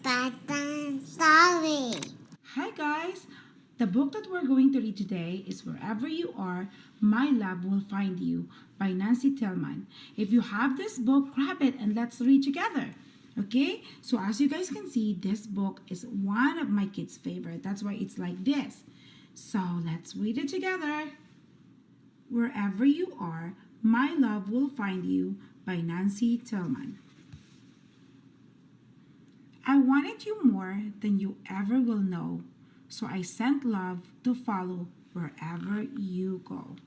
Bedtime story. Hi guys! The book that we're going to read today is Wherever You Are, My Love Will Find You by Nancy Tillman. If you have this book, grab it and let's read together. Okay? So as you guys can see, this book is one of my kids' favorite. That's why it's like this. So let's read it together. Wherever You Are, My Love Will Find You by Nancy Tillman. I wanted you more than you ever will know, so I sent love to follow wherever you go.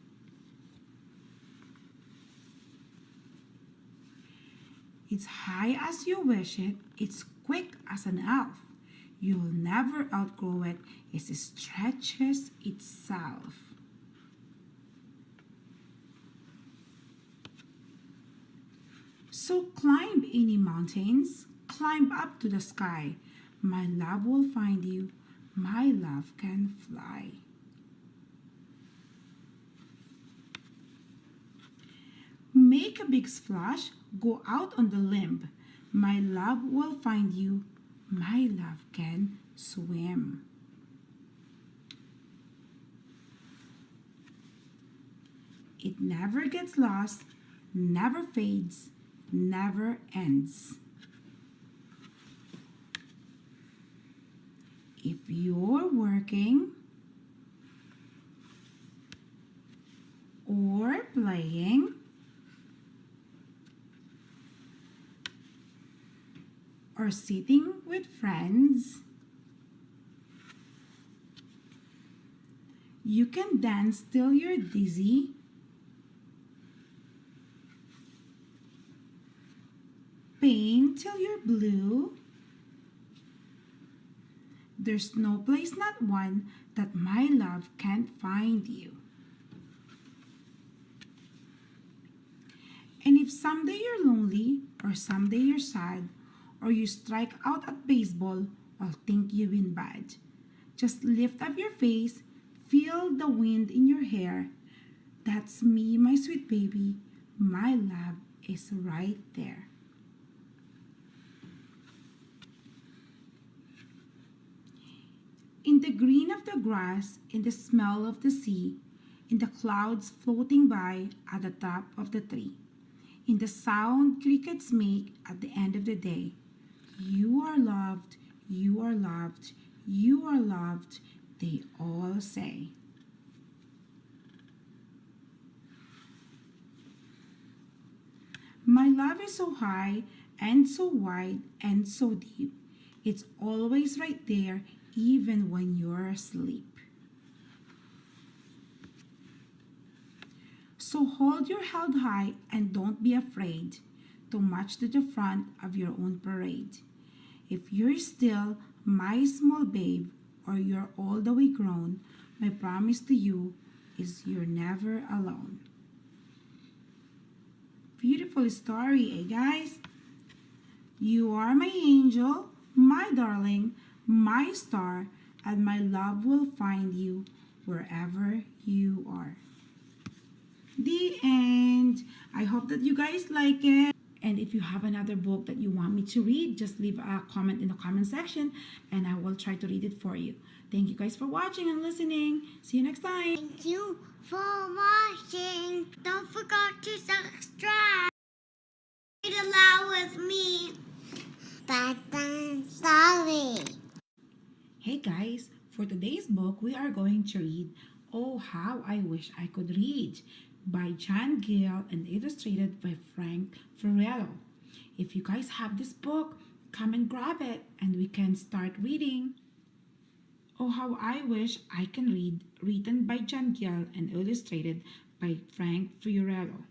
It's high as you wish it, it's quick as an elf. You'll never outgrow it, it stretches itself. So climb any mountains, climb up to the sky. My love will find you. My love can fly. Make a big splash. Go out on the limb. My love will find you. My love can swim. It never gets lost, never fades, never ends. If you're working or playing or sitting with friends, you can dance till you're dizzy, paint till you're blue. There's no place, not one, that my love can't find you. And if someday you're lonely, or someday you're sad, or you strike out at baseball, I'll think you've been bad. Just lift up your face, feel the wind in your hair. That's me, my sweet baby. My love is right there. In the green of the grass, in the smell of the sea, in the clouds floating by at the top of the tree, in the sound crickets make at the end of the day, you are loved, you are loved, you are loved, they all say. My love is so high and so wide and so deep. It's always right there even when you're asleep. So hold your head high and don't be afraid to march to the front of your own parade. If you're still my small babe or you're all the way grown, my promise to you is you're never alone. Beautiful story, guys? You are my angel, my darling, my star, and my love will find you wherever you are. The end. I hope that you guys like it. And if you have another book that you want me to read, just leave a comment in the comment section and I will try to read it for you. Thank you guys for watching and listening. See you next time. Thank you for watching. Don't forget to subscribe. Read aloud with me. Bedtime story. Hey guys, for today's book, we are going to read Oh How I Wish I Could Read by John Gill and illustrated by Frank Furello. If you guys have this book, come and grab it and we can start reading. Oh How I Wish I Can Read, written by John Gill and illustrated by Frank Furello.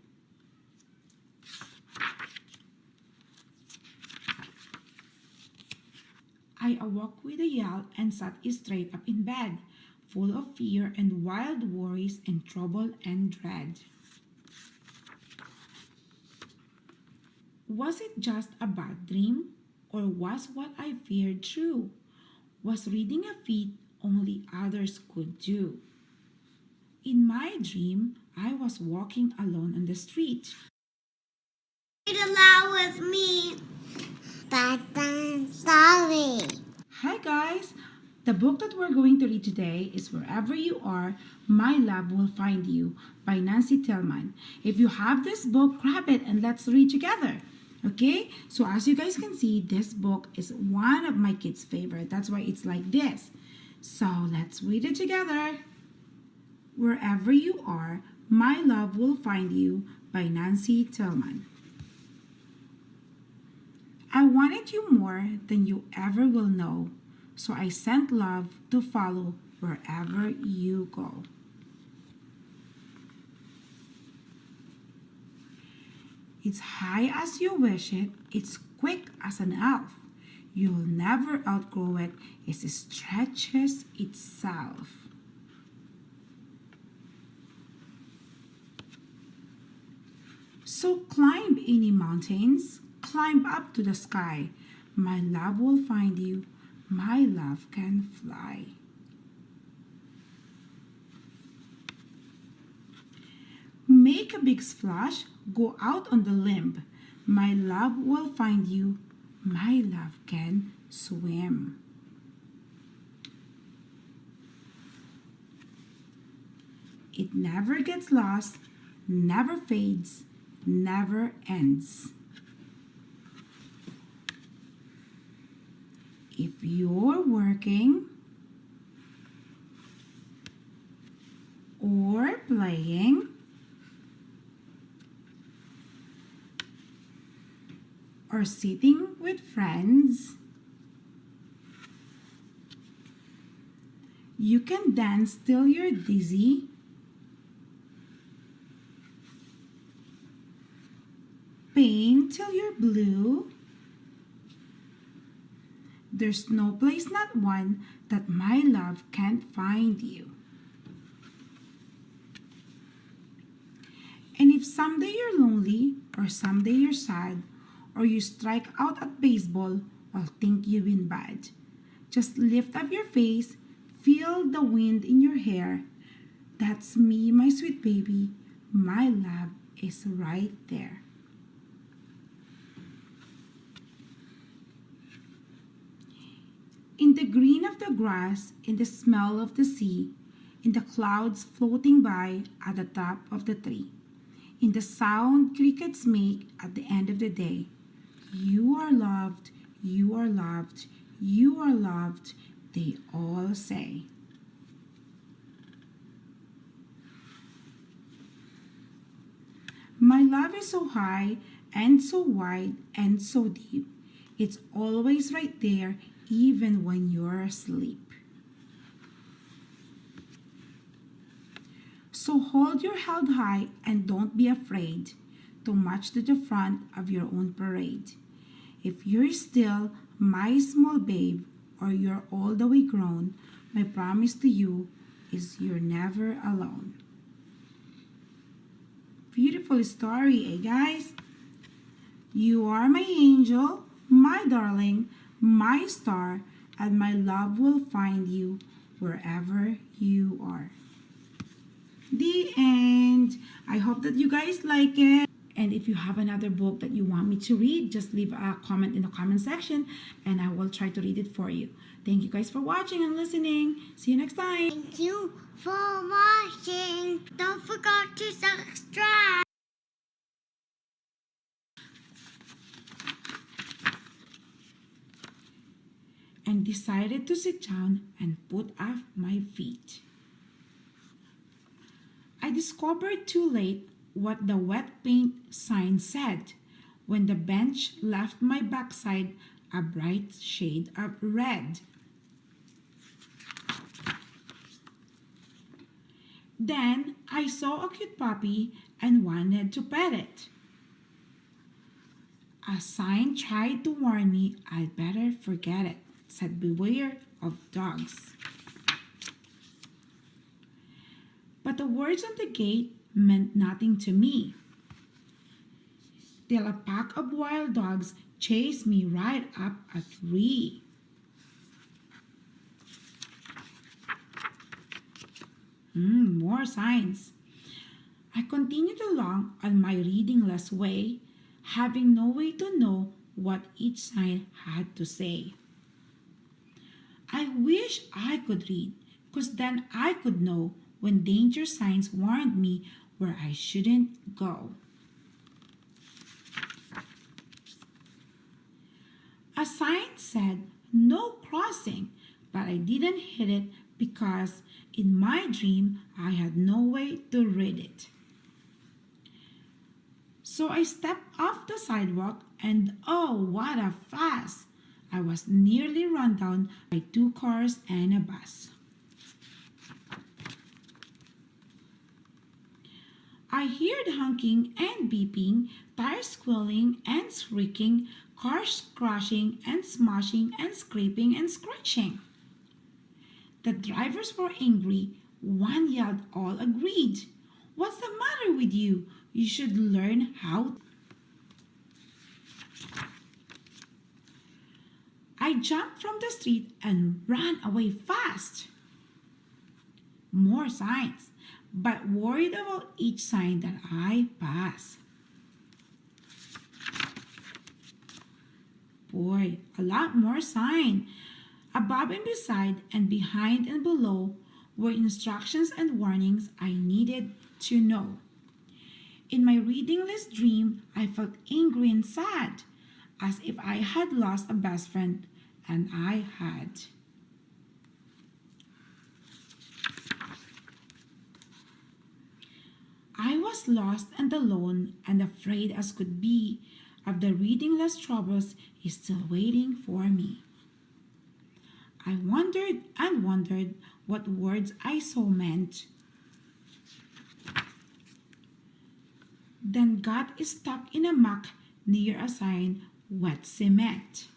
I awoke with a yell and sat straight up in bed, full of fear and wild worries and trouble and dread. Was it just a bad dream, or was what I feared true? Was reading a feat only others could do? In my dream, I was walking alone on the street. Read aloud with me. Bedtime story. The book that we're going to read today is Wherever You Are, My Love Will Find You by Nancy Tillman. If you have this book, grab it and let's read together. Okay, so as you guys can see, this book is one of my kids' favorite. That's why it's like this. So let's read it together. Wherever You Are, My Love Will Find You by Nancy Tillman. I wanted you more than you ever will know, so I sent love to follow wherever you go. It's high as you wish it, it's quick as an elf. You'll never outgrow it, it stretches itself. So climb any mountains, climb up to the sky. My love will find you, my love can fly. Make a big splash, go out on the limb. My love will find you, my love can swim. It never gets lost, never fades, never ends. If you're working or playing or sitting with friends, you can dance till you're dizzy, paint till you're blue. There's no place, not one, that my love can't find you. And if someday you're lonely, or someday you're sad, or you strike out at baseball, or think you've been bad, just lift up your face, feel the wind in your hair. That's me, my sweet baby. My love is right there. In the green of the grass, in the smell of the sea, in the clouds floating by at the top of the tree, in the sound crickets make at the end of the day, you are loved, you are loved, you are loved, they all say. My love is so high and so wide and so deep. It's always right there even when you're asleep. So hold your head high and don't be afraid to march to the front of your own parade. If you're still my small babe or you're all the way grown, my promise to you is you're never alone. Beautiful story, guys? You are my angel, my darling, my star, and my love will find you wherever you are. The end. I hope that you guys like it. And if you have another book that you want me to read, just leave a comment in the comment section and I will try to read it for you. Thank you guys for watching and listening. See you next time. Thank you for watching. Don't forget to subscribe. And decided to sit down and put up my feet. I discovered too late what the wet paint sign said when the bench left my backside a bright shade of red. Then I saw a cute puppy and wanted to pet it. A sign tried to warn me I'd better forget it, said beware of dogs. But the words on the gate meant nothing to me, till a pack of wild dogs chased me right up a tree. More signs. I continued along on my readingless way, having no way to know what each sign had to say. I wish I could read, because then I could know when danger signs warned me where I shouldn't go. A sign said no crossing, but I didn't hit it because in my dream I had no way to read it. So I stepped off the sidewalk and oh, what a fuss! I was nearly run down by two cars and a bus. I heard honking and beeping, tires squealing and shrieking, cars crashing and smashing and scraping and scratching. The drivers were angry. One yelled, all agreed. What's the matter with you? You should learn how. I jumped from the street and ran away fast. More signs, but worried about each sign that I pass. Boy, a lot more sign. Above and beside and behind and below were instructions and warnings I needed to know. In my readingless dream, I felt angry and sad, as if I had lost a best friend, and I had. I was lost and alone and afraid as could be of the readingless troubles is still waiting for me. I wondered and wondered what words I saw meant. Then got stuck in a muck near a sign, wet cement.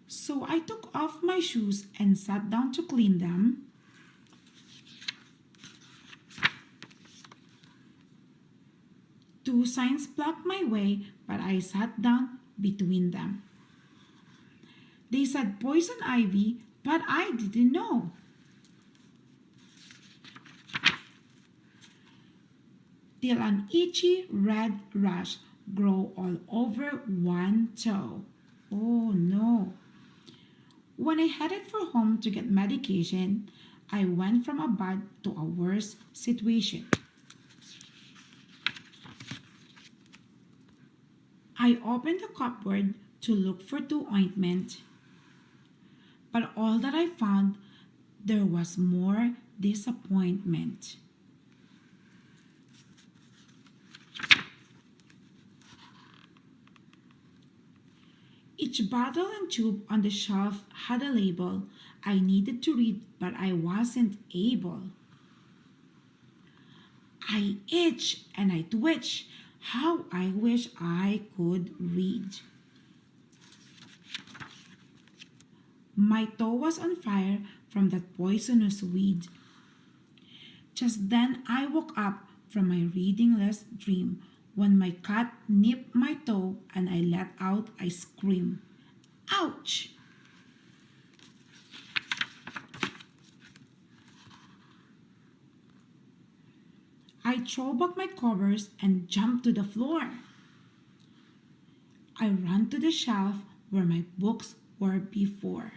So I took off my shoes and sat down to clean them. Two signs blocked my way, but I sat down between them. They said poison ivy, but I didn't know. Till an itchy red rash grew all over one toe. Oh no. When I headed for home to get medication, I went from a bad to a worse situation. I opened the cupboard to look for two ointment, but all that I found, there was more disappointment. Each bottle and tube on the shelf had a label I needed to read, but I wasn't able. I itch and I twitch. How I wish I could read. My toe was on fire from that poisonous weed. Just then I woke up from my readingless dream when my cat nipped my toe and I let out a scream. Ouch! I threw back my covers and jumped to the floor. I ran to the shelf where my books were before.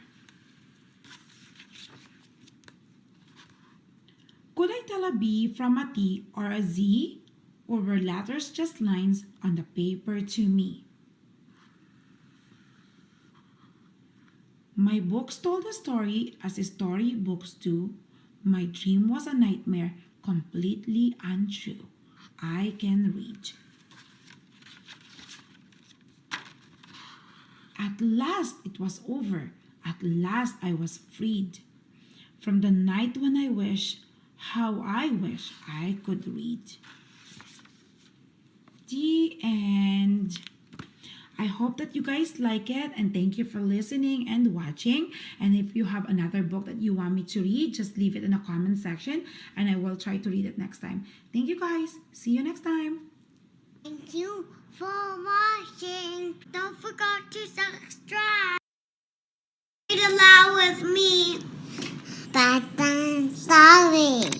Could I tell a B from a T or a Z? Or were letters just lines on the paper to me? My books told a story as storybooks do. My dream was a nightmare, completely untrue. I can read. At last it was over. At last I was freed. From the night when I wish, how I wish I could read. The end. I hope that you guys like it and thank you for listening and watching. And if you have another book that you want me to read, just leave it in the comment section and I will try to read it next time. Thank you guys. See you next time. Thank you for watching. Don't forget to subscribe. Read aloud with me. Bedtime story.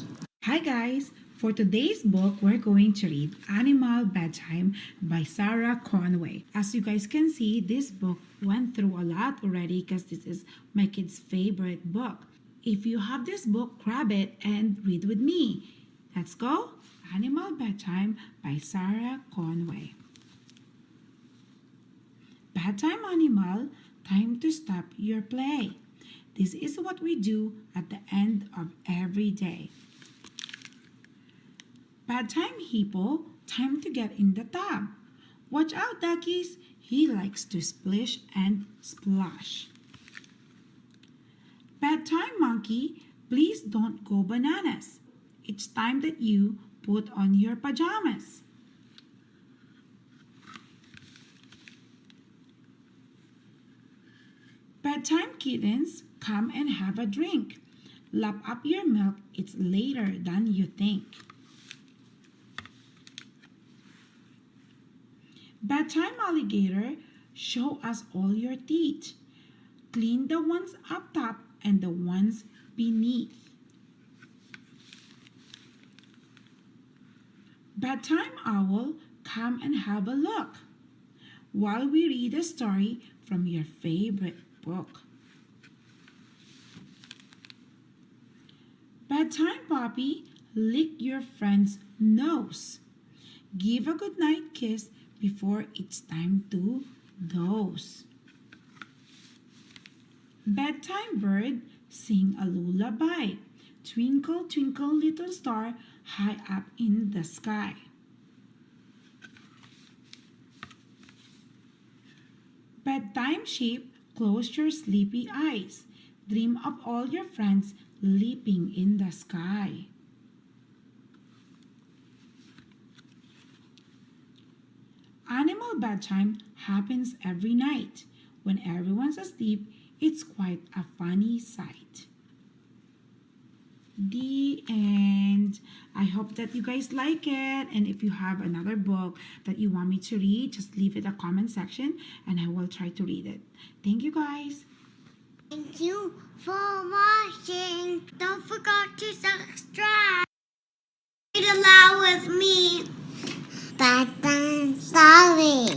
Hi guys. For today's book, we're going to read Animal Bedtime by Sarah Conway. As you guys can see, this book went through a lot already because this is my kid's favorite book. If you have this book, grab it and read with me. Let's go. Animal Bedtime by Sarah Conway. Bedtime, animal, time to stop your play. This is what we do at the end of every day. Bedtime, hippo, time to get in the tub. Watch out, duckies, he likes to splish and splash. Bedtime, monkey, please don't go bananas. It's time that you put on your pajamas. Bedtime, kittens, come and have a drink. Lap up your milk, it's later than you think. Bedtime, alligator, show us all your teeth. Clean the ones up top and the ones beneath. Bedtime, owl, come and have a look while we read a story from your favorite book. Bedtime, puppy, lick your friend's nose. Give a goodnight kiss before it's time to doze. Bedtime, bird, sing a lullaby. Twinkle, twinkle, little star, high up in the sky. Bedtime, sheep, close your sleepy eyes. Dream of all your friends leaping in the sky. Animal bedtime happens every night. When everyone's asleep, it's quite a funny sight. The end. I hope that you guys like it. And if you have another book that you want me to read, just leave it in the comment section and I will try to read it. Thank you guys. Thank you for watching. Don't forget to subscribe. Read aloud with me. Bedtime story.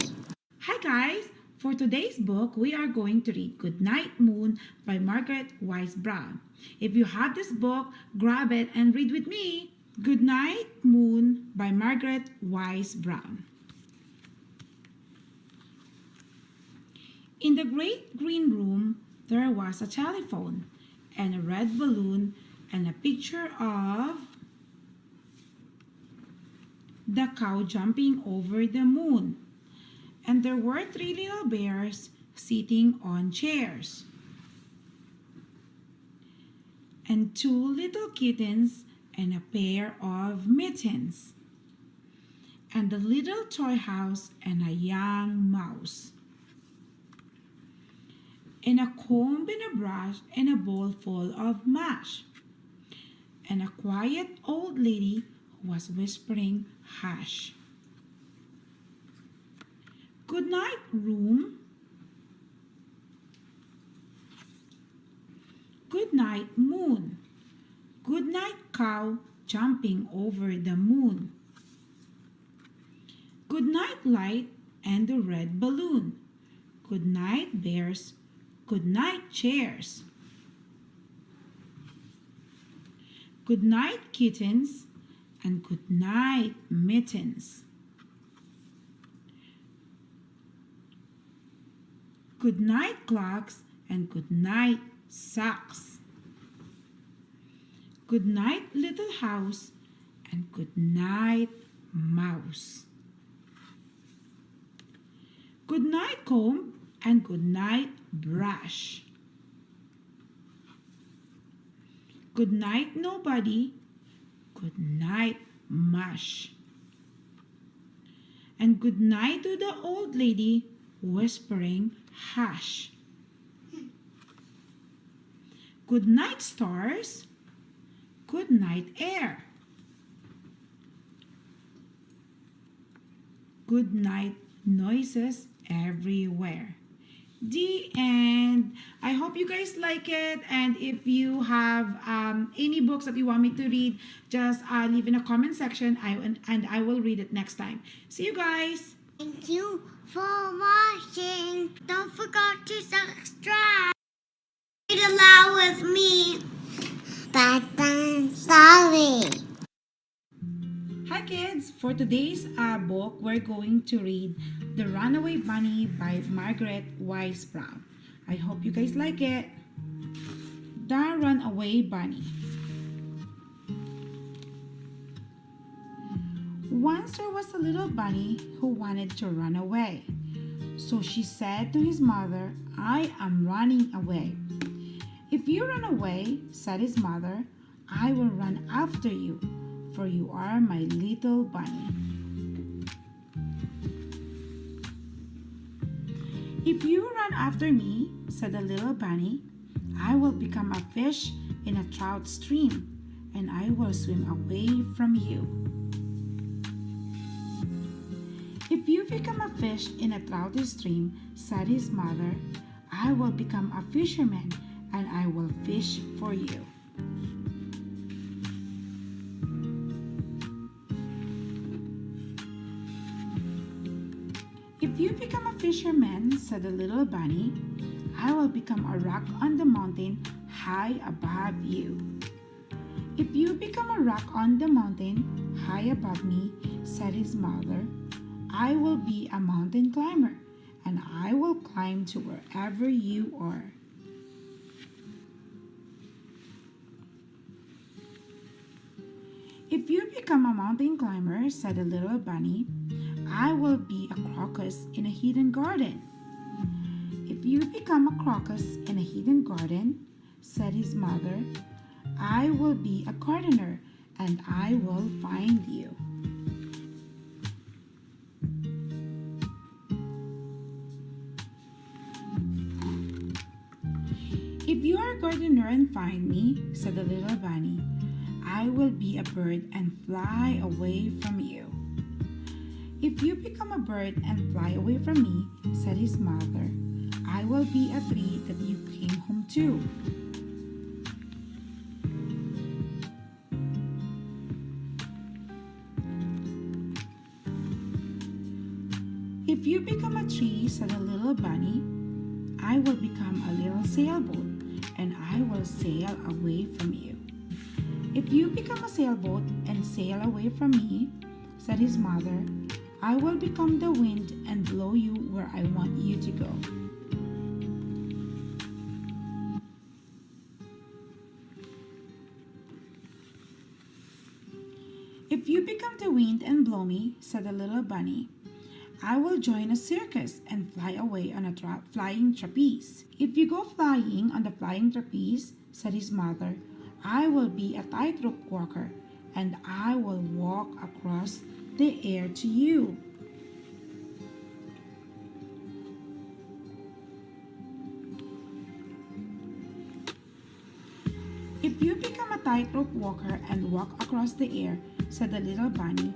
Hi guys. For today's book, we are going to read Goodnight Moon by Margaret Wise Brown. If you have this book, grab it and read with me. Goodnight Moon by Margaret Wise Brown. In the great green room, there was a telephone and a red balloon and a picture of the cow jumping over the moon. And there were 3 little bears sitting on chairs. And 2 little kittens and a pair of mittens. And a little toy house and a young mouse. And a comb and a brush and a bowl full of mash. And a quiet old lady who was whispering, "Hush." Good night, room. Good night, moon. Good night, cow jumping over the moon. Good night, light and the red balloon. Good night, bears. Good night, chairs. Good night, kittens, and good night, mittens. Good night, clocks, and good night, socks. Good night, little house, and good night, mouse. Good night, comb, and good night, brush. Good night, nobody. Good night, mush. And good night to the old lady whispering, "Hush." Good night, stars. Good night, air. Good night, noises everywhere. The end. I hope you guys like it. And if you have any books that you want me to read, just leave in a comment section and I will read it next time. See you guys. Thank you for watching. Don't forget to subscribe. Read aloud with me. Bedtime story. Hi kids! For today's book, we're going to read The Runaway Bunny by Margaret Wise Brown. I hope you guys like it. The Runaway Bunny. Once there was a little bunny who wanted to run away. So she said to his mother, "I am running away." "If you run away," said his mother, "I will run after you, for you are my little bunny." "If you run after me," said the little bunny, "I will become a fish in a trout stream, and I will swim away from you." "If you become a fish in a trout stream," said his mother, "I will become a fisherman, and I will fish for you." "If you become a fisherman," said the little bunny, "I will become a rock on the mountain high above you." "If you become a rock on the mountain high above me," said his mother, "I will be a mountain climber, and I will climb to wherever you are." "If you become a mountain climber," said the little bunny, "I will be a crocus in a hidden garden." "If you become a crocus in a hidden garden," said his mother, "I will be a gardener, and I will find you." "If you are a gardener and find me," said the little bunny, "I will be a bird and fly away from you." "If you become a bird and fly away from me," said his mother, "I will be a tree that you came home to." "If you become a tree," said the little bunny, "I will become a little sailboat, and I will sail away from you." "If you become a sailboat and sail away from me," said his mother, "I will become the wind and blow you where I want you to go." "If you become the wind and blow me," said the little bunny, "I will join a circus and fly away on a flying trapeze." "If you go flying on the flying trapeze," said his mother, "I will be a tightrope walker, and I will walk across the air to you." "If you become a tightrope walker and walk across the air," said the little bunny,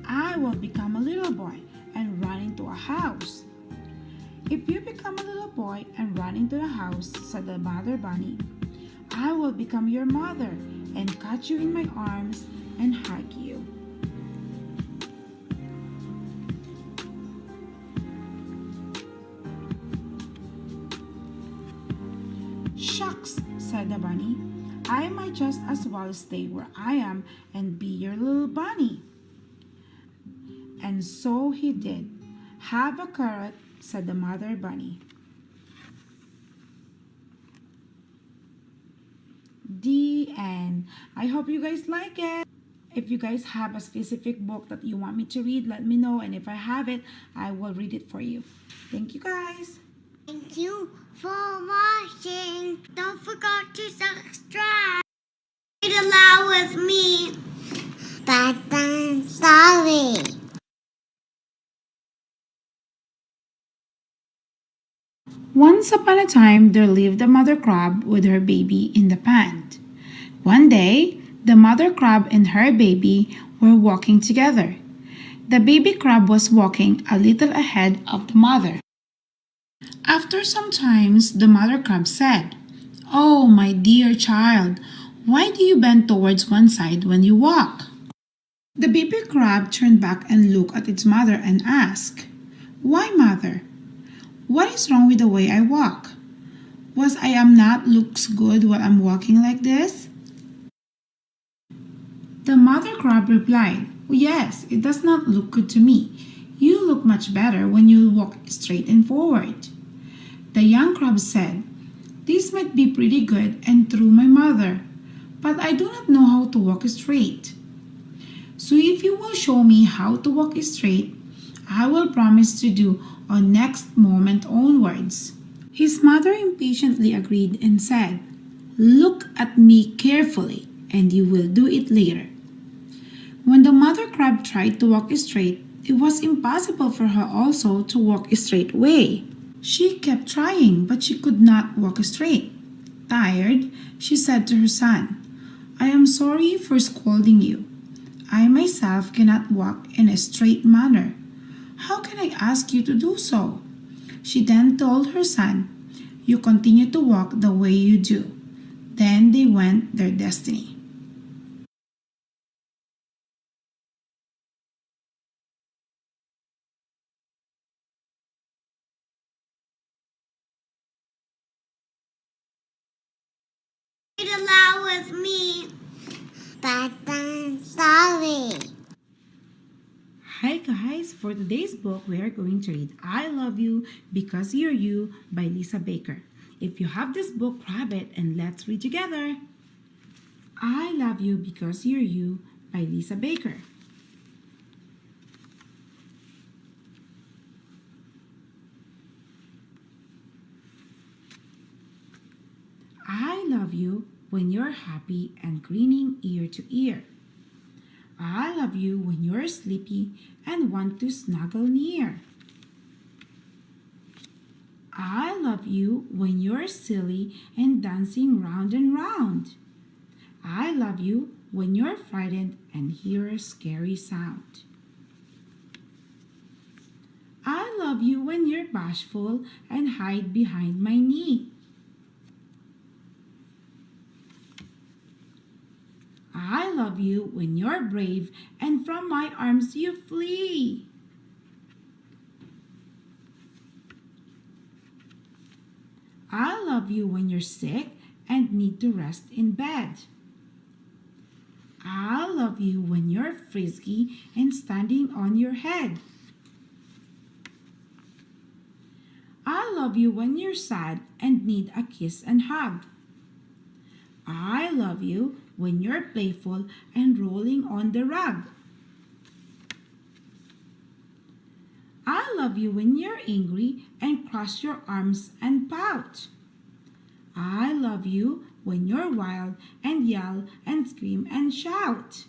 "I will become a little boy and run into a house." "If you become a little boy and run into a house," said the mother bunny, "I will become your mother and catch you in my arms and hug you." "Shucks," said the bunny, "I might just as well stay where I am and be your little bunny." And so he did. "Have a carrot," said the mother bunny. The end. I hope you guys like it. If you guys have a specific book that you want me to read, let me know. And if I have it, I will read it for you. Thank you guys. Thank you for watching. Don't forget to subscribe. Read aloud with me. Bedtime story. Once upon a time, there lived a mother crab with her baby in the pond. One day, the mother crab and her baby were walking together. The baby crab was walking a little ahead of the mother. After some times, the mother crab said, "Oh, my dear child, why do you bend towards one side when you walk?" The baby crab turned back and looked at its mother and asked, "Why, mother? What is wrong with the way I walk? Was I am not looks good while I'm walking like this?" The mother crab replied, "Yes, it does not look good to me. You look much better when you walk straight and forward." The young crab said, "This might be pretty good and true, my mother, but I do not know how to walk straight. So if you will show me how to walk straight, I will promise to do on next moment onwards." His mother impatiently agreed and said, "Look at me carefully and you will do it later." When the mother crab tried to walk straight, it was impossible for her also to walk a straight way. She kept trying, but she could not walk straight. Tired, she said to her son, "I am sorry for scolding you. I myself cannot walk in a straight manner. How can I ask you to do so?" She then told her son, "You continue to walk the way you do." Then they went their destiny. Read aloud with me. Bedtime story. Hi guys, for today's book we are going to read "I Love You Because You're You" by Lisa Baker. If you have this book, grab it and let's read together. "I Love You Because You're You" by Lisa Baker. I love you when you're happy and grinning ear to ear. I love you when you're sleepy and want to snuggle near. I love you when you're silly and dancing round and round. I love you when you're frightened and hear a scary sound. I love you when you're bashful and hide behind my knee. I love you when you're brave and from my arms you flee. I love you when you're sick and need to rest in bed. I love you when you're frisky and standing on your head. I love you when you're sad and need a kiss and hug. I love you when you're playful and rolling on the rug. I love you when you're angry and cross your arms and pout. I love you when you're wild and yell and scream and shout.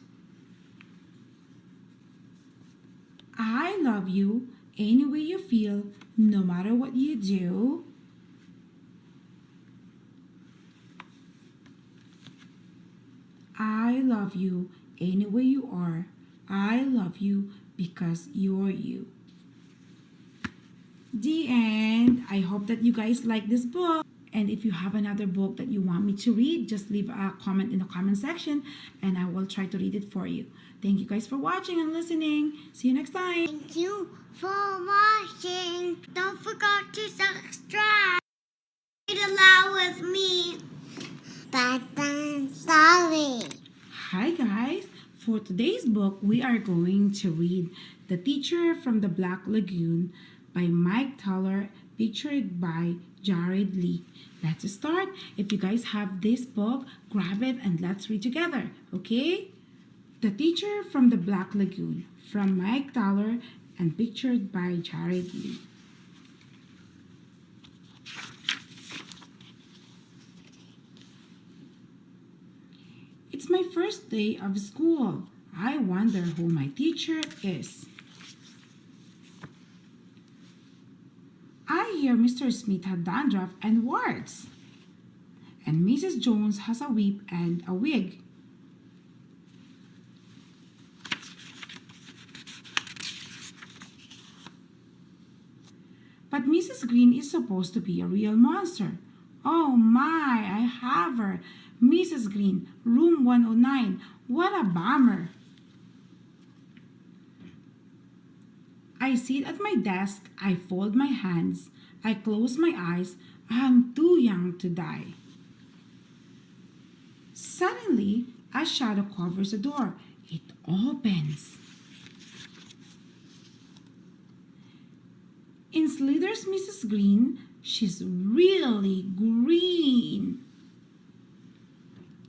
I love you any way you feel, no matter what you do. I love you any way you are. I love you because you're you. The end. I hope that you guys like this book. And if you have another book that you want me to read, just leave a comment in the comment section and I will try to read it for you. Thank you guys for watching and listening. See you next time. Thank you for watching. Don't forget to subscribe. Read aloud with me. Bedtime story. Hi guys. For today's book, we are going to read The Teacher from the Black Lagoon by Mike Teller, pictured by Jared Lee. Let's start. If you guys have this book, grab it and let's read together, okay? The Teacher from the Black Lagoon from Mike Teller and pictured by Jared Lee. It's my first day of school. I wonder who my teacher is. I hear Mr. Smith had dandruff and warts. And Mrs. Jones has a whip and a wig. But Mrs. Green is supposed to be a real monster. Oh my, I have her. Mrs. Green, room 109. What a bummer. I sit at my desk, I fold my hands, I close my eyes. I'm too young to die. Suddenly, a shadow covers the door. It opens. In slithers Mrs. Green. She's really green.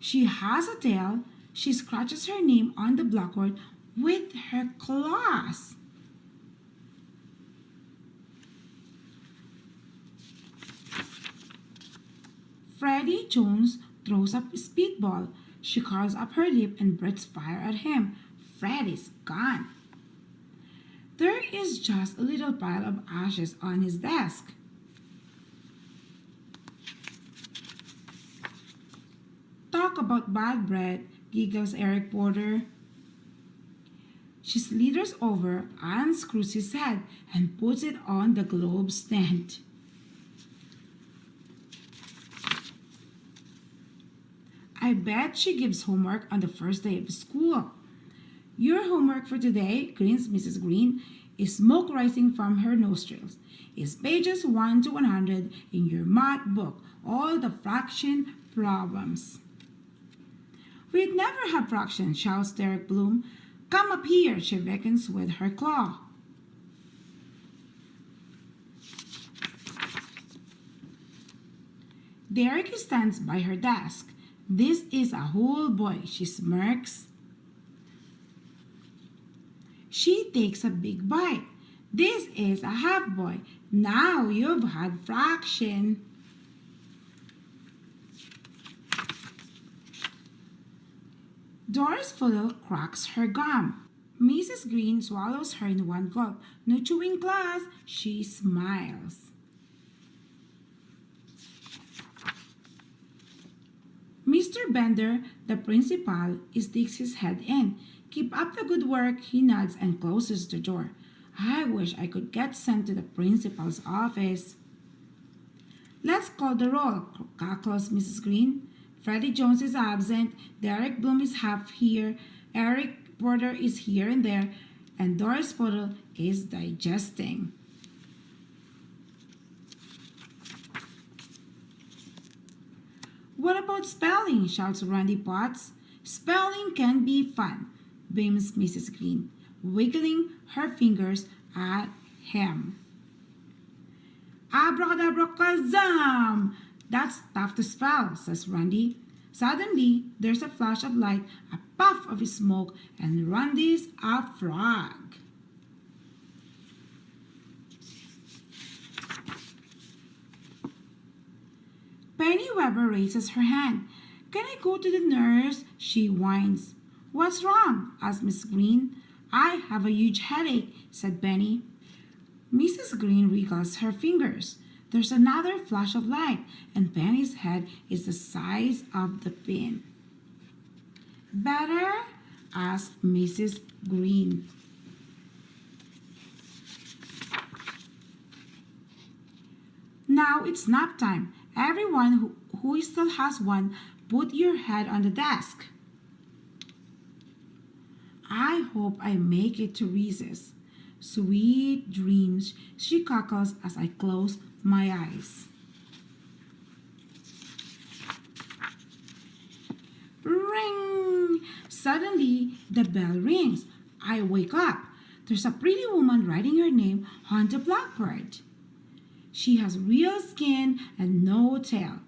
She has a tail. She scratches her name on the blackboard with her claws. Freddie Jones throws up a speedball. She curls up her lip and breathes fire at him. Freddie's gone. There is just a little pile of ashes on his desk. Talk about bad breath, giggles Eric Porter. She slithers over, unscrews his head, and puts it on the globe stand. I bet she gives homework on the first day of school. Your homework for today, grins Mrs. Green, is smoke rising from her nostrils. Is pages 1 to 100 in your math book, all the fraction problems. We'd never have fractions, shouts Derek Bloom. Come up here, she beckons with her claw. Derek stands by her desk. This is a whole boy, she smirks. She takes a big bite. This is a half boy. Now you've had fraction. Doris Fuddle cracks her gum. Mrs. Green swallows her in one gulp. No chewing class, she smiles. Mr. Bender, the principal, sticks his head in. Keep up the good work, he nods and closes the door. I wish I could get sent to the principal's office. Let's call the roll, cackles Mrs. Green. Freddie Jones is absent, Derek Bloom is half here, Eric Porter is here and there, and Doris Fuddle is digesting. What about spelling? Shouts Randy Potts. Spelling can be fun, beams Mrs. Green, wiggling her fingers at him. Abracadabra-kazam! That's tough to spell, says Randy. Suddenly, there's a flash of light, a puff of smoke, and Randy's a frog. Penny Weber raises her hand. Can I go to the nurse? She whines. What's wrong? asked Miss Green. I have a huge headache, said Penny. Mrs. Green wriggles her fingers. There's another flash of light, and Penny's head is the size of the pin. Better? asked Mrs. Green. Now it's nap time. Everyone who still has one, put your head on the desk. I hope I make it to recess. Sweet dreams, she cackles as I close my eyes. Ring! Suddenly, the bell rings. I wake up. There's a pretty woman writing her name on the blackboard. She has real skin and no tail.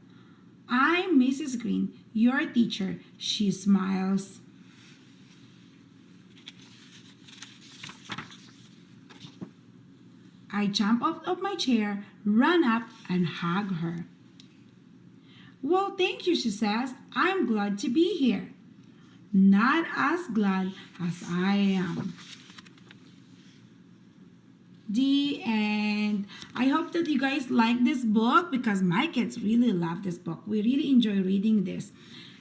I'm Mrs. Green, your teacher, she smiles. I jump out of my chair, run up, and hug her. Well, thank you, she says. I'm glad to be here. Not as glad as I am. The end. I hope that you guys like this book because my kids really love this book. We really enjoy reading this.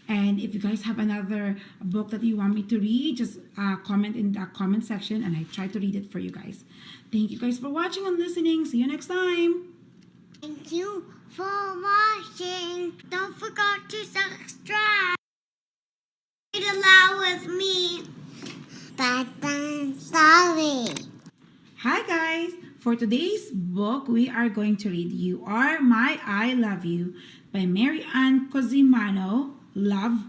And if you guys have another book that you want me to read, just comment in the comment section and I try to read it for you guys. Thank you guys for watching and listening. See you next time. Thank you for watching. Don't forget to subscribe. Read aloud with me. Bedtime story. Hi guys! For today's book, we are going to read You Are My I Love You by Mary Ann Cossimano, Love,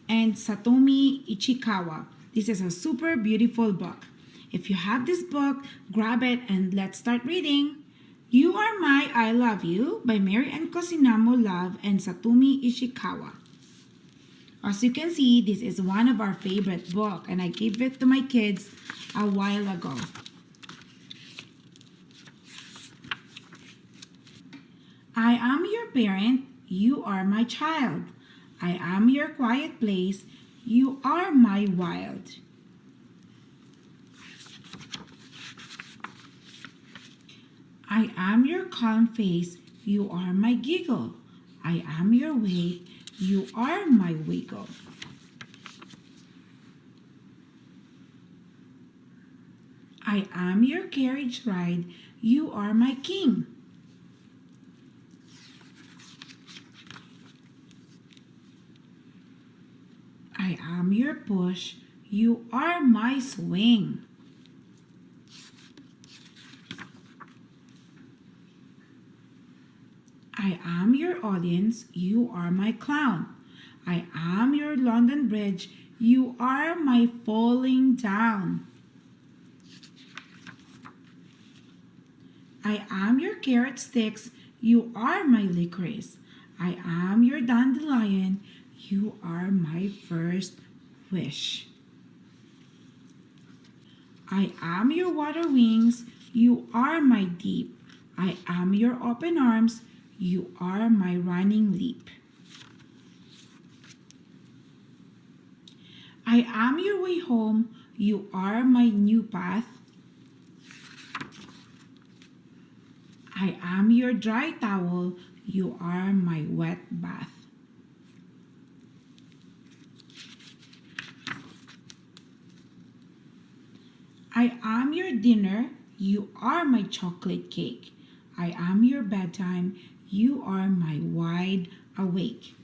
and Satomi Ichikawa. This is a super beautiful book. If you have this book, grab it and let's start reading. You Are My I Love You by Mary Ann Cossimano, Love, and Satomi Ishikawa. As you can see, this is one of our favorite books and I gave it to my kids a while ago. I am your parent, you are my child. I am your quiet place, you are my wild. I am your calm face, you are my giggle. I am your wake, you are my wiggle. I am your carriage ride, you are my king. I am your push, you are my swing. I am your audience, you are my clown. I am your London Bridge, you are my falling down. I am your carrot sticks, you are my licorice. I am your dandelion, you are my first wish. I am your water wings, you are my deep. I am your open arms, you are my running leap. I am your way home, you are my new path. I am your dry towel, you are my wet bath. I am your dinner, you are my chocolate cake. I am your bedtime, you are my wide awake.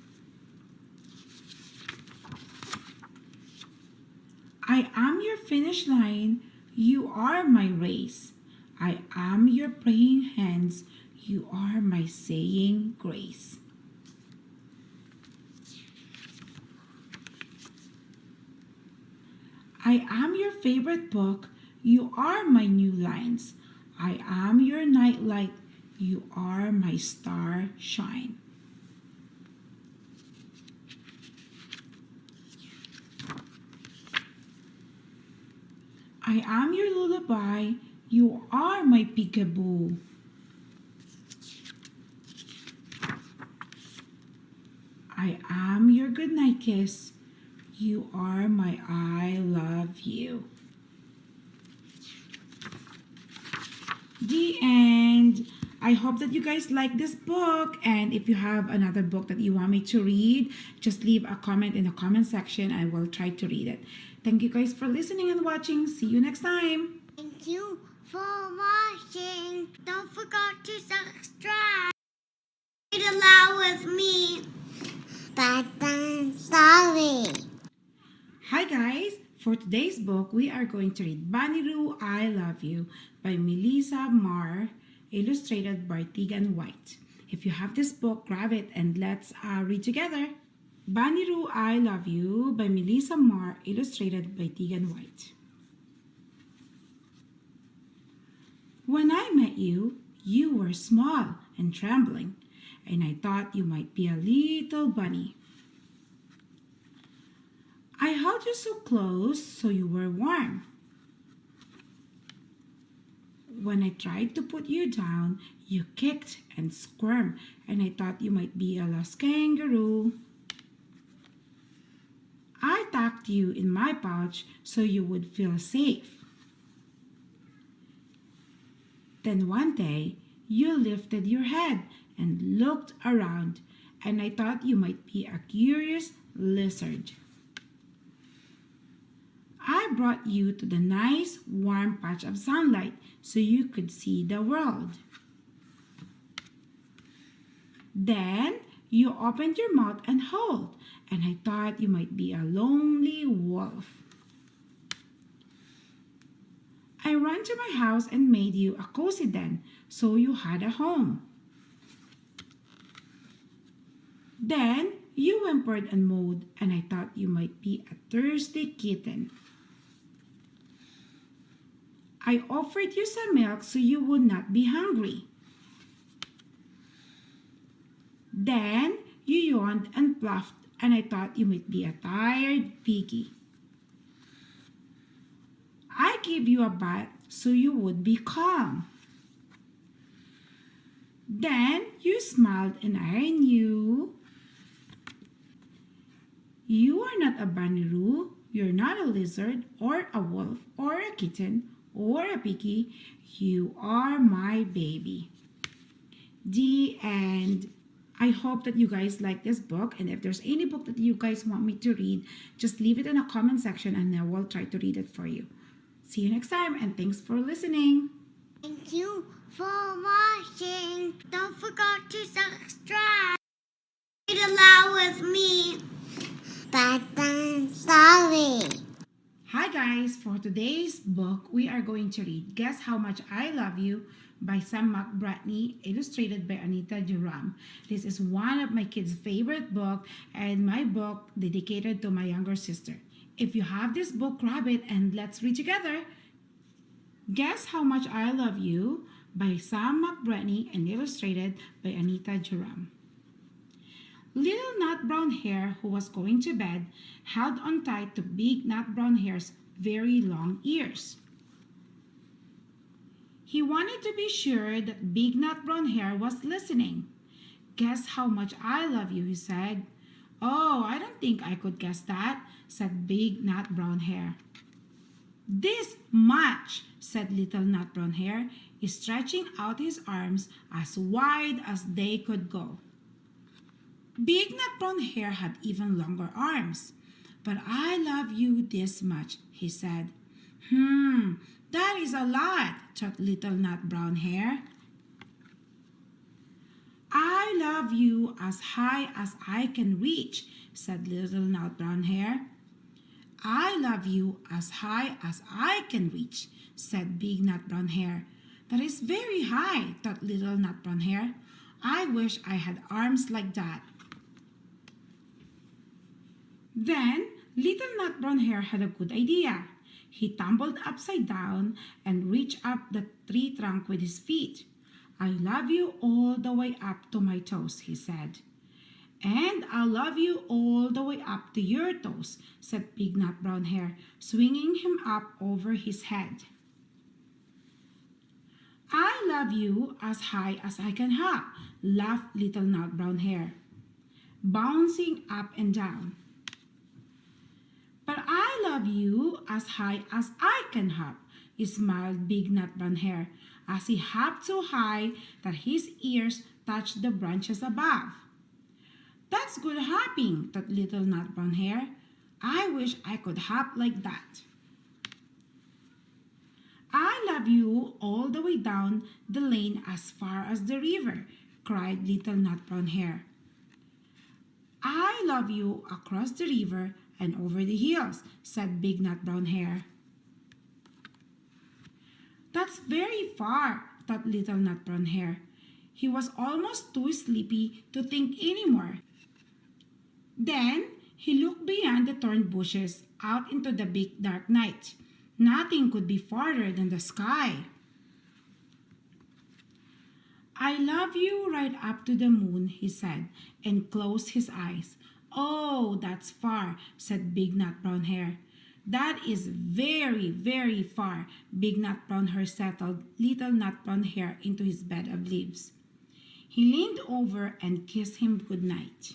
I am your finish line, you are my race. I am your praying hands, you are my saying grace. I am your favorite book, you are my new lines. I am your nightlight, you are my star shine. I am your lullaby, you are my peekaboo. I am your goodnight kiss, you are my I love you. The end. I hope that you guys like this book, and if you have another book that you want me to read, just leave a comment in the comment section. I will try to read it. Thank you guys for listening and watching. See you next time. Thank you for watching. Don't forget to subscribe. Read aloud with me. Bedtime story. Hi guys! For today's book, we are going to read Baniru, I Love You by Melissa Marr, illustrated by Tegan White. If you have this book, grab it and let's read together. Baniru, I Love You by Melissa Marr, illustrated by Tegan White. When I met you, you were small and trembling, and I thought you might be a little bunny. I held you so close so you were warm. When I tried to put you down, you kicked and squirmed, and I thought you might be a lost kangaroo. I tucked you in my pouch so you would feel safe. Then one day, you lifted your head and looked around, and I thought you might be a curious lizard. I brought you to the nice warm patch of sunlight so you could see the world. Then you opened your mouth and howled, and I thought you might be a lonely wolf. I ran to my house and made you a cozy den so you had a home. Then you whimpered and mowed, and I thought you might be a thirsty kitten. I offered you some milk so you would not be hungry. Then you yawned and puffed, and I thought you might be a tired piggy. I gave you a bath so you would be calm. Then you smiled, and I knew you are not a bunny-roo, you're not a lizard or a wolf or a kitten or a piggy. You are my baby. The end. I hope that you guys like this book, and if there's any book that you guys want me to read, just leave it in a comment section and I will try to read it for you. See you next time, and thanks for listening. Thank you for watching. Don't forget to subscribe. Read aloud with me. Bedtime story. Hi guys, for today's book, we are going to read Guess How Much I Love You by Sam McBratney, illustrated by Anita Duram. This is one of my kids' favorite book and my book dedicated to my younger sister. If you have this book, grab it and let's read together. Guess How Much I Love You by Sam McBratney and illustrated by Anita Duram. Little Nut Brown Hare, who was going to bed, held on tight to Big Nut Brown Hare's very long ears. He wanted to be sure that Big Nut Brown Hare was listening. Guess how much I love you, he said. Oh, I don't think I could guess that, said Big Nut Brown Hare. This much, said Little Nut Brown Hare, stretching out his arms as wide as they could go. Big Nut Brown Hare had even longer arms. But I love you this much, he said. That is a lot, thought Little Nut Brown Hare. I love you as high as I can reach, said Little Nut Brown Hare. I love you as high as I can reach, said Big Nut Brown Hare. That is very high, thought Little Nut Brown Hare. I wish I had arms like that. Then Little Nut Brown Hare had a good idea. He tumbled upside down and reached up the tree trunk with his feet. I love you all the way up to my toes, he said. And I'll love you all the way up to your toes, said Big Nut Brown Hare, swinging him up over his head. I love you as high as I can hop, laughed Little Nut Brown Hare, bouncing up and down. But I love you as high as I can hop, smiled Big Nut Brown Hare, as he hopped so high that his ears touched the branches above. That's good hopping, thought Little Nut Brown Hare. I wish I could hop like that. I love you all the way down the lane as far as the river, cried Little Nut Brown Hare. I love you across the river and over the hills, said Big Nut Brown Hare. That's very far, thought Little Nut Brown Hare. He was almost too sleepy to think anymore. Then he looked beyond the thorn bushes out into the big dark night. Nothing could be farther than the sky. I love you right up to the moon, he said, and closed his eyes. Oh, that's far, said Big Nut Brown Hare. That is very, very far. Big Nut Brown Hare settled Little Nut Brown Hare into his bed of leaves. He leaned over and kissed him good night.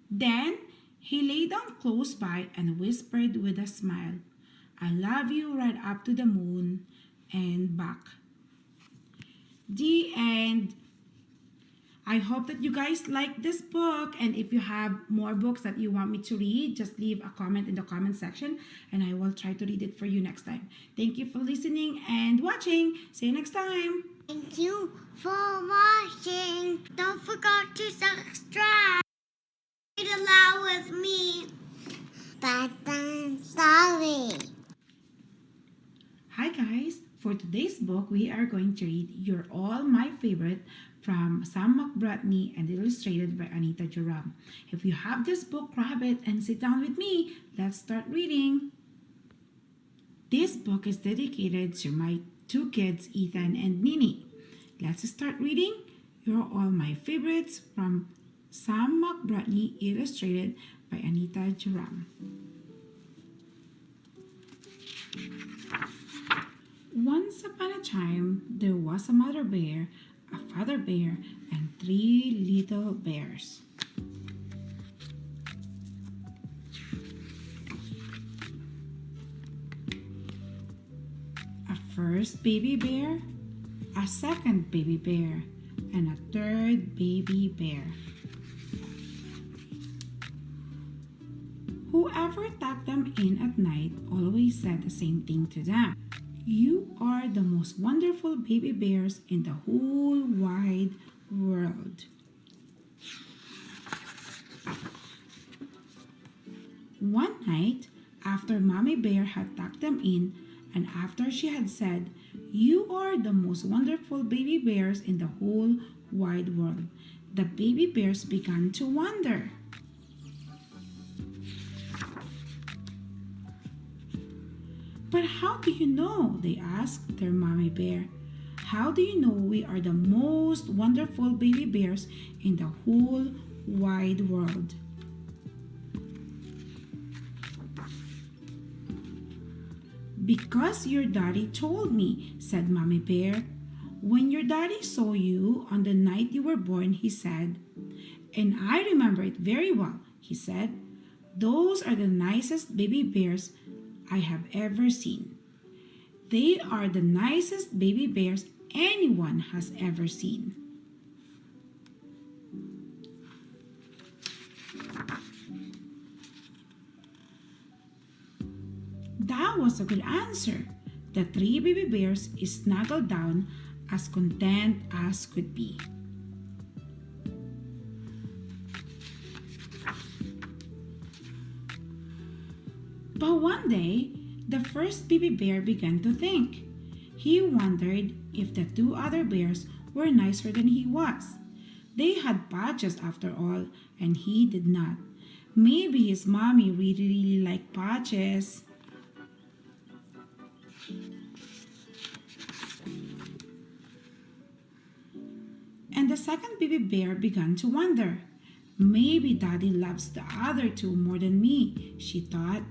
Then he lay down close by and whispered with a smile, I love you right up to the moon and back. The end. I hope that you guys like this book, and if you have more books that you want me to read, just leave a comment in the comment section and I will try to read it for you next time. Thank you for listening and watching. See you next time. Thank you for watching. Don't forget to subscribe. Read aloud with me. Bedtime story. Hi guys, for today's book we are going to read You're All My Favorite from Sam McBratney and illustrated by Anita Joram. If you have this book, grab it and sit down with me. Let's start reading. This book is dedicated to my two kids, Ethan and Nini. Let's start reading You're All My Favorites from Sam McBratney, illustrated by Anita Joram. Once upon a time, there was a mother bear, a father bear, and 3 little bears. A first baby bear, a second baby bear, and a third baby bear. Whoever tucked them in at night always said the same thing to them. You are the most wonderful baby bears in the whole wide world. One night, after Mommy Bear had tucked them in, and after she had said, You are the most wonderful baby bears in the whole wide world, the baby bears began to wonder. But how do you know? They asked their mommy bear. How do you know we are the most wonderful baby bears in the whole wide world? Because your daddy told me, said Mommy Bear. When your daddy saw you on the night you were born, he said, and I remember it very well, he said, those are the nicest baby bears I have ever seen. They are the nicest baby bears anyone has ever seen. That was a good answer. The 3 baby bears snuggled down as content as could be. But one day, the first baby bear began to think. He wondered if the 2 other bears were nicer than he was. They had patches after all, and he did not. Maybe his mommy really liked patches. And the second baby bear began to wonder. Maybe Daddy loves the other 2 more than me, she thought.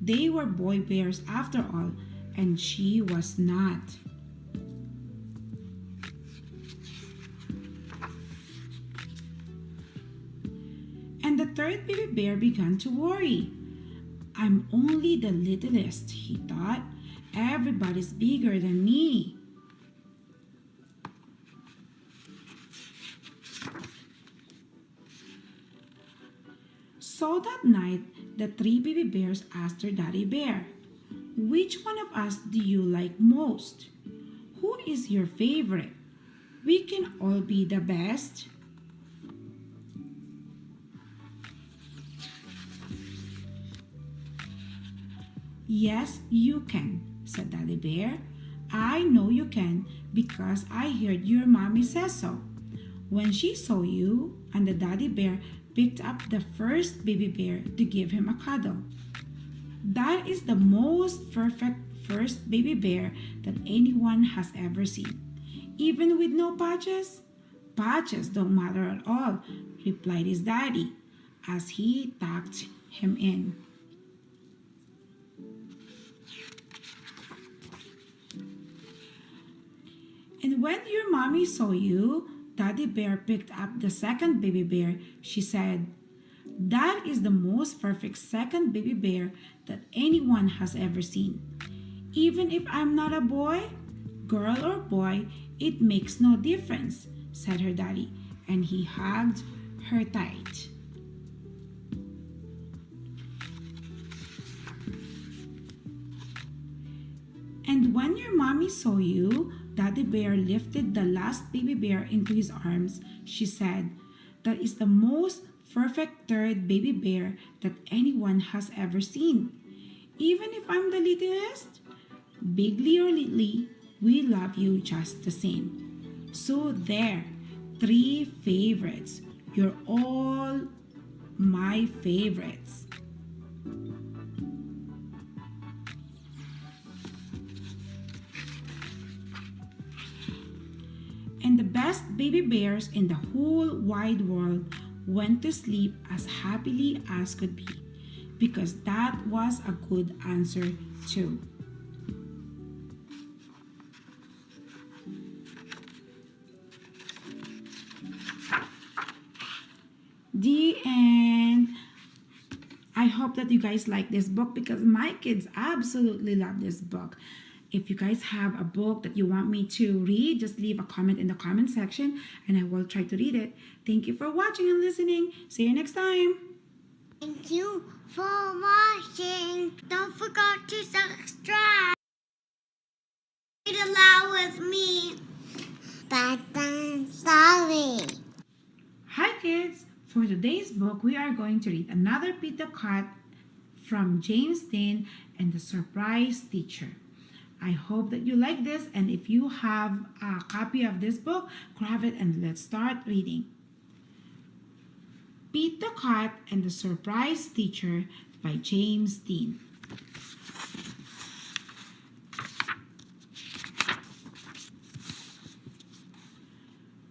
They were boy bears after all, and she was not. And the third baby bear began to worry. I'm only the littlest, he thought. Everybody's bigger than me. So that night, the 3 baby bears asked their daddy bear, which one of us do you like most? Who is your favorite? We can all be the best. Yes, you can, said Daddy Bear. I know you can because I heard your mommy say so. When she saw you, and the daddy bear picked up the first baby bear to give him a cuddle. That is the most perfect first baby bear that anyone has ever seen. Even with no patches? Patches don't matter at all, replied his daddy as he tucked him in. And when your mommy saw you, Daddy Bear picked up the second baby bear. She said, that is the most perfect second baby bear that anyone has ever seen. Even if I'm not a boy, girl or boy, it makes no difference, said her daddy. and he hugged her tight. And when your mommy saw you, Daddy Bear lifted the last baby bear into his arms. She said, "That is the most perfect third baby bear that anyone has ever seen. Even if I'm the littlest, bigly or little, we love you just the same." So there, three favorites. You're all my favorites. And the best baby bears in the whole wide world went to sleep as happily as could be, because that was a good answer too. The end. I hope that you guys like this book because my kids absolutely love this book. If you guys have a book that you want me to read, just leave a comment in the comment section and I will try to read it. Thank you for watching and listening. See you next time. Thank you for watching. Don't forget to subscribe. Read aloud with me. Bedtime story. Hi kids! For today's book, we are going to read another Pete the Cat from James Dean and the Surprise Teacher. I hope that you like this, and if you have a copy of this book, grab it and let's start reading. Pete the Cat and the Surprise Teacher by James Dean.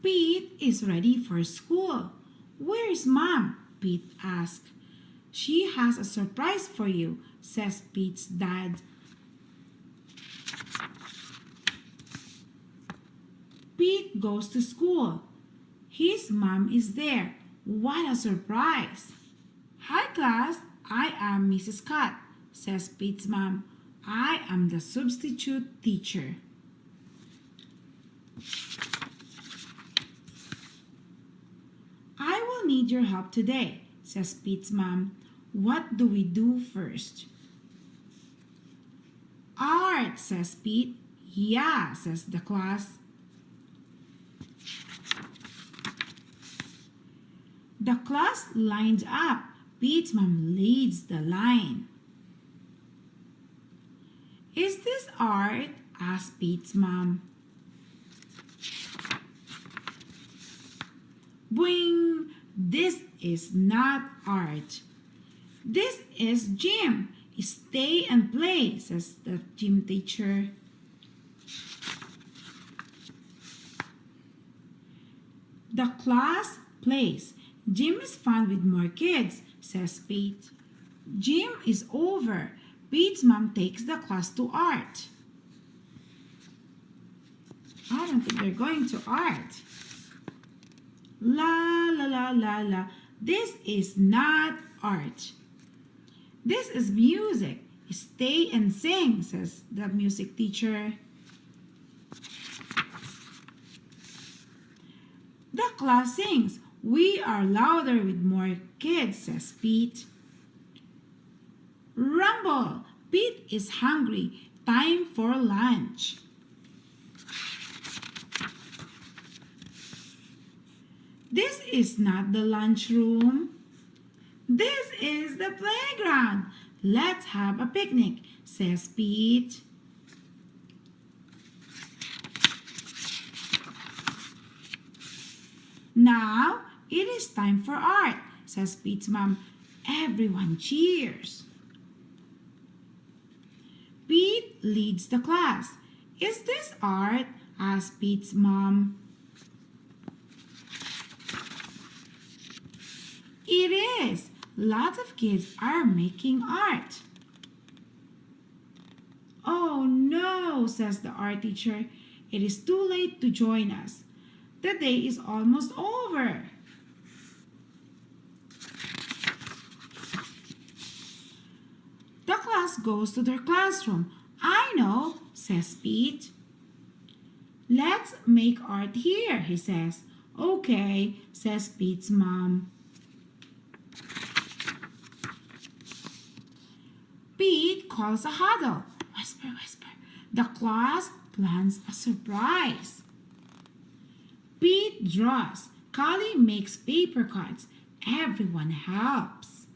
Pete is ready for school. "Where is Mom?" Pete asked. "She has a surprise for you," says Pete's dad. Pete goes to school. His mom is there. What a surprise! "Hi class, I am Mrs. Cat," says Pete's mom. "I am the substitute teacher." "I will need your help today," says Pete's mom. "What do we do first?" "Art," says Pete. "Yeah," says the class. The class lined up. Pete's mom leads the line. "Is this art?" asked Pete's mom. Boing! "This is not art. This is gym. Stay and play," says the gym teacher. The class plays. "Gym is fun with more kids," says Pete. Gym is over. Pete's mom takes the class to art. I don't think they're going to art. "La la la la la. This is not art. This is music. Stay and sing," says the music teacher. The class sings. "We are louder with more kids," says Pete. Rumble! Pete is hungry. Time for lunch. "This is not the lunchroom. This is the playground. Let's have a picnic," says Pete. "Now it is time for art," says Pete's mom. Everyone cheers. Pete leads the class. "Is this art?" asks Pete's mom. It is. Lots of kids are making art. "Oh no," says the art teacher. "It is too late to join us. The day is almost over." The class goes to their classroom. "I know," says Pete. "Let's make art here," he says. Okay, says Pete's mom. Pete calls a huddle. Whisper, whisper. The class plans a surprise. Pete draws. Callie makes paper cuts. Everyone helps.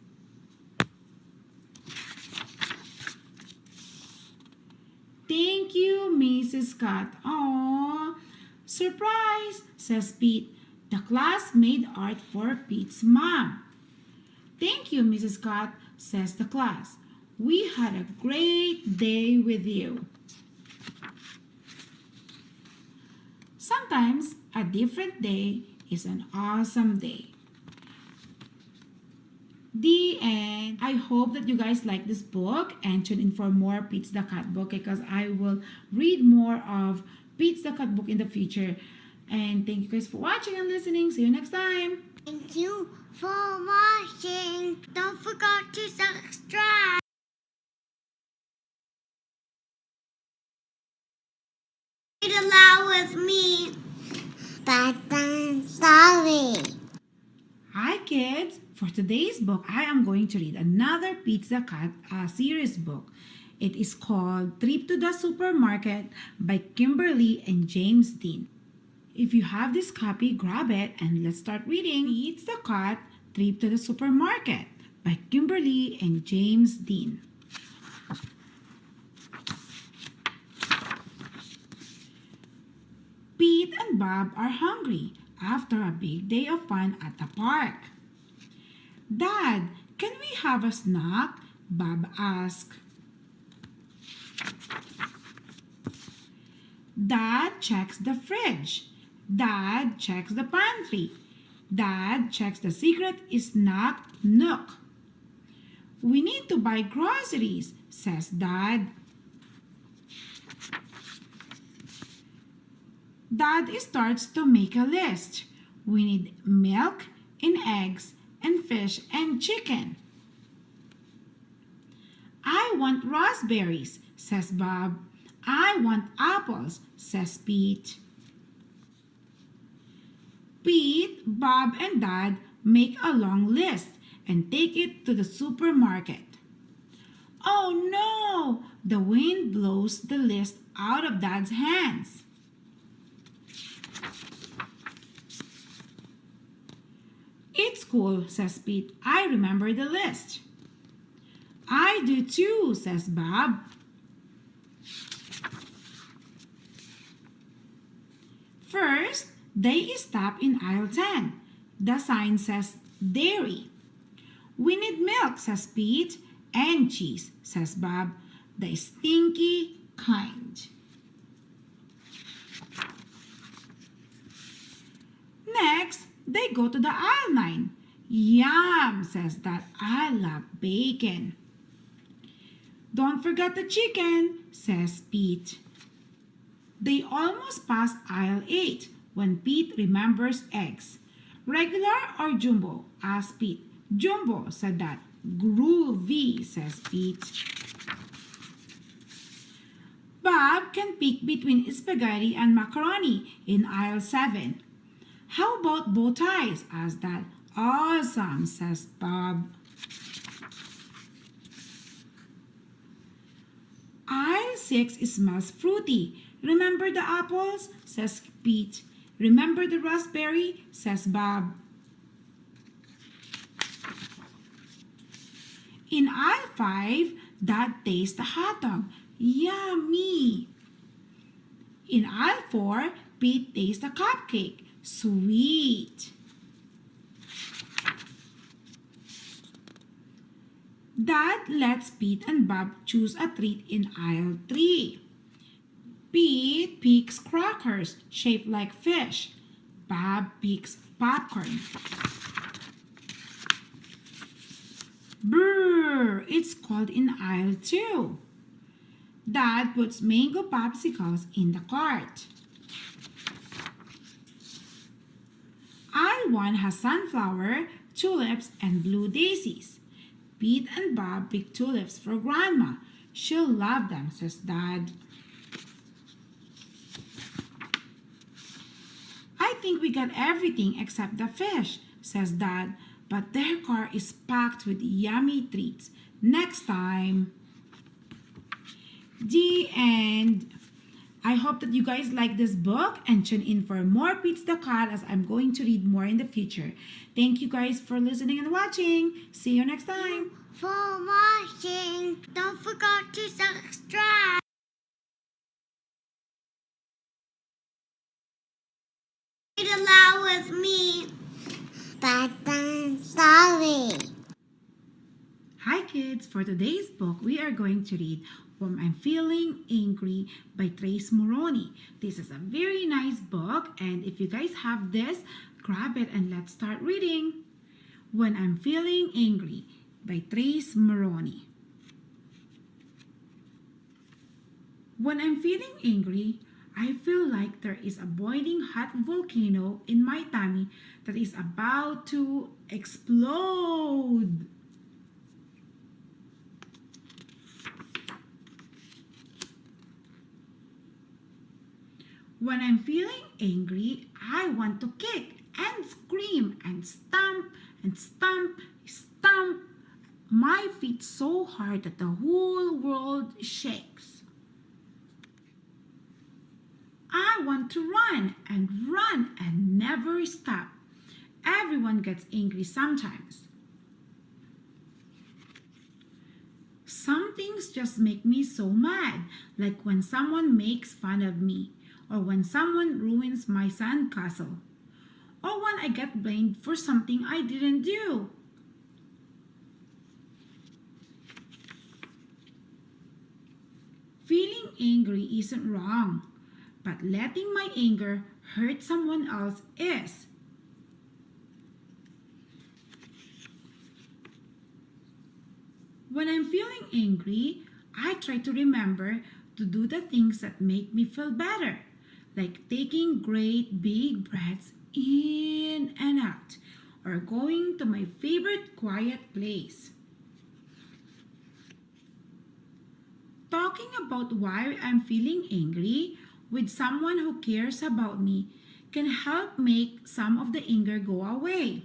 Thank you, Mrs. Scott. Aww. Surprise, says Pete. The class made art for Pete's mom. Thank you, Mrs. Scott, says the class. We had a great day with you. Sometimes a different day is an awesome day. The end. I hope that you guys like this book and tune in for more Pete's the Cat book because I will read more of Pete's the Cat book in the future. And thank you guys for watching and listening. See you next time. Thank you for watching. Don't forget to subscribe. Read aloud with me. Bedtime story. Hi kids! For today's book, I am going to read another Pete's the Cat series book. It is called Trip to the Supermarket by Kimberly and James Dean. If you have this copy, grab it and let's start reading Pete's the Cat Trip to the Supermarket by Kimberly and James Dean. Pete and Bob are hungry after a big day of fun at the park. Dad, can we have a snack? Bob asked. Dad checks the fridge. Dad checks the pantry. Dad checks the secret snack nook. We need to buy groceries, says Dad. Dad starts to make a list. We need milk and eggs and fish and chicken. I want raspberries, says Bob. I want apples, says Pete. Pete, Bob, and Dad make a long list and take it to the supermarket. Oh no! The wind blows the list out of Dad's hands. It's cool, says Pete. I remember the list. I do too, says Bob. First, they stop in aisle 10. The sign says dairy. We need milk, says Pete. And cheese, says Bob. The stinky kind. Next, they go to the aisle 9. Yum, says Dad. I love bacon. Don't forget the chicken, says Pete. They almost pass aisle 8 when Pete remembers eggs. Regular or jumbo? Asked Pete. Jumbo, said Dad. Groovy, says Pete. Bob can pick between spaghetti and macaroni in aisle 7. How about bow ties? Asked Dad. Awesome, says Bob. Aisle 6 smells fruity. Remember the apples? Says Pete. Remember the raspberry? Says Bob. In aisle 5, Dad tastes the hot dog. Yummy! In aisle 4, Pete tastes the cupcake. Sweet! Dad lets Pete and Bob choose a treat in aisle 3. Pete picks crackers shaped like fish. Bob picks popcorn. Brrr! It's cold in aisle 2. Dad puts mango popsicles in the cart. Aisle 1 has sunflower, tulips, and blue daisies. Pete and Bob pick tulips for Grandma. She'll love them, says Dad. I I think we got everything except the fish, says Dad, but their car is packed with yummy treats. Next time. The end. I hope that you guys like this book and tune in for more Pete's the Cat as I'm going to read more in the future. Thank you guys for listening and watching. See you next time. For watching, don't forget to subscribe. Read aloud with me. Bedtime story. Hi kids, for today's book we are going to read When I'm Feeling Angry by Trace Moroni. This is a very nice book, and if you guys have this, grab it and let's start reading. When I'm Feeling Angry by Trace Moroni. When I'm feeling angry, I feel like there is a boiling hot volcano in my tummy that is about to explode. When I'm feeling angry, I want to kick and scream and stomp and stomp, stomp my feet so hard that the whole world shakes. I want to run and never stop. Everyone gets angry sometimes. Some things just make me so mad, like when someone makes fun of me, or when someone ruins my sandcastle, or when I get blamed for something I didn't do. Feeling angry isn't wrong, but letting my anger hurt someone else is. When I'm feeling angry, I try to remember to do the things that make me feel better, like taking great big breaths in and out, or going to my favorite quiet place. Talking about why I'm feeling angry with someone who cares about me can help make some of the anger go away.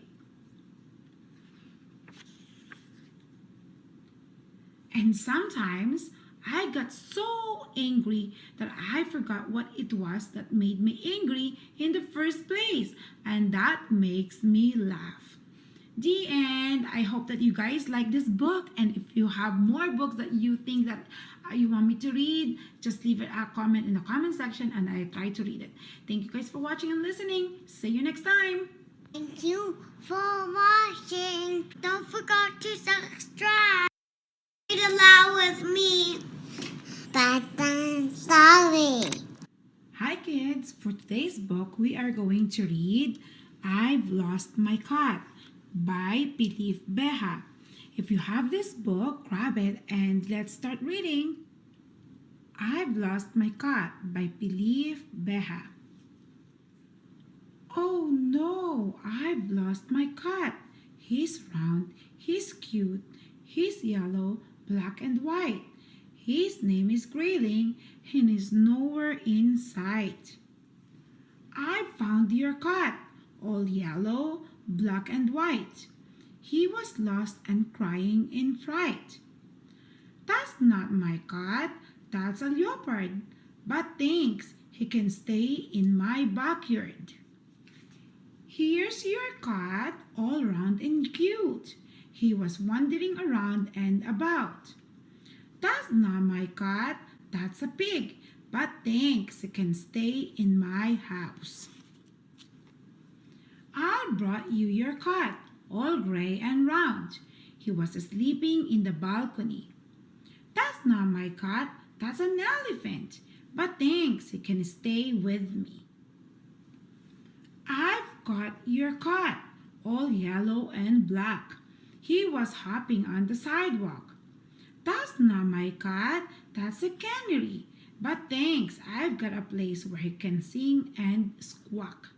And sometimes I got so angry that I forgot what it was that made me angry in the first place, and that makes me laugh. The end. I hope that you guys like this book, and if you have more books that you think that you want me to read, just leave a comment in the comment section and I try to read it. Thank you guys for watching and listening. See you next time. Thank you for watching. Don't forget to subscribe. Read aloud with me. Bedtime story. Hi kids, for today's book we are going to read I've Lost My Cat by Pilif Beha. If you have this book, grab it and let's start reading. I've Lost My Cat by Pilif Beha. Oh no, I've lost my cat. He's round, he's cute, he's yellow, black and white. His name is Grayling and is nowhere in sight. I found your cat, all yellow, black and white. He was lost and crying in fright. That's not my cat, that's a leopard. But thanks, he can stay in my backyard. Here's your cat, all round and cute. He was wandering around and about. That's not my cat, that's a pig. But thanks, he can stay in my house. I brought you your cat, all gray and round. He was sleeping in the balcony. That's not my cat, that's an elephant. But thanks, he can stay with me. I've got your cat, all yellow and black. He was hopping on the sidewalk. That's not my cat, that's a canary. But thanks, I've got a place where he can sing and squawk.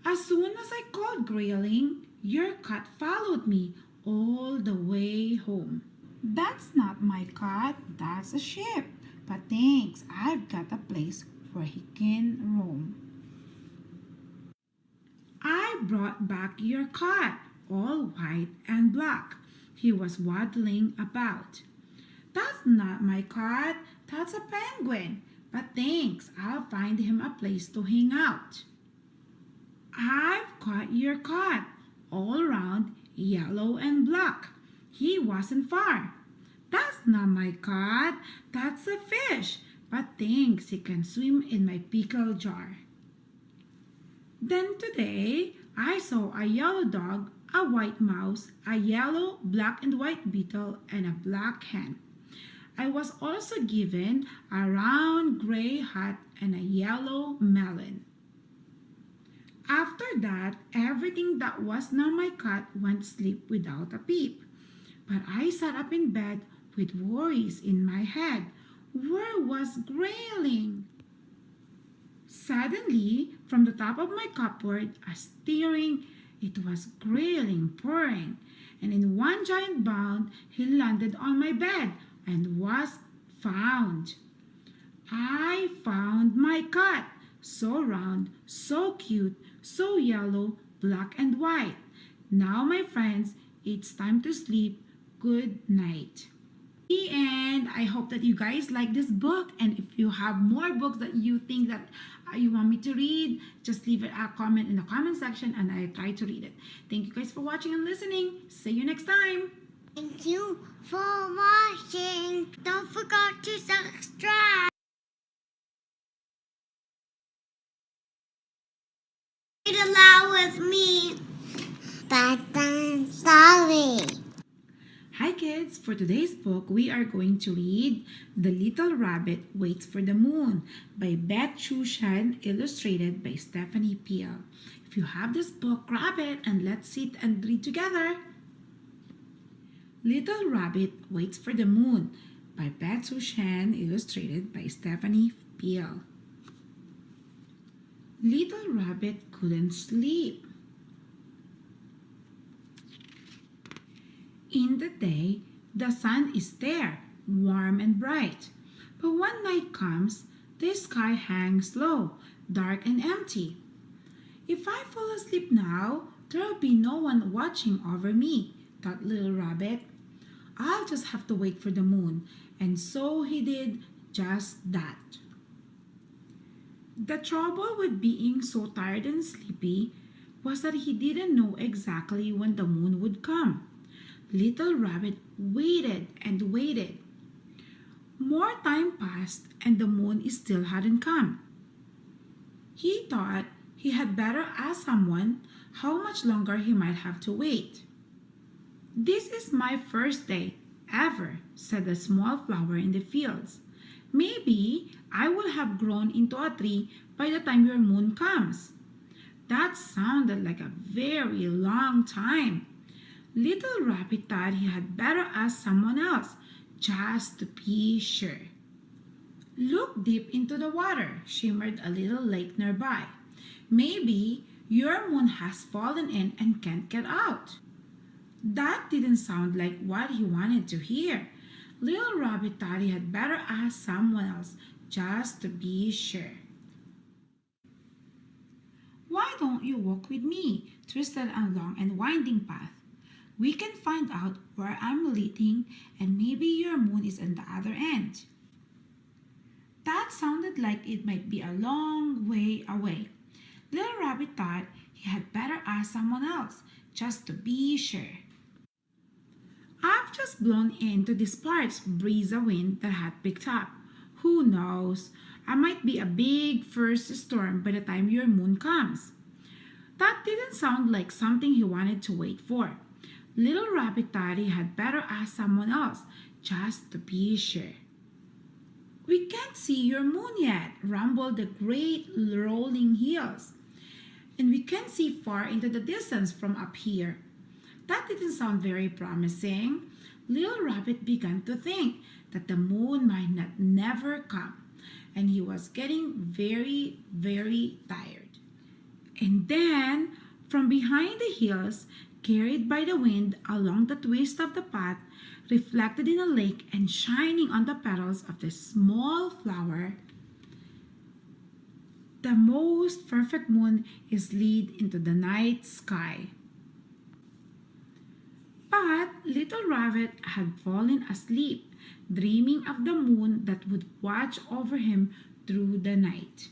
As soon as I called Grayling, your cat followed me all the way home. That's not my cat, that's a sheep. But thanks, I've got a place where he can roam. I brought back your cat, all white and black. He was waddling about. That's not my cat, that's a penguin. But thanks, I'll find him a place to hang out. I've caught your cat, all round, yellow and black. He wasn't far. That's not my cat, that's a fish. But thanks, he can swim in my pickle jar. Then today, I saw a yellow dog, a white mouse, a yellow, black and white beetle, and a black hen. I was also given a round gray hat and a yellow melon. After that, everything that was not my cat went to sleep without a peep. But I sat up in bed with worries in my head. Where was Grayling? Suddenly, from the top of my cupboard, a stirring, it was Grayling purring, and in one giant bound, he landed on my bed and was found. I found my cat, so round, so cute, so yellow, black and white. Now, my friends, it's time to sleep. Good night. The end. I hope that you guys like this book, and if you have more books that you think that you want me to read, just leave it a comment in the comment section and I try to read it. Thank you guys for watching and listening. See you next time. Thank you for watching. Don't forget to subscribe. Read aloud with me. Bedtime story. Hi kids, for today's book, we are going to read The Little Rabbit Waits for the Moon by Beth Chushan, illustrated by Stephanie Peel. If you have this book, grab it and let's sit and read together. Little Rabbit Waits for the Moon by Beth Chushan, illustrated by Stephanie Peel. Little Rabbit couldn't sleep. In the day, the sun is there, warm and bright. But when night comes, the sky hangs low, dark and empty. If I fall asleep now, there'll be no one watching over me, thought little rabbit. I'll just have to wait for the moon. And so he did just that. The trouble with being so tired and sleepy was that he didn't know exactly when the moon would come. Little Rabbit waited and waited. More time passed and the moon still hadn't come. He thought he had better ask someone how much longer he might have to wait. This is my first day ever, said a small flower in the fields. Maybe I will have grown into a tree by the time your moon comes. That sounded like a very long time. Little Rabbit thought he had better ask someone else, just to be sure. Look deep into the water, shimmered a little lake nearby. Maybe your moon has fallen in and can't get out. That didn't sound like what he wanted to hear. Little Rabbit thought he had better ask someone else, just to be sure. Why don't you walk with me, twisted and long and winding path? We can find out where I'm leading and maybe your moon is on the other end. That sounded like it might be a long way away. Little Rabbit thought he had better ask someone else, just to be sure. I've just blown into this sparse breeze of wind that had picked up. Who knows? I might be a big first storm by the time your moon comes. That didn't sound like something he wanted to wait for. Little Rabbit thought he had better ask someone else, just to be sure. We can't see your moon yet, rumbled the great rolling hills. And we can't see far into the distance from up here. That didn't sound very promising. Little Rabbit began to think that the moon might not never come, and he was getting very, very tired. And then, from behind the hills, carried by the wind along the twist of the path, reflected in a lake and shining on the petals of the small flower, The most perfect moon is lit into the night sky. But little rabbit had fallen asleep, dreaming of the moon that would watch over him through the night.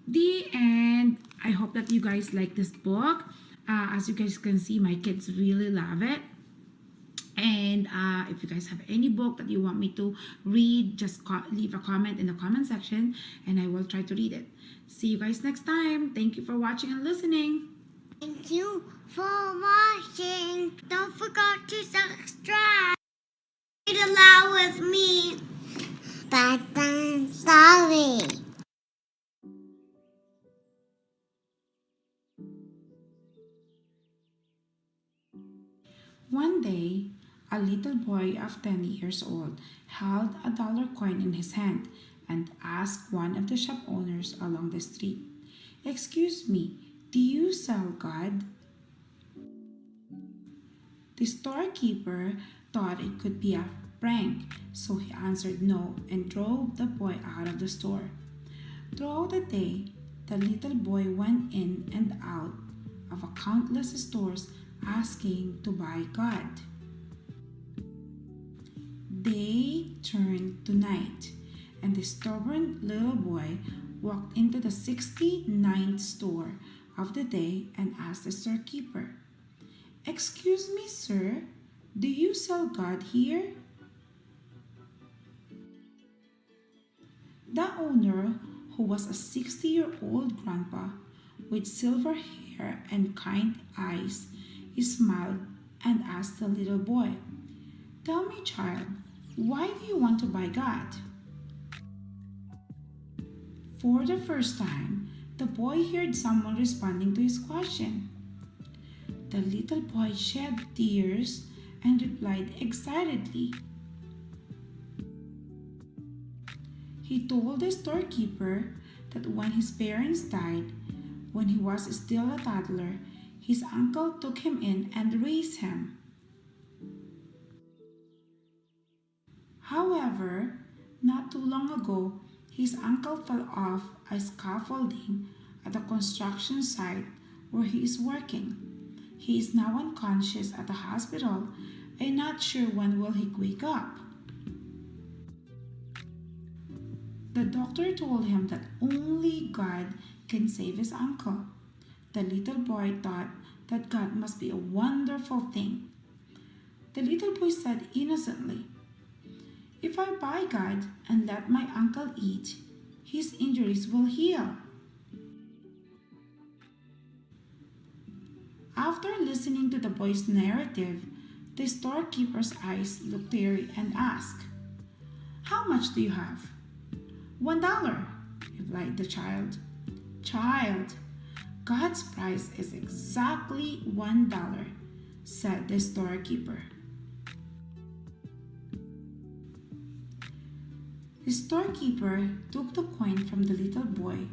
The end. I hope that you guys like this book. As you guys can see, my kids really love it. And if you guys have any book that you want me to read, just leave a comment in the comment section and I will try to read it. See you guys next time. Thank you for watching and listening. Thank you for watching. Don't forget to subscribe. Read aloud with me. Bedtime story. One day, a little boy of 10 years old held a dollar coin in his hand and asked one of the shop owners along the street, "Excuse me, do you sell God?" The storekeeper thought it could be a prank, so he answered no and drove the boy out of the store. Throughout the day, the little boy went in and out of countless stores asking to buy God. Day turned to night, and the stubborn little boy walked into the 69th store of the day and asked the storekeeper, "Excuse me, sir, do you sell God here?" The owner, who was a 60-year-old grandpa with silver hair and kind eyes, smiled and asked the little boy, "Tell me, child, why do you want to buy God?" For the first time, the boy heard someone responding to his question. The little boy shed tears and replied excitedly. He told the storekeeper that when his parents died, when he was still a toddler, his uncle took him in and raised him. However, not too long ago, his uncle fell off a scaffolding at a construction site where he is working. He is now unconscious at the hospital and not sure when will he wake up. The doctor told him that only God can save his uncle. The little boy thought that God must be a wonderful thing. The little boy said innocently, "If I buy God and let my uncle eat, his injuries will heal." After listening to the boy's narrative, the storekeeper's eyes looked teary and asked, "How much do you have?" $1, replied the child. "Child, God's price is exactly $1, said the storekeeper. The storekeeper took the coin from the little boy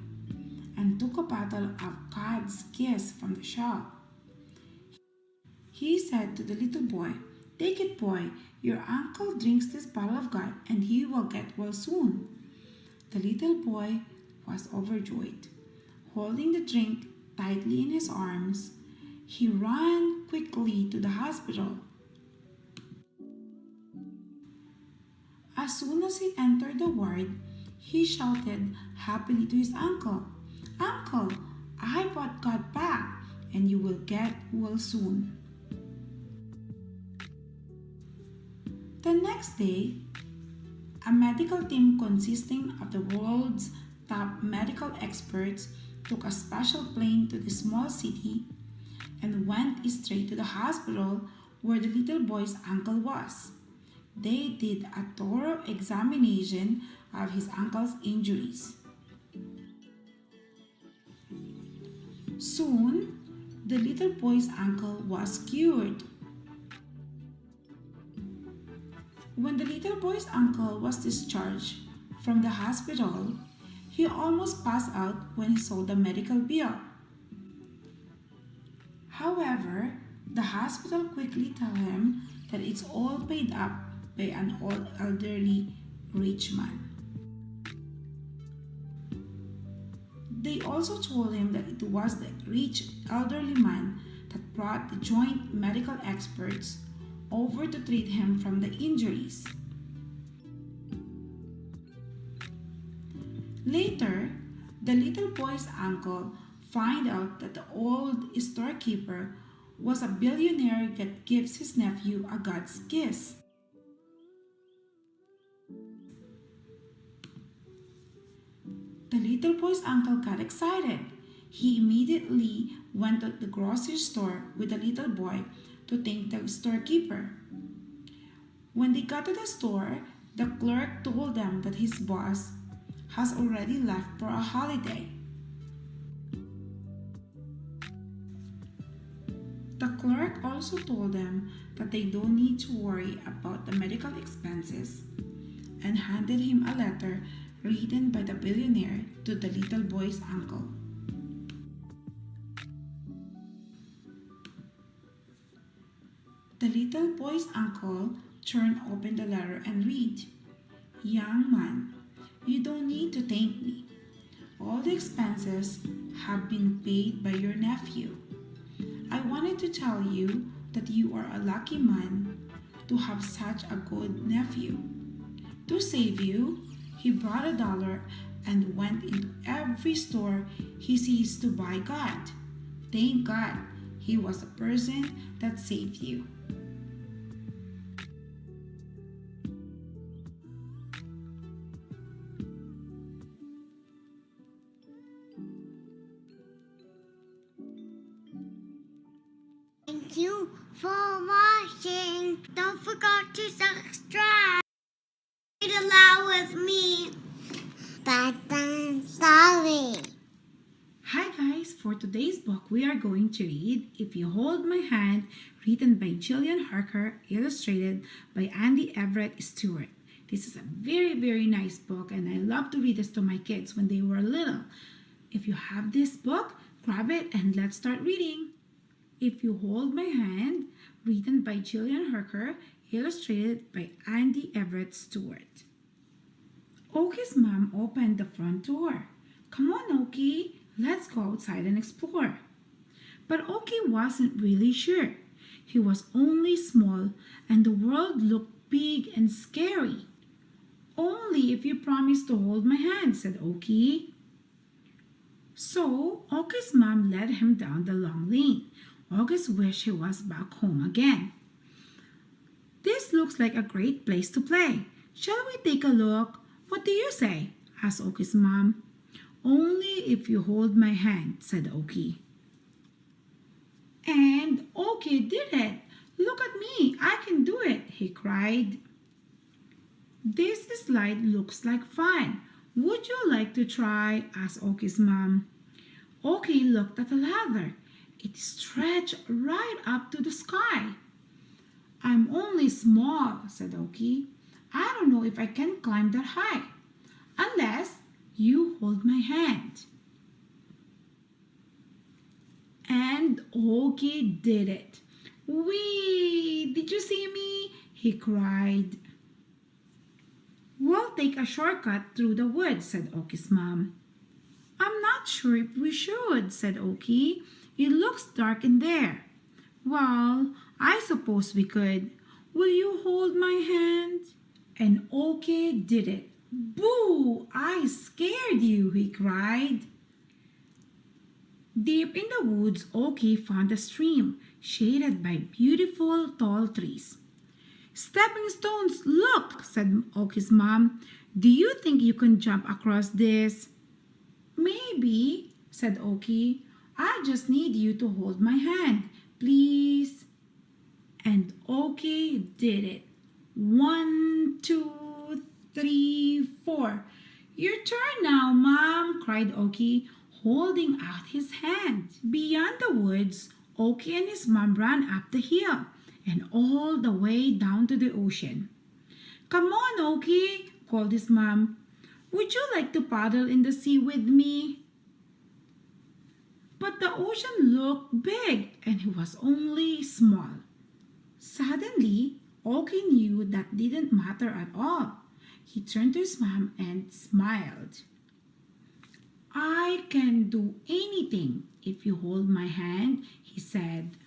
and took a bottle of God's kiss from the shelf. He said to the little boy, "Take it, boy. Your uncle drinks this bottle of God and he will get well soon." The little boy was overjoyed. Holding the drink tightly in his arms, he ran quickly to the hospital. As soon as he entered the ward, he shouted happily to his uncle, "Uncle, I brought God back and you will get well soon." The next day, a medical team consisting of the world's top medical experts took a special plane to the small city and went straight to the hospital where the little boy's uncle was. They did a thorough examination of his uncle's injuries. Soon, the little boy's uncle was cured. When the little boy's uncle was discharged from the hospital, he almost passed out when he saw the medical bill. However, the hospital quickly told him that it's all paid up by an old elderly rich man. They also told him that it was the rich elderly man that brought the joint medical experts over to treat him from the injuries. Later, the little boy's uncle find out that the old storekeeper was a billionaire that gives his nephew a God's kiss. The little boy's uncle got excited. He immediately went to the grocery store with the little boy to thank the storekeeper. When they got to the store, the clerk told them that his boss has already left for a holiday. The clerk also told them that they don't need to worry about the medical expenses and handed him a letter written by the billionaire to the little boy's uncle. The little boy's uncle turned open the letter and read, "Young man, you don't need to thank me. All the expenses have been paid by your nephew. I wanted to tell you that you are a lucky man to have such a good nephew. To save you, he brought $1 and went into every store he sees to buy God. Thank God he was the person that saved you." Thank you for watching. Don't forget to subscribe. Read aloud with me. Bedtime story. Hi guys, for today's book we are going to read If You Hold My Hand, written by Jillian Harker, illustrated by Andy Everett Stewart. This is a very nice book and I love to read this to my kids when they were little. If you have this book, grab it and let's start reading. If You Hold My Hand, written by Jillian Harker, illustrated by Andy Everett Stewart. Oki's mom opened the front door. "Come on, Oki, let's go outside and explore." But Oki wasn't really sure. He was only small and the world looked big and scary. "Only if you promise to hold my hand," said Oki. So Oki's mom led him down the long lane. Oki wished he was back home again. "This looks like a great place to play. Shall we take a look? What do you say?" asked Oki's mom. "Only if you hold my hand," said Oki. And Oki did it. "Look at me, I can do it," he cried. "This slide looks like fun. Would you like to try?" asked Oki's mom. Oki looked at the ladder. It stretched right up to the sky. "I'm only small," said Oki. "I don't know if I can climb that high. Unless you hold my hand." And Oki did it. "Whee! Did you see me?" he cried. "We'll take a shortcut through the woods," said Oki's mom. "I'm not sure if we should," said Oki. "It looks dark in there." "Well, I suppose we could. Will you hold my hand?" And Oki did it. "Boo! I scared you," he cried. Deep in the woods, Oki found a stream shaded by beautiful tall trees. "Stepping stones, look," said Oki's mom. "Do you think you can jump across this?" "Maybe," said Oki. "I just need you to hold my hand, please." And Oki did it. 1, 2, 3, 4. "Your turn now, Mom," cried Oki, holding out his hand. Beyond the woods, Oki and his mom ran up the hill and all the way down to the ocean. "Come on, Oki," called his mom. "Would you like to paddle in the sea with me?" But the ocean looked big and he was only small. Suddenly, Oki knew that didn't matter at all. He turned to his mom and smiled. I can do anything if you hold my hand, he said.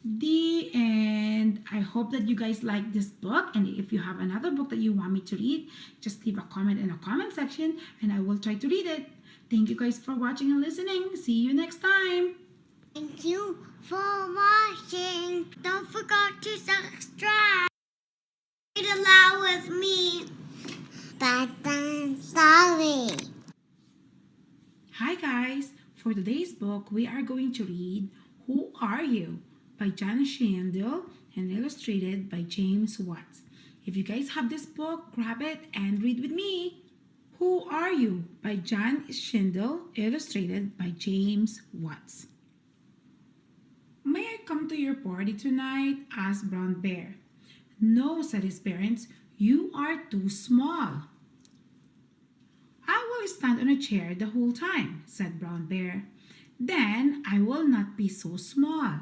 The end. I hope that you guys like this book, and if you have another book that you want me to read, just leave a comment in the comment section and I will try to read it. Thank you guys for watching and listening. See you next time. Thank you for watching. Don't forget to subscribe. Read aloud with me. Bedtime story. Hi guys. For today's book, we are going to read Who Are You? By John Shindle and illustrated by James Watts. If you guys have this book, grab it and read with me. Who Are You? By John Shindle, illustrated by James Watts. May I come to your party tonight? Asked Brown Bear. No, said his parents. You are too small. I will stand on a chair the whole time, said Brown Bear. Then I will not be so small.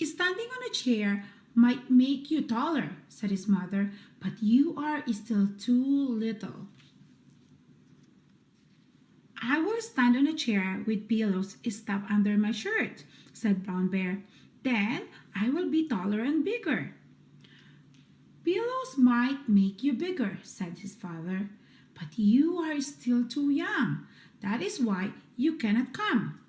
Standing on a chair might make you taller, said his mother, but you are still too little. I will stand on a chair with pillows stuffed under my shirt, said Brown Bear. Then I will be taller and bigger. Pillows might make you bigger, said his father, but you are still too young. That is why you cannot come.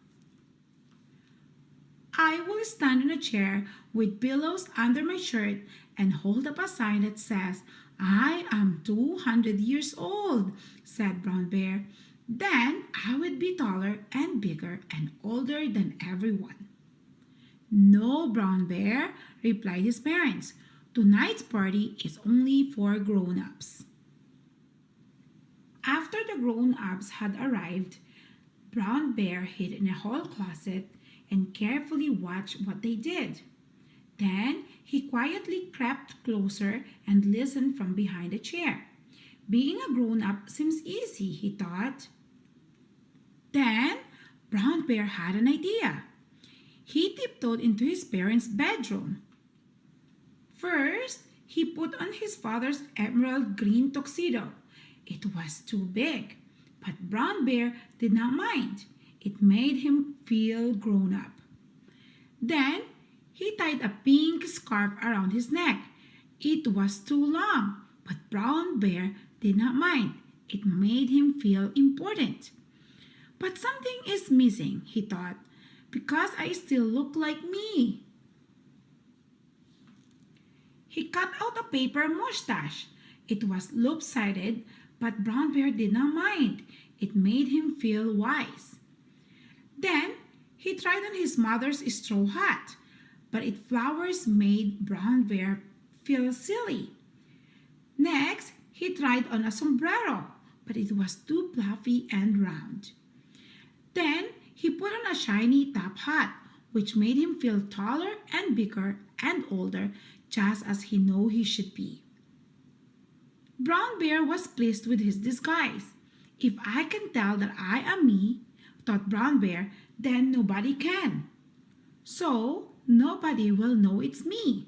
I will stand in a chair with pillows under my shirt and hold up a sign that says, I am 200 years old, said Brown Bear. Then I would be taller and bigger and older than everyone. No, Brown Bear, replied his parents. Tonight's party is only for grown-ups. After the grown-ups had arrived, Brown Bear hid in a hall closet and carefully watched what they did. Then he quietly crept closer and listened from behind a chair. Being a grown-up seems easy, he thought. Then Brown Bear had an idea. He tiptoed into his parents' bedroom. First, he put on his father's emerald green tuxedo. It was too big, but Brown Bear did not mind. It made him feel grown up. Then he tied a pink scarf around his neck. It was too long, but Brown Bear did not mind. It made him feel important. But something is missing, he thought, because I still look like me. He cut out a paper mustache. It was lopsided, but Brown Bear did not mind. It made him feel wise. Then he tried on his mother's straw hat, but its flowers made Brown Bear feel silly. Next, he tried on a sombrero, but it was too fluffy and round. Then he put on a shiny top hat, which made him feel taller and bigger and older, just as he knew he should be. Brown Bear was pleased with his disguise. If I can tell that I am me, thought Brown Bear, then nobody can. So nobody will know it's me.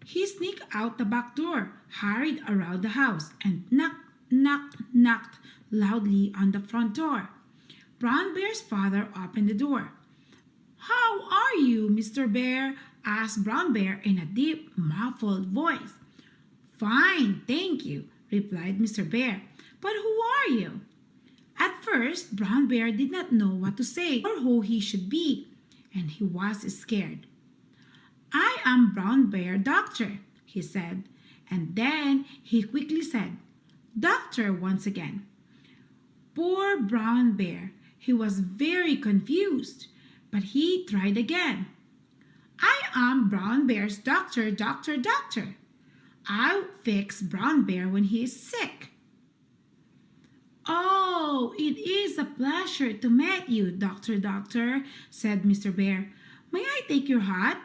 He sneaked out the back door, hurried around the house, and knocked loudly on the front door. Brown Bear's father opened the door. How are you, Mr. Bear? Asked Brown Bear in a deep, muffled voice. Fine, thank you, replied Mr. Bear. But who are you? At first, Brown Bear did not know what to say or who he should be, and he was scared. I am Brown Bear Doctor, he said, and then he quickly said, Doctor once again. Poor Brown Bear, he was very confused, but he tried again. I am Brown Bear's doctor. I'll fix Brown Bear when he is sick. Oh, it is a pleasure to meet you, Doctor, said Mr. Bear. May I take your hat?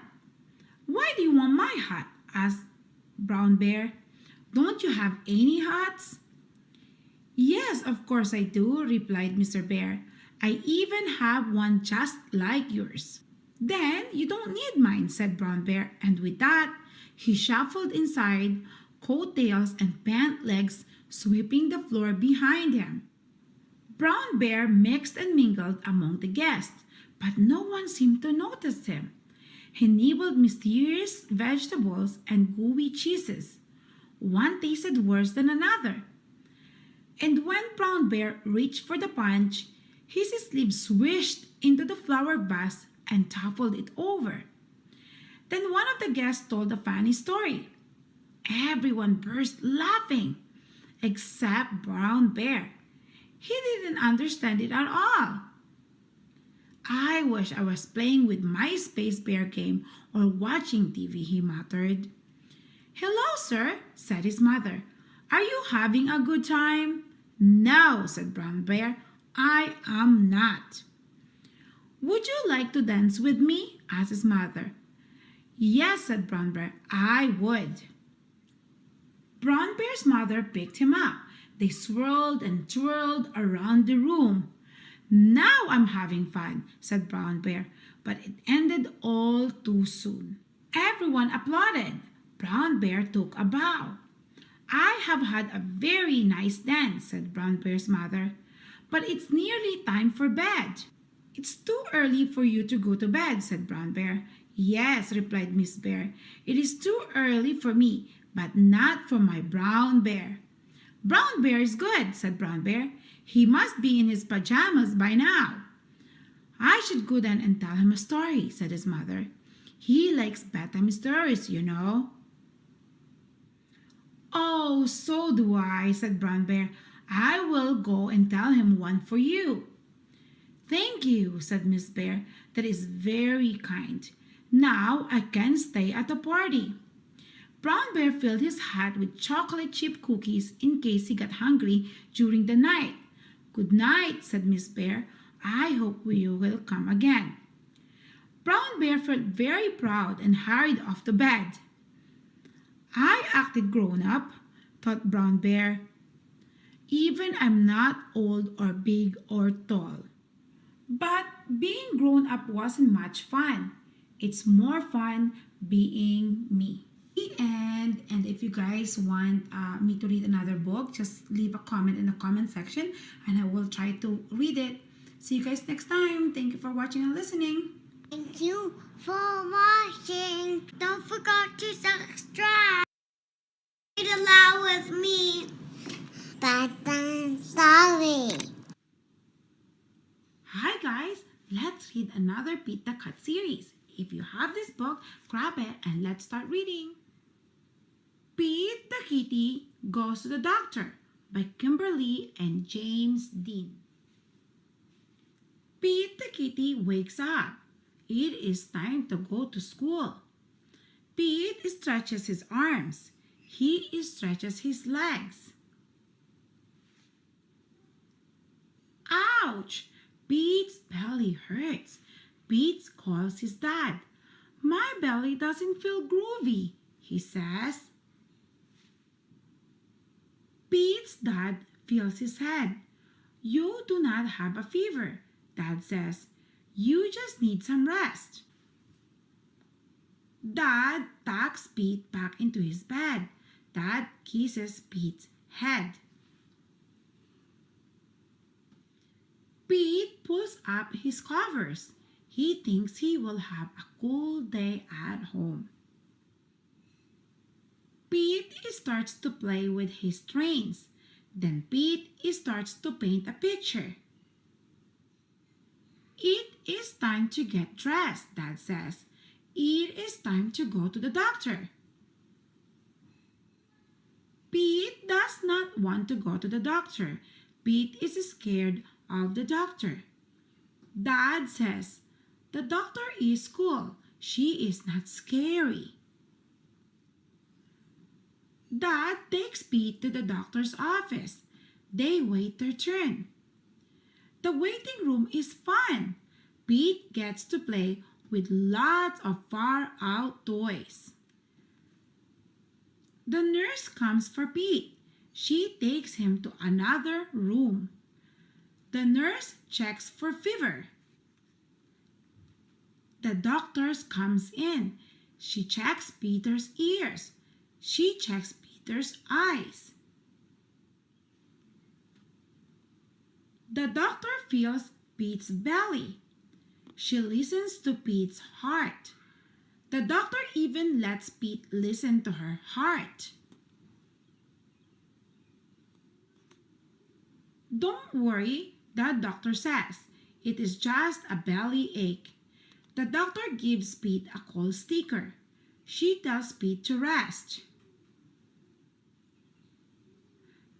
Why do you want my hat? Asked Brown Bear. Don't you have any hats? Yes, of course I do, replied Mr. Bear. I even have one just like yours. Then you don't need mine, said Brown Bear, and with that, he shuffled inside, coat tails and pant legs sweeping the floor behind him. Brown Bear mixed and mingled among the guests, but no one seemed to notice him. He nibbled mysterious vegetables and gooey cheeses. One tasted worse than another. And when Brown Bear reached for the punch, his sleeve swished into the flower vase and toppled it over. Then one of the guests told a funny story. Everyone burst laughing, except Brown Bear. He didn't understand it at all. I wish I was playing with my Space Bear game or watching TV, he muttered. Hello, sir, said his mother. Are you having a good time? No, said Brown Bear. I am not. Would you like to dance with me? Asked his mother. Yes, said Brown Bear, I would. Brown Bear's mother picked him up. They swirled and twirled around the room. Now I'm having fun, said Brown Bear, but it ended all too soon. Everyone applauded. Brown Bear took a bow. I have had a very nice dance, said Brown Bear's mother, but it's nearly time for bed. It's too early for you to go to bed, said Brown Bear. Yes, replied Miss Bear. It is too early for me, but not for my Brown Bear. Brown Bear is good, said Brown Bear. He must be in his pajamas by now. I should go then and tell him a story, said his mother. He likes bedtime stories, you know. Oh, so do I, said Brown Bear. I will go and tell him one for you. Thank you, said Miss Bear. That is very kind. Now I can stay at the party. Brown Bear filled his hat with chocolate chip cookies in case he got hungry during the night. Good night, said Miss Bear. I hope you will come again. Brown Bear felt very proud and hurried off to bed. I acted grown up, thought Brown Bear. Even I'm not old or big or tall. But being grown up wasn't much fun. It's more fun being me. And if you guys want me to read another book, just leave a comment in the comment section and I will try to read it. See you guys next time. Thank you for watching and listening. Thank you for watching. Don't forget to subscribe. Read aloud with me. Bedtime story. Hi guys, let's read another Pete the Cat series. If you have this book, grab it and let's start reading. Pete the Kitty Goes to the Doctor by Kimberly and James Dean. Pete the Kitty wakes up. It is time to go to school. Pete stretches his arms. He stretches his legs. Ouch! Pete's belly hurts. Pete calls his dad. My belly doesn't feel groovy, he says. Pete's dad feels his head. You do not have a fever, Dad says. You just need some rest. Dad tucks Pete back into his bed. Dad kisses Pete's head. Pete pulls up his covers. He thinks he will have a cool day at home. Pete starts to play with his trains. Then Pete starts to paint a picture. It is time to get dressed, Dad says. It is time to go to the doctor. Pete does not want to go to the doctor. Pete is scared of the doctor. Dad says, the doctor is cool. She is not scary. Dad takes Pete to the doctor's office. They wait their turn. The waiting room is fun. Pete gets to play with lots of far-out toys. The nurse comes for Pete. She takes him to another room. The nurse checks for fever. The doctor comes in. She checks Peter's ears. She checks Peter's eyes. The doctor feels Pete's belly. She listens to Pete's heart. The doctor even lets Pete listen to her heart. Don't worry, the doctor says. It is just a belly ache. The doctor gives Pete a cold sticker. She tells Pete to rest.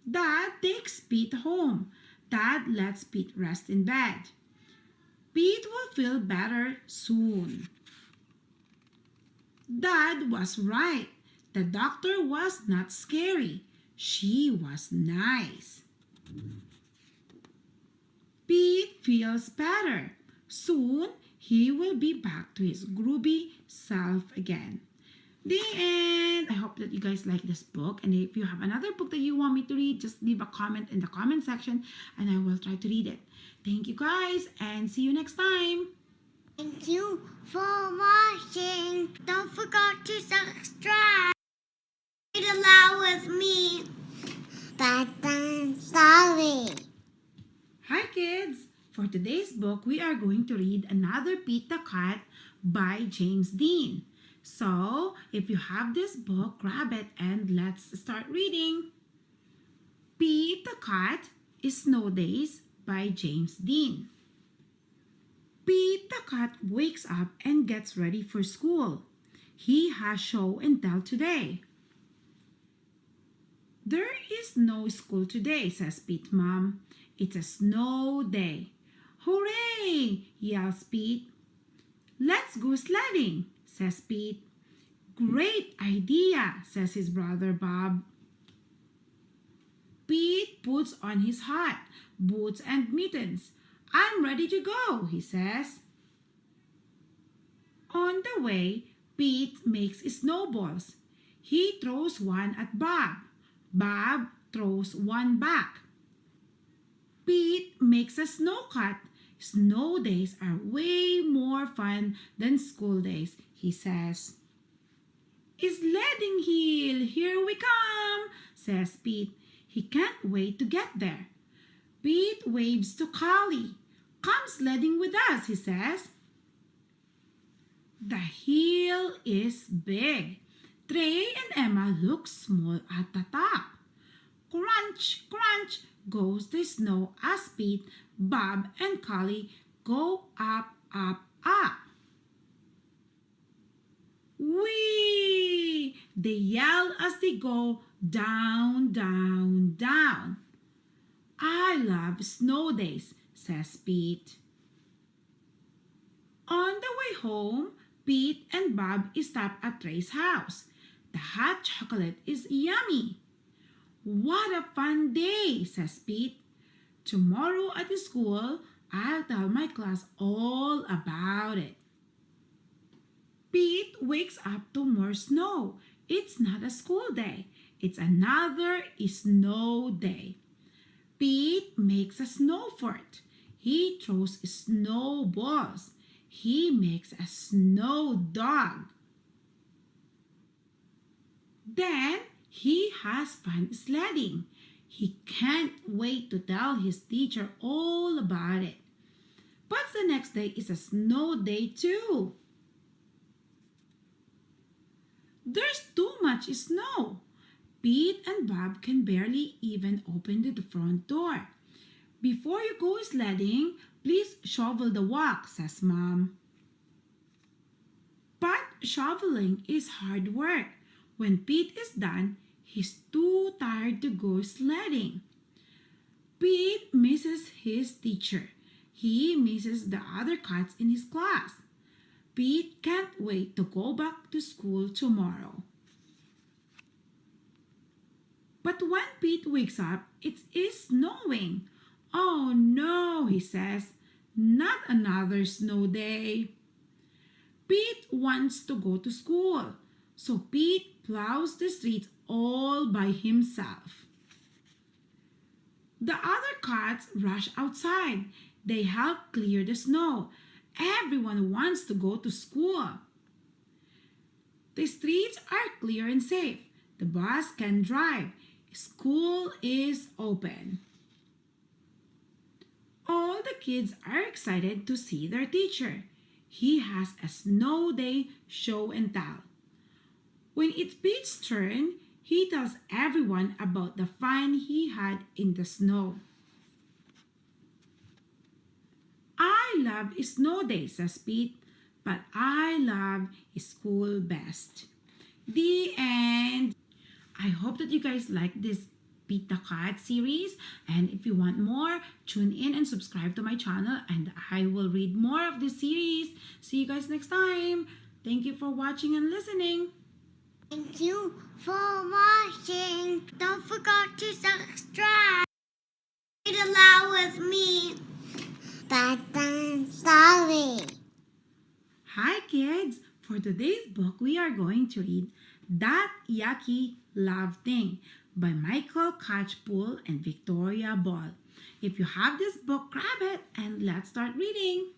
Dad takes Pete home. Dad lets Pete rest in bed. Pete will feel better soon. Dad was right. The doctor was not scary. She was nice. Pete feels better. Soon, he will be back to his groovy self again. The end. I hope that you guys like this book. And if you have another book that you want me to read, just leave a comment in the comment section and I will try to read it. Thank you guys and see you next time. Thank you for watching. Don't forget to subscribe. Read aloud with me. Bedtime story. Hi kids! For today's book, we are going to read another Pete the Cat by James Dean. So, if you have this book, grab it and let's start reading. Pete the Cat is Snow Days by James Dean. Pete the Cat wakes up and gets ready for school. He has show and tell today. There is no school today, says Pete's mom. It's a snow day. Hooray! Yells Pete. Let's go sledding, says Pete. Great idea, says his brother Bob. Pete puts on his hat, boots and mittens. I'm ready to go, he says. On the way, Pete makes snowballs. He throws one at Bob. Bob throws one back. Pete makes a snow cat. Snow days are way more fun than school days, he says. Sledding Hill, here we come, says Pete. He can't wait to get there. Pete waves to Collie. Come sledding with us, he says. The hill is big. Trey and Emma look small at the top. Crunch, crunch goes the snow as Pete, Bob, and Collie go up, up, up. Whee! They yell as they go down, down, down. I love snow days, says Pete. On the way home, Pete and Bob stop at Trey's house. The hot chocolate is yummy. What a fun day, says Pete. Tomorrow at the school, I'll tell my class all about it. Pete wakes up to more snow. It's not a school day. It's another snow day. Pete makes a snow fort. He throws snowballs. He makes a snow dog. Then he has fun sledding. He can't wait to tell his teacher all about it. But the next day is a snow day too. There's too much snow. Pete and Bob can barely even open the front door. Before you go sledding, please shovel the walk, says Mom. But shoveling is hard work. When Pete is done, he's too tired to go sledding. Pete misses his teacher. He misses the other cats in his class. Pete can't wait to go back to school tomorrow. But when Pete wakes up, it is snowing. Oh no, he says, not another snow day. Pete wants to go to school, so Pete plows the streets all by himself. The other cats rush outside. They help clear the snow. Everyone wants to go to school. The streets are clear and safe. The bus can drive. School is open. All the kids are excited to see their teacher. He has a snow day show and tell. When it's Pete's turn, he tells everyone about the fun he had in the snow. I love snow days, says Pete, but I love school best. The end. I hope that you guys like this Beat the Cat series. And if you want more, tune in and subscribe to my channel and I will read more of this series. See you guys next time. Thank you for watching and listening. Thank you for watching. Don't forget to subscribe. Read aloud with me. Bedtime story. Hi kids! For today's book, we are going to read That Yucky Love Thing by Michael Catchpole and Victoria Ball. If you have this book, grab it and let's start reading.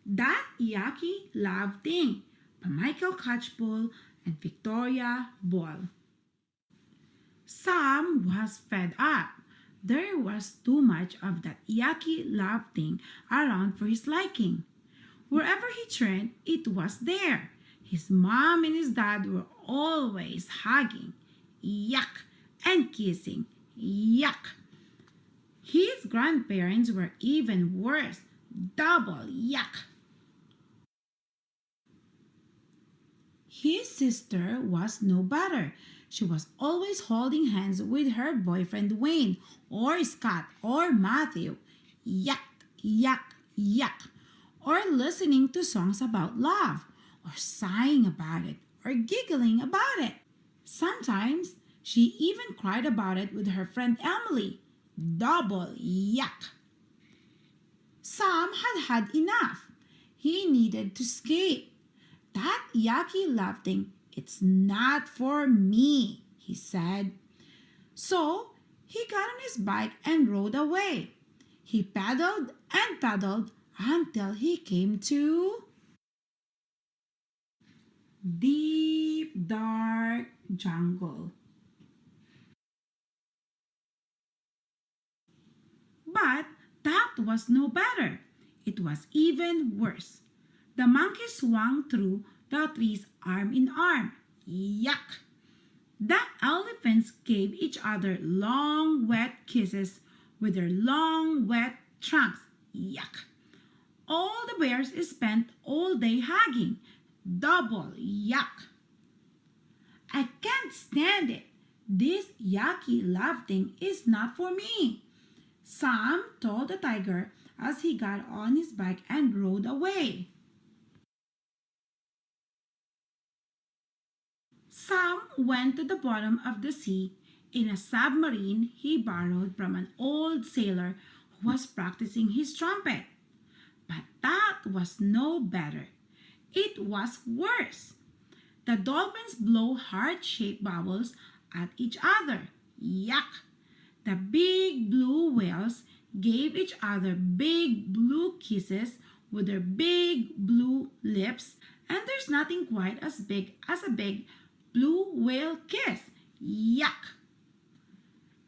That Yucky Love Thing by Michael Catchpole and Victoria Ball. Sam was fed up. There was too much of that yucky love thing around for his liking. Wherever he turned, it was there. His mom and his dad were always hugging, yuck, and kissing, yuck. His grandparents were even worse, double yuck. His sister was no better. She was always holding hands with her boyfriend Wayne, or Scott, or Matthew. Yuck, yuck, yuck. Or listening to songs about love, or sighing about it, or giggling about it. Sometimes she even cried about it with her friend Emily. Double yuck. Sam had had enough. He needed to escape. That yucky love thing, it's not for me, he said. So he got on his bike and rode away. He pedaled and pedaled until he came to deep dark jungle. But that was no better. It was even worse. The monkey swung through the trees arm in arm. Yuck! The elephants gave each other long wet kisses with their long wet trunks. Yuck! All the bears spent all day hugging. Double yuck! I can't stand it. This yucky love thing is not for me, Sam told the tiger as he got on his bike and rode away. Sam went to the bottom of the sea in a submarine he borrowed from an old sailor who was practicing his trumpet. But that was no better. It was worse. The dolphins blow heart-shaped bubbles at each other. Yuck! The big blue whales gave each other big blue kisses with their big blue lips, and there's nothing quite as big as a big blue whale kiss. Yuck!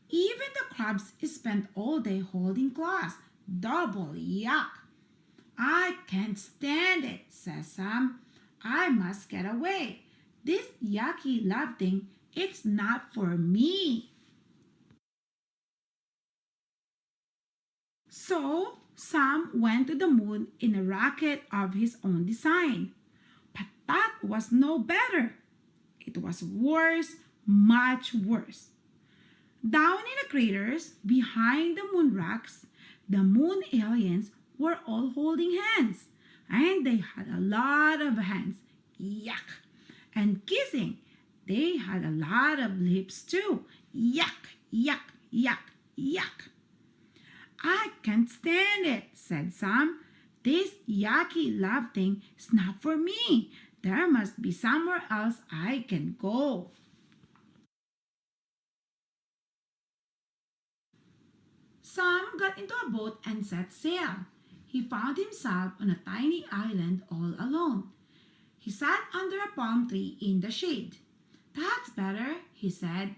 Even the crabs spent all day holding claws. Double yuck! I can't stand it, says Sam. I must get away. This yucky love thing, it's not for me. So Sam went to the moon in a rocket of his own design. But that was no better. It was worse, much worse. Down in the craters behind the moon rocks, the moon aliens were all holding hands. And they had a lot of hands. Yuck! And kissing. They had a lot of lips too. Yuck, yuck, yuck, yuck. I can't stand it, said Sam. This yucky love thing is not for me. There must be somewhere else I can go. Sam got into a boat and set sail. He found himself on a tiny island all alone. He sat under a palm tree in the shade. That's better, he said.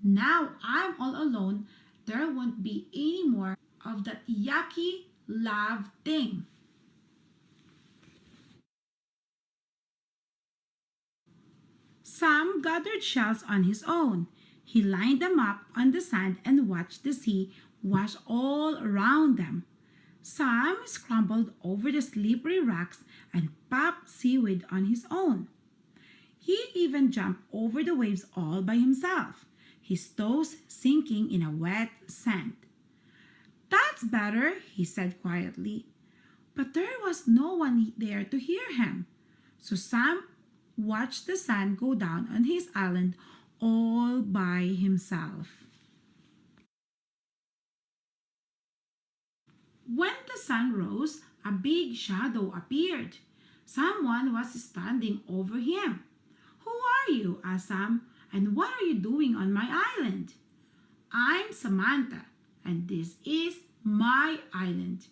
Now I'm all alone. There won't be any more of that yucky love thing. Sam gathered shells on his own. He lined them up on the sand and watched the sea wash all around them. Sam scrambled over the slippery rocks and popped seaweed on his own. He even jumped over the waves all by himself, his toes sinking in a wet sand. "That's better," he said quietly. But there was no one there to hear him. So Sam watched the sun go down on his island all by himself. When the sun rose, a big shadow appeared. Someone was standing over him. "Who are you?" asked Sam. "And what are you doing on my island?" "I'm Samantha, and this is my island."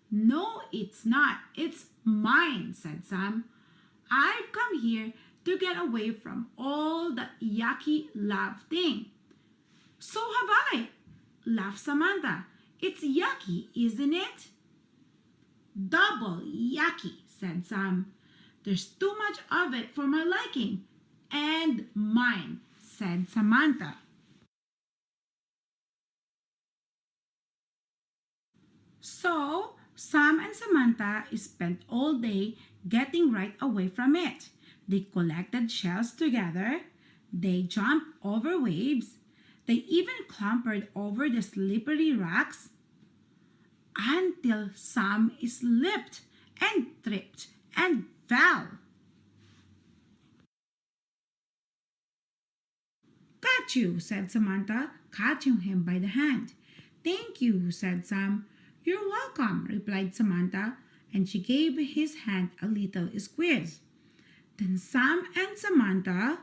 "No, it's not. It's mine," said Sam. "I've come here to get away from all that yucky love thing." "So have I," laughed Samantha. "It's yucky, isn't it?" "Double yucky," said Sam. "There's too much of it for my liking." "And mine," said Samantha. So Sam and Samantha spent all day getting right away from it. They collected shells together. They jumped over waves. They even clambered over the slippery rocks until Sam slipped and tripped and fell. "Got you," said Samantha, catching him by the hand. "Thank you," said Sam. "You're welcome," replied Samantha, and she gave his hand a little squeeze. Then Sam and Samantha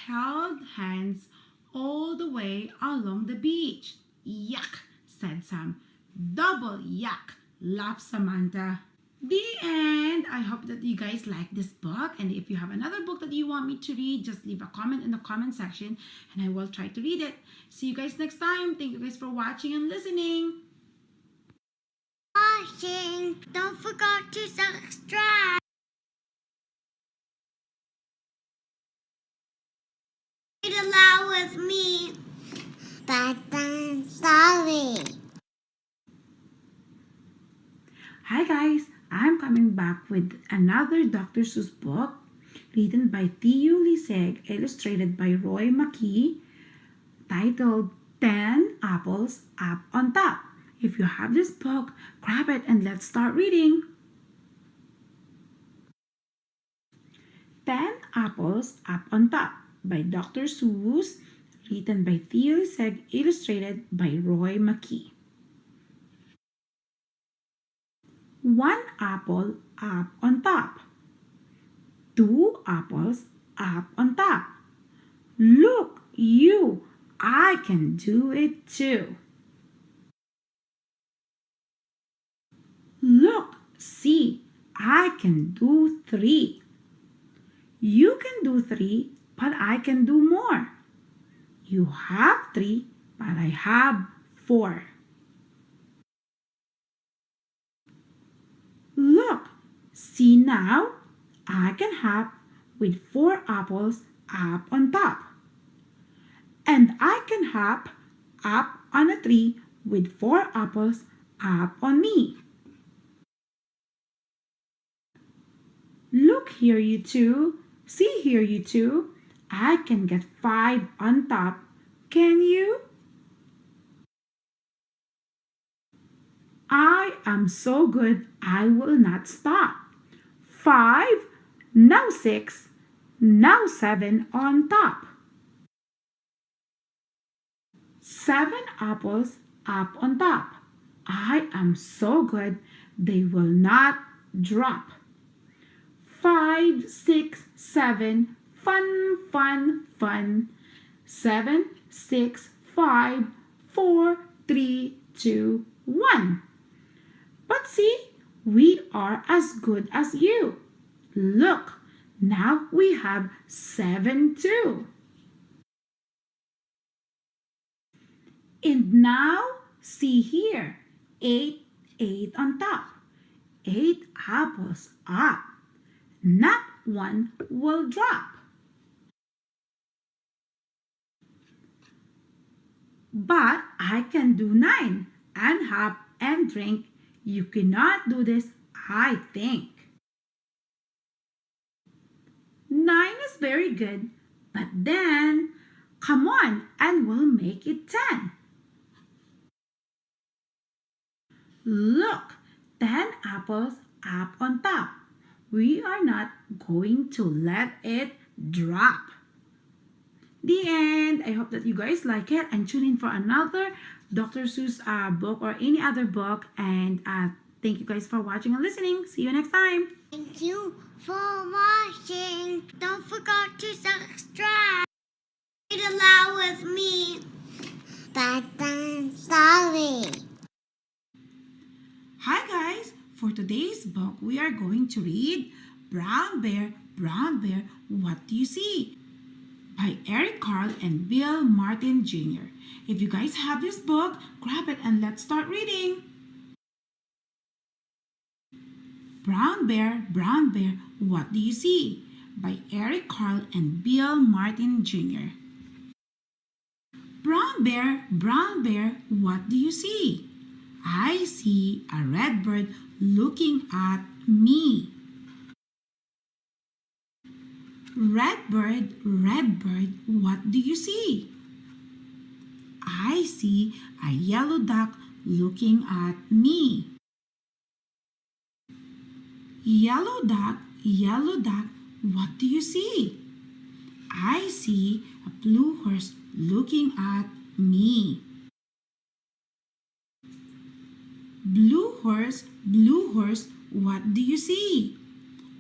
held hands all the way along the beach. "Yuck," said Sam. "Double yuck," laughed Samantha. The end. I hope that you guys like this book, and if you have another book that you want me to read, just leave a comment in the comment section and I will try to read it. See you guys next time. Thank you guys for watching and listening. Don't forget to subscribe. Read aloud with me. Bedtime story. Hi guys, I'm coming back with another Dr. Seuss book written by Theo Liseg, illustrated by Roy McKee, titled 10 Apples Up on Top. If you have this book, grab it and let's start reading. 10 Apples Up on Top by Dr. Seuss, written by Theo Liseg, illustrated by Roy McKee. 1 apple up on top. 2 apples up on top. Look, you, I can do it too. Look, see, I can do 3. You can do 3, but I can do more. You have 3, but I have 4. Look, see now, I can hop with 4 apples up on top. And I can hop up on a tree with 4 apples up on me. Look here, you two. See here, you two. I can get 5 on top. Can you? I am so good, I will not stop. 5, now 6, now 7 on top. 7 apples up on top. I am so good, they will not drop. 5, 6, 7, fun, fun, fun. 7, 6, 5, 4, 3, 2, 1. But see, we are as good as you. Look, now we have 7 too. And now, see here, 8 on top. 8 apples up. Not one will drop. But I can do 9 and hop and drink. You cannot do this, I think. 9 is very good, but then, come on and we'll make it 10. Look, 10 apples up on top. We are not going to let it drop. The end. I hope that you guys like it and tune in for another Dr. Seuss book or any other book. And thank you guys for watching and listening. See you next time. Thank you for watching. Don't forget to subscribe. Read aloud with me. Bedtime story. Hi guys. For today's book, we are going to read Brown Bear, What Do You See? By Eric Carle and Bill Martin Jr. If you guys have this book, grab it and let's start reading. Brown Bear, What Do You See? By Eric Carle and Bill Martin Jr. Brown Bear, what do you see? I see a red bird looking at me. Red bird, what do you see? I see a yellow duck looking at me. Yellow duck, what do you see? I see a blue horse looking at me. Blue horse, what do you see?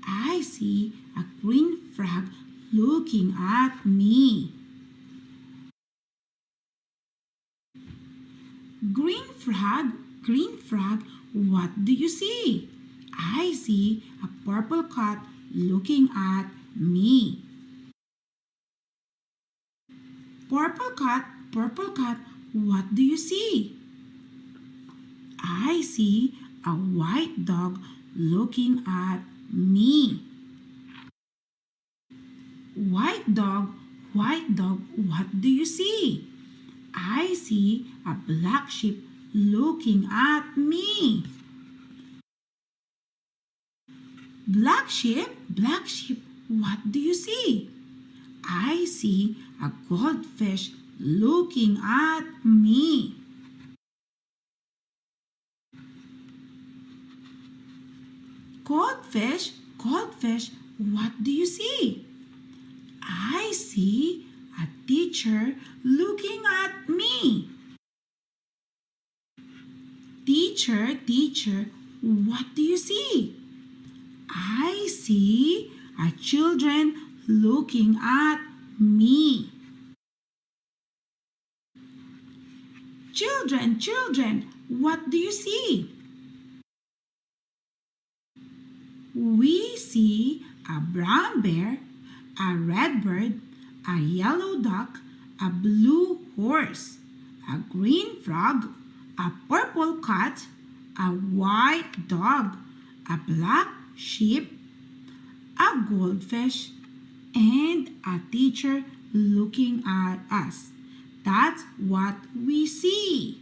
I see a green frog looking at me. Green frog, what do you see? I see a purple cat looking at me. Purple cat, what do you see? I see a white dog looking at me. White dog, what do you see? I see a black sheep looking at me. Black sheep, what do you see? I see a goldfish looking at me. Goldfish, what do you see? I see a teacher looking at me. Teacher, what do you see? I see a children looking at me. Children, what do you see? We see a brown bear, a red bird, a yellow duck, a blue horse, a green frog, a purple cat, a white dog, a black sheep, a goldfish, and a teacher looking at us. That's what we see.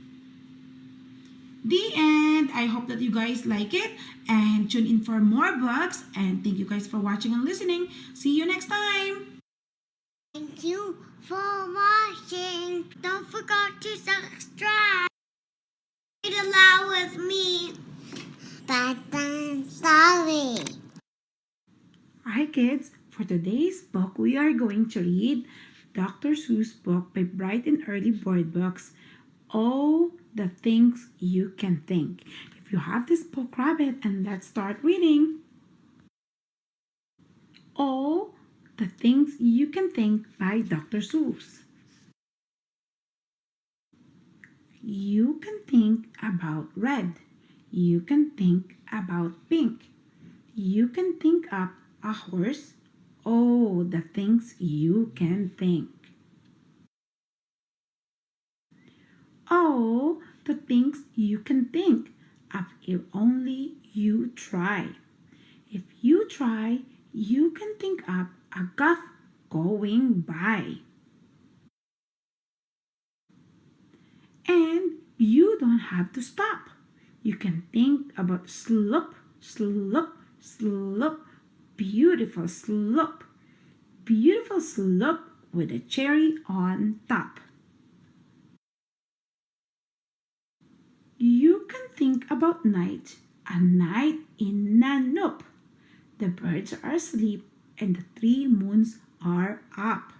The end. I hope that you guys like it and tune in for more books. And thank you guys for watching and listening. See you next time. Thank you for watching. Don't forget to subscribe. Read aloud with me. Bedtime story. Hi kids. For today's book, we are going to read Dr. Seuss book by Bright and Early Board Books. Oh, the things you can think. If you have this book, grab it and let's start reading. Oh, the things you can think by Dr. Seuss. You can think about red. You can think about pink. You can think up a horse. Oh, the things you can think. Oh, the things you can think of if only you try. If you try, you can think up a guff going by. And you don't have to stop. You can think about slope, slope, slope, beautiful slope, beautiful slope with a cherry on top. You can think about night, a night in Nanup. The birds are asleep and the three moons are up.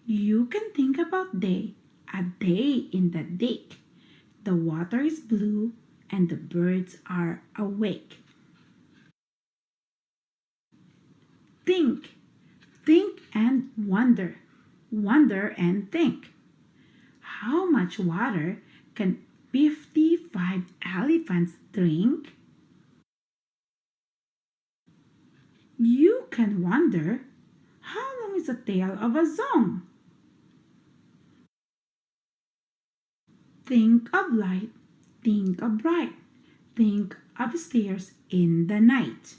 You can think about day, a day in the lake. The water is blue and the birds are awake. Think, think and wonder, wonder and think. How much water can 55 elephants drink? You can wonder, how long is the tail of a zong? Think of light, think of bright, think of stairs in the night.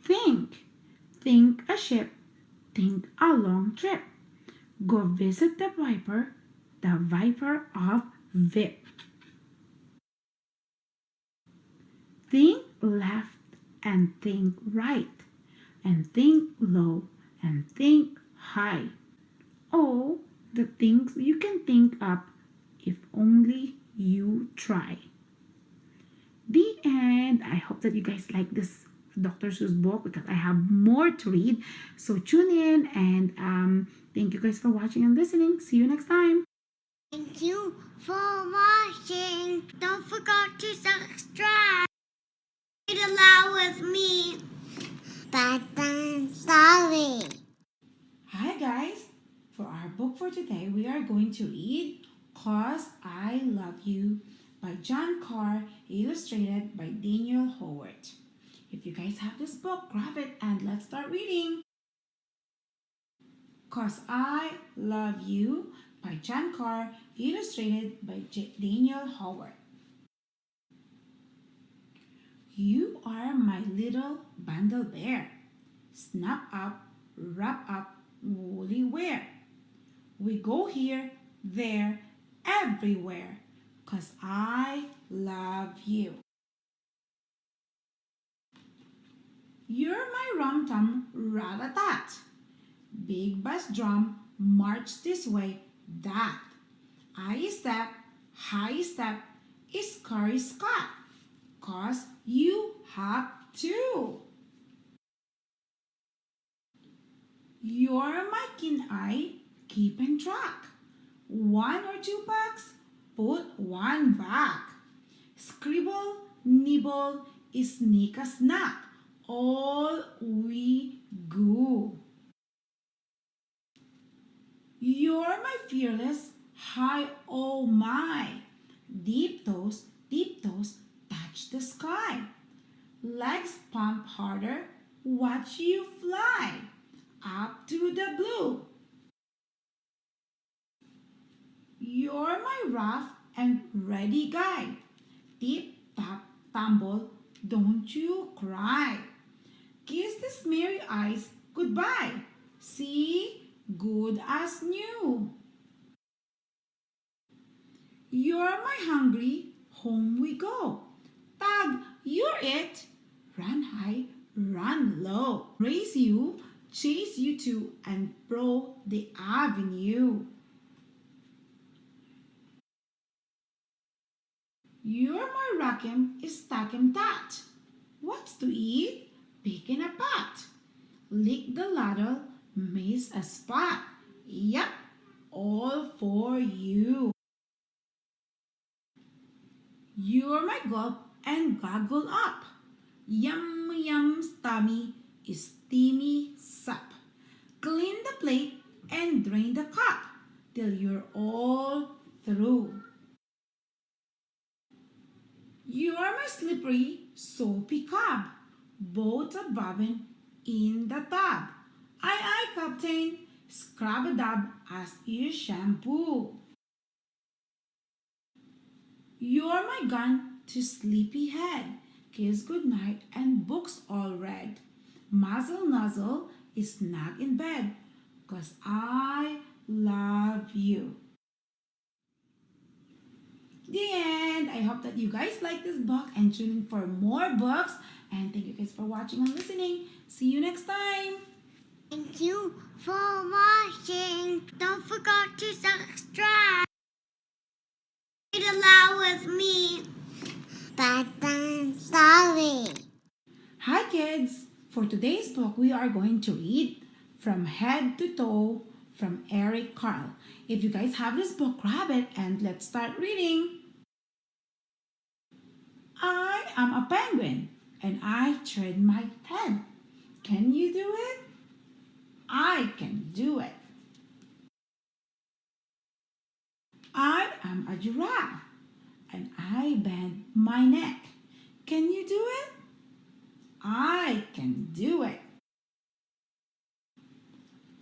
Think, think a ship, think a long trip. Go visit the viper of Vip. Think left and think right, and think low and think high. Oh, the things you can think up if only you try. The end. I hope that you guys like this Dr. Seuss book because I have more to read. So tune in and thank you guys for watching and listening. See you next time. Thank you for watching. Don't forget to subscribe. Read aloud with me. Bedtime story. Hi guys. For our book for today, we are going to read "Cause I Love You" by John Carr, illustrated by Daniel Howard. If you guys have this book, grab it and let's start reading. "Cause I Love You" by John Carr, illustrated by Daniel Howard. You are my little bundle bear. Snap up, wrap up, woolly wear. We go here, there, everywhere, 'cause I love you. You're my rum-tum, rat-a-tat. Big bass drum, march this way, that. I step, high step, scurry scott, 'cause you have to. You're my keen eye, keeping track. One or two bucks, put one back. Scribble, nibble, sneak a snack. All we go. You're my fearless, high oh my. Deep toes, touch the sky. Legs pump harder, watch you fly. Up to the blue. You're my rough and ready guide. Tip, tap, tumble, don't you cry. Kiss the smeary eyes goodbye. See, good as new. You're my hungry, home we go. Tag, you're it. Run high, run low. Race you, chase you to, and pro the avenue. You're my rackem, stackem tat. What's to eat? Pick in a pot. Lick the ladle, miss a spot. Yep, all for you. You're my gulp and goggle up. Yum, yum, stummy, steamy sup. Clean the plate and drain the cup till you're all through. You're my slippery, soapy cub. Boats are bobbing in the tub. Aye, Captain. Scrub-a-dub as is shampoo. You're my gun to sleepyhead. Kiss goodnight and books all read. Muzzle nuzzle is snug in bed. 'Cause I love you. The end. I hope that you guys like this book and tune in for more books. And thank you guys for watching and listening. See you next time. Thank you for watching. Don't forget to subscribe. Read aloud with me. Bedtime story. Hi kids. For today's book, we are going to read From Head to Toe from Eric Carle. If you guys have this book, grab it and let's start reading. I am a penguin and I turn my head. Can you do it? I can do it. I am a giraffe and I bend my neck. Can you do it? I can do it.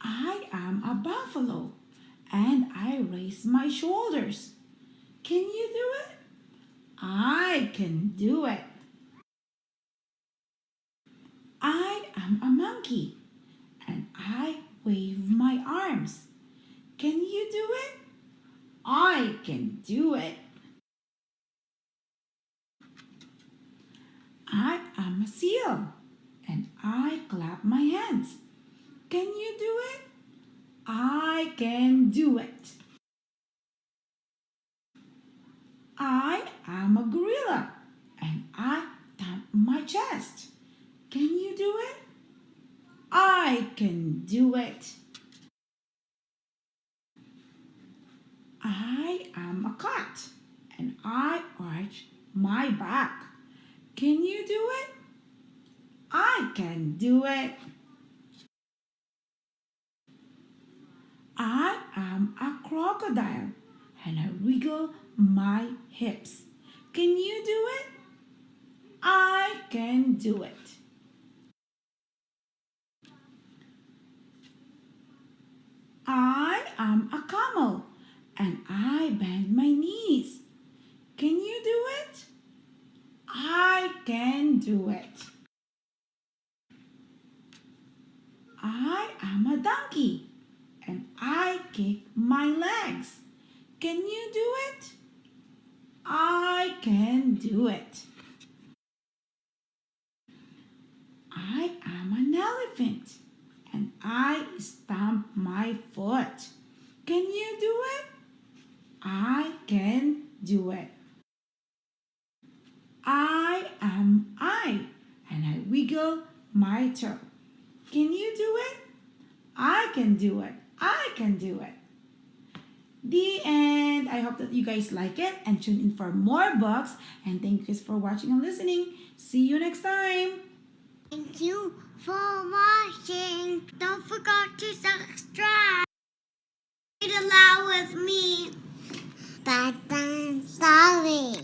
I am a buffalo and I raise my shoulders. Can you do it? I can do it. I am a monkey and I wave my arms. Can you do it? I can do it. I am a seal and I clap my hands. Can you do it? I can do it. I am a gorilla and I thump my chest. Can you do it? I can do it. I am a cat and I arch my back. Can you do it? I can do it. I am a crocodile and I wiggle my hips. Can you do it? I can do it. I am a camel and I bend my knees. Can you do it? I can do it. I am a donkey and I kick my legs. Can you do it? I can do it. I am an elephant and I stamp my foot. Can you do it? I can do it. I and I wiggle my toe. Can you do it? I can do it. I can do it. The end. I hope that you guys like it and tune in for more books. And thank you guys for watching and listening. See you next time. Thank you for watching. Don't forget to subscribe. Read aloud with me. Bedtime story.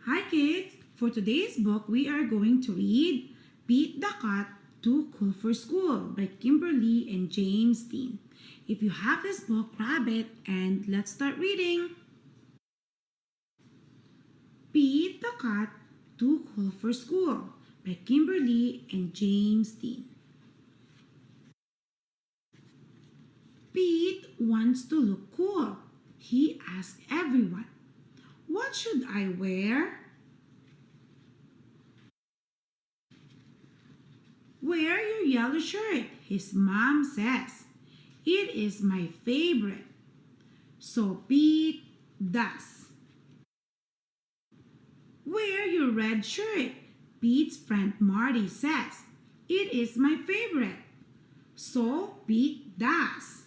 Hi kids. For today's book, we are going to read Beat the Cat Too Cool for School by Kimberly and James Dean. If you have this book, grab it and let's start reading. Beat the Cat Too Cool for School by Kimberly and James Dean. Pete wants to look cool. He asks everyone, "What should I wear?" "Wear your yellow shirt," his mom says. "It is my favorite." So Pete does. "Wear your red shirt," Pete's friend Marty says. "It is my favorite." So Pete does.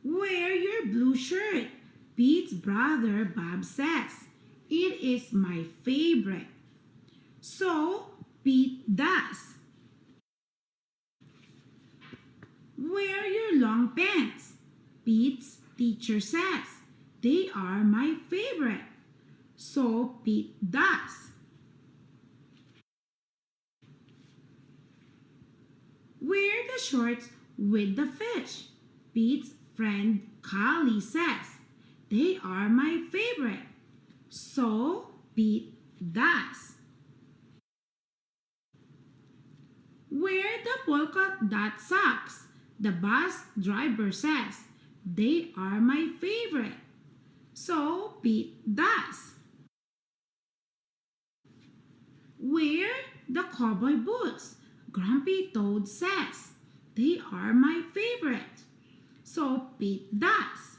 "Wear your blue shirt," Pete's brother Bob says. "It is my favorite." So Pete does. "Wear your long pants," Pete's teacher says. "They are my favorite." So Pete does. Wear the shorts with the fish. Pete's friend Callie says, they are my favorite. So Pete does. Wear the polka dot socks. The bus driver says, they are my favorite. So Pete does. Wear the cowboy boots. Grumpy Toad says, they are my favorite. So Pete does.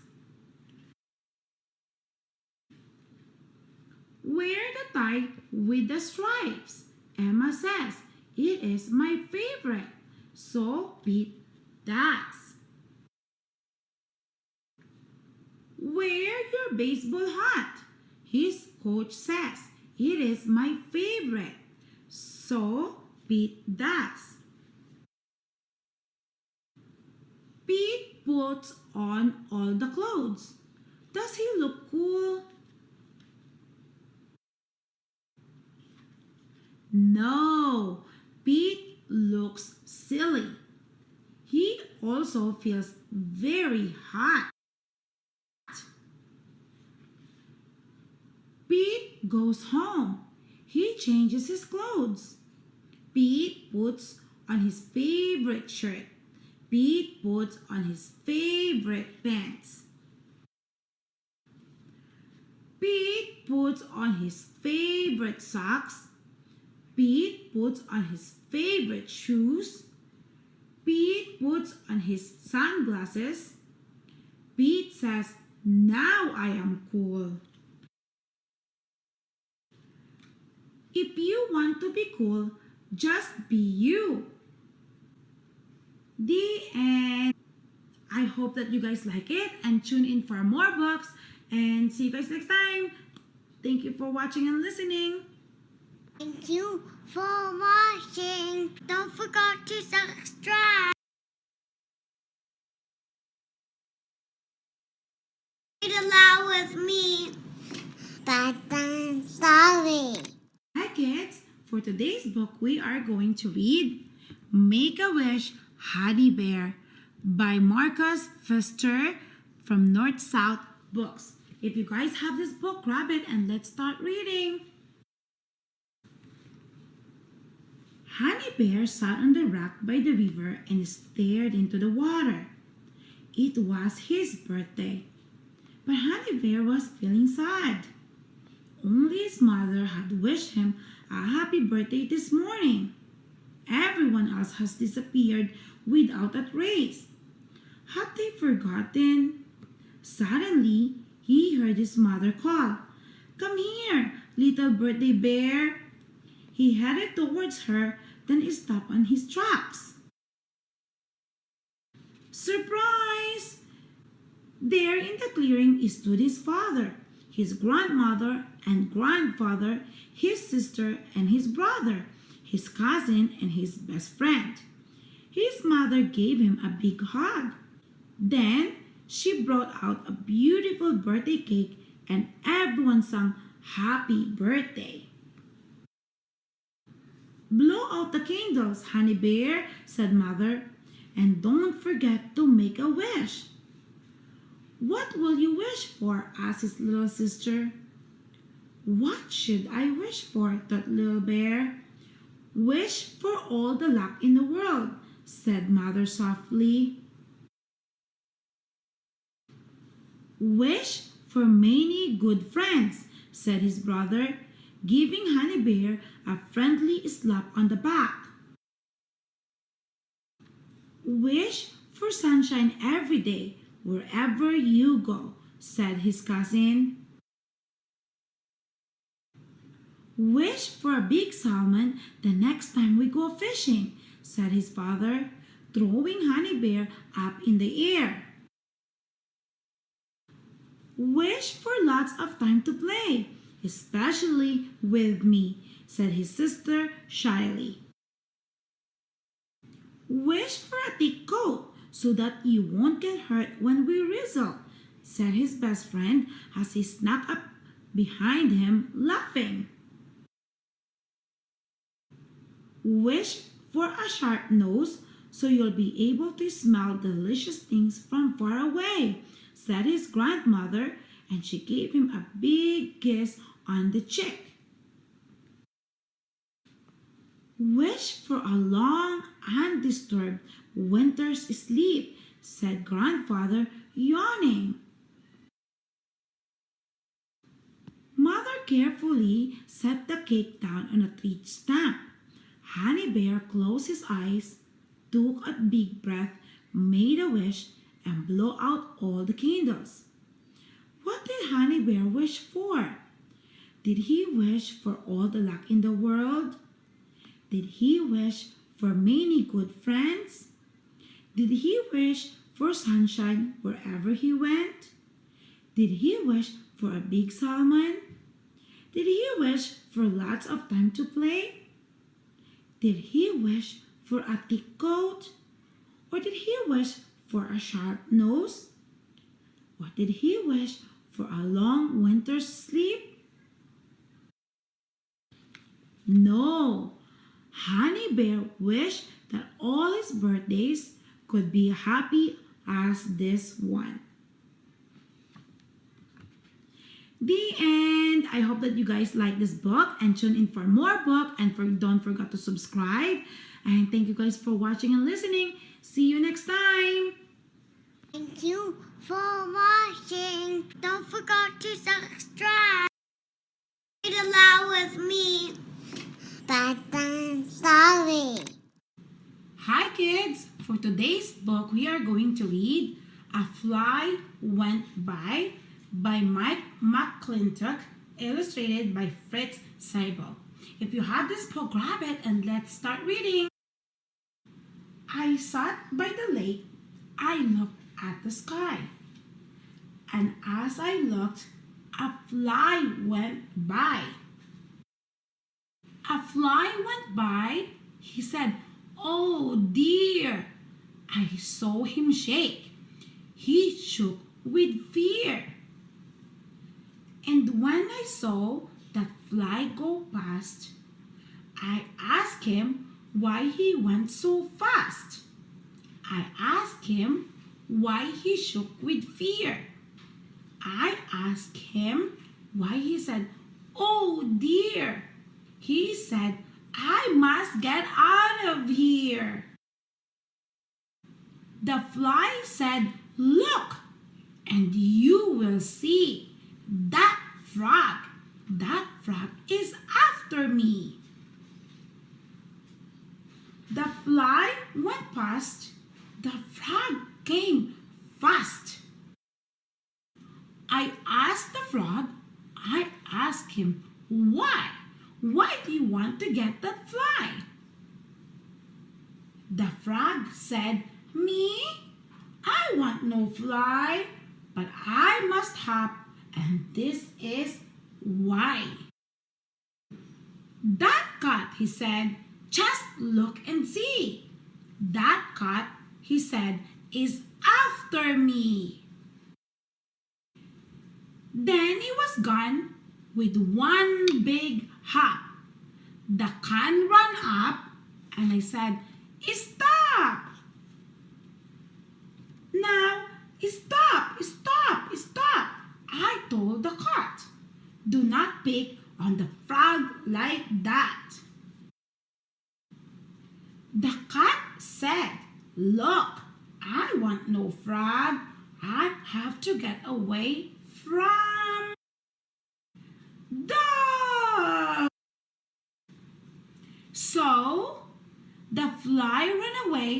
Wear the tie with the stripes. Emma says, it is my favorite. So Pete does. Wear your baseball hat. His coach says, it is my favorite. So Pete does. Pete puts on all the clothes. Does he look cool? No, Pete looks silly. He also feels very hot. Pete goes home. He changes his clothes. Pete puts on his favorite shirt. Pete puts on his favorite pants. Pete puts on his favorite socks. Pete puts on his favorite shoes. Pete puts on his sunglasses. Pete says, now I am cool. If you want to be cool, just be you. The end. I hope that you guys like it and tune in for more books. And see you guys next time. Thank you for watching and listening. Thank you for watching. Don't forget to subscribe. Read aloud with me. Bedtime story. Hi kids, for today's book we are going to read Make a Wish, Honey Bear by Marcus Pfister from North South Books. If you guys have this book, grab it and let's start reading. Honey Bear sat on the rock by the river and stared into the water. It was his birthday, but Honey Bear was feeling sad. Only his mother had wished him a happy birthday this morning. Everyone else has disappeared without a trace. Had they forgotten? Suddenly, he heard his mother call, "Come here, little birthday bear." He headed towards her, then he stopped on his tracks. Surprise! There in the clearing stood his father, his grandmother and grandfather, his sister and his brother, his cousin and his best friend. His mother gave him a big hug. Then she brought out a beautiful birthday cake and everyone sang happy birthday. "Blow out the candles, Honey Bear," said Mother, "and don't forget to make a wish." "What will you wish for?" asked his little sister. "What should I wish for?" thought Little Bear. "Wish for all the luck in the world," said Mother softly. "Wish for many good friends," said his brother, giving Honey Bear a friendly slap on the back. "Wish for sunshine every day, wherever you go," said his cousin. "Wish for a big salmon the next time we go fishing," said his father, throwing Honey Bear up in the air. "Wish for lots of time to play, especially with me," said his sister shyly. "Wish for a thick coat so that you won't get hurt when we wrestle," said his best friend as he snuck up behind him, laughing. "Wish for a sharp nose so you'll be able to smell delicious things from far away," said his grandmother, and she gave him a big kiss on the cheek. "Wish for a long, undisturbed winter's sleep," said grandfather, yawning. Mother carefully set the cake down on a tree stump. Honey Bear closed his eyes, took a big breath, made a wish, and blew out all the candles. What did Honey Bear wish for? Did he wish for all the luck in the world? Did he wish for many good friends? Did he wish for sunshine wherever he went? Did he wish for a big salmon? Did he wish for lots of time to play? Did he wish for a thick coat? Or did he wish for a sharp nose? Or did he wish for a long winter's sleep? No, Honey Bear wished that all his birthdays could be happy as this one. The end. I hope that you guys like this book and tune in for more book, and don't forget to subscribe. And thank you guys for watching and listening. See you next time. Thank you for watching. Don't forget to subscribe. Read aloud with me. Bedtime story. Hi kids. For today's book, we are going to read A Fly Went by Mike McClintock, illustrated by Fritz Seibel. If you have this book, grab it and let's start reading. I sat by the lake. I looked at the sky. And as I looked, a fly went by. A fly went by. He said, "Oh dear." I saw him shake. He shook with fear. And when I saw that fly go past, I asked him why he went so fast. I asked him why he shook with fear. I asked him why he said, "Oh dear." He said, "I must get out of here." The fly said, "Look, and you will see. That frog is after me." The fly went past. The frog came fast. I asked the frog, I asked him, why? Why do you want to get that fly? The frog said, "Me? I want no fly, but I must hop, and this is why." "That cat," he said, "just look and see. That cat," he said, "is after me." Then he was gone with one big hop. The can ran up, and I said, "Stop! Now, stop, stop, stop." I told the cat, "Do not pick on the frog like that." The cat said, "Look, I want no frog. I have to get away from dog." So the fly ran away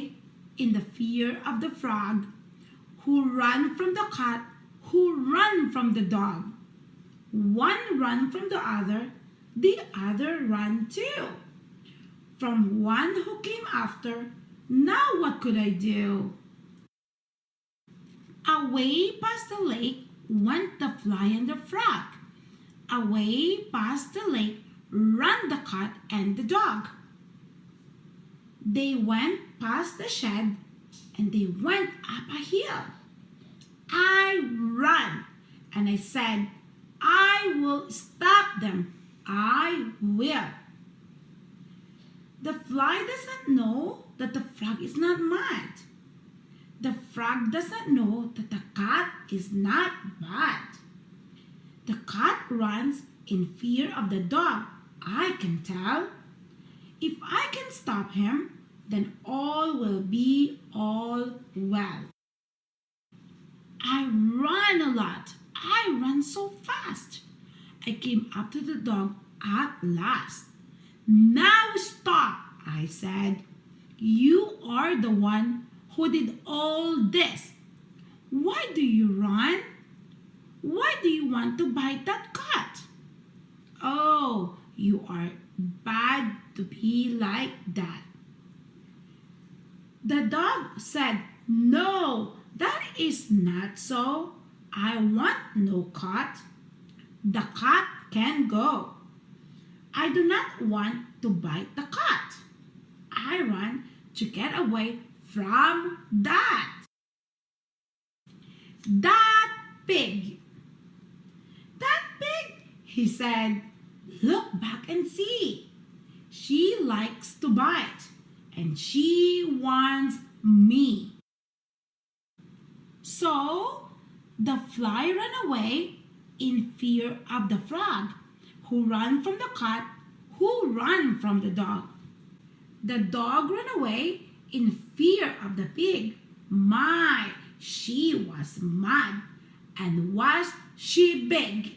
in the fear of the frog, who ran from the cat, who ran from the dog. One ran from the other ran too. From one who came after, now what could I do? Away past the lake went the fly and the frog. Away past the lake ran the cat and the dog. They went past the shed and they went up a hill. I ran and I said, "I will stop them. I will." The fly doesn't know that the frog is not mad. The frog does not know that the cat is not bad. The cat runs in fear of the dog, I can tell. If I can stop him, then all will be all well. I run a lot. I run so fast. I came up to the dog at last. Now stop, I said. You are the one who did all this. Why do you run? Why do you want to bite that cat? Oh, you are bad to be like that. The dog said, no, that is not so. I want no cat. The cat can go. I do not want to bite the cat. I run to get away from that. That pig. That pig, he said, look back and see. She likes to bite and she wants me. So the fly ran away in fear of the frog, who ran from the cat, who ran from the dog. The dog ran away in fear of the pig. My, she was mad, and was she big.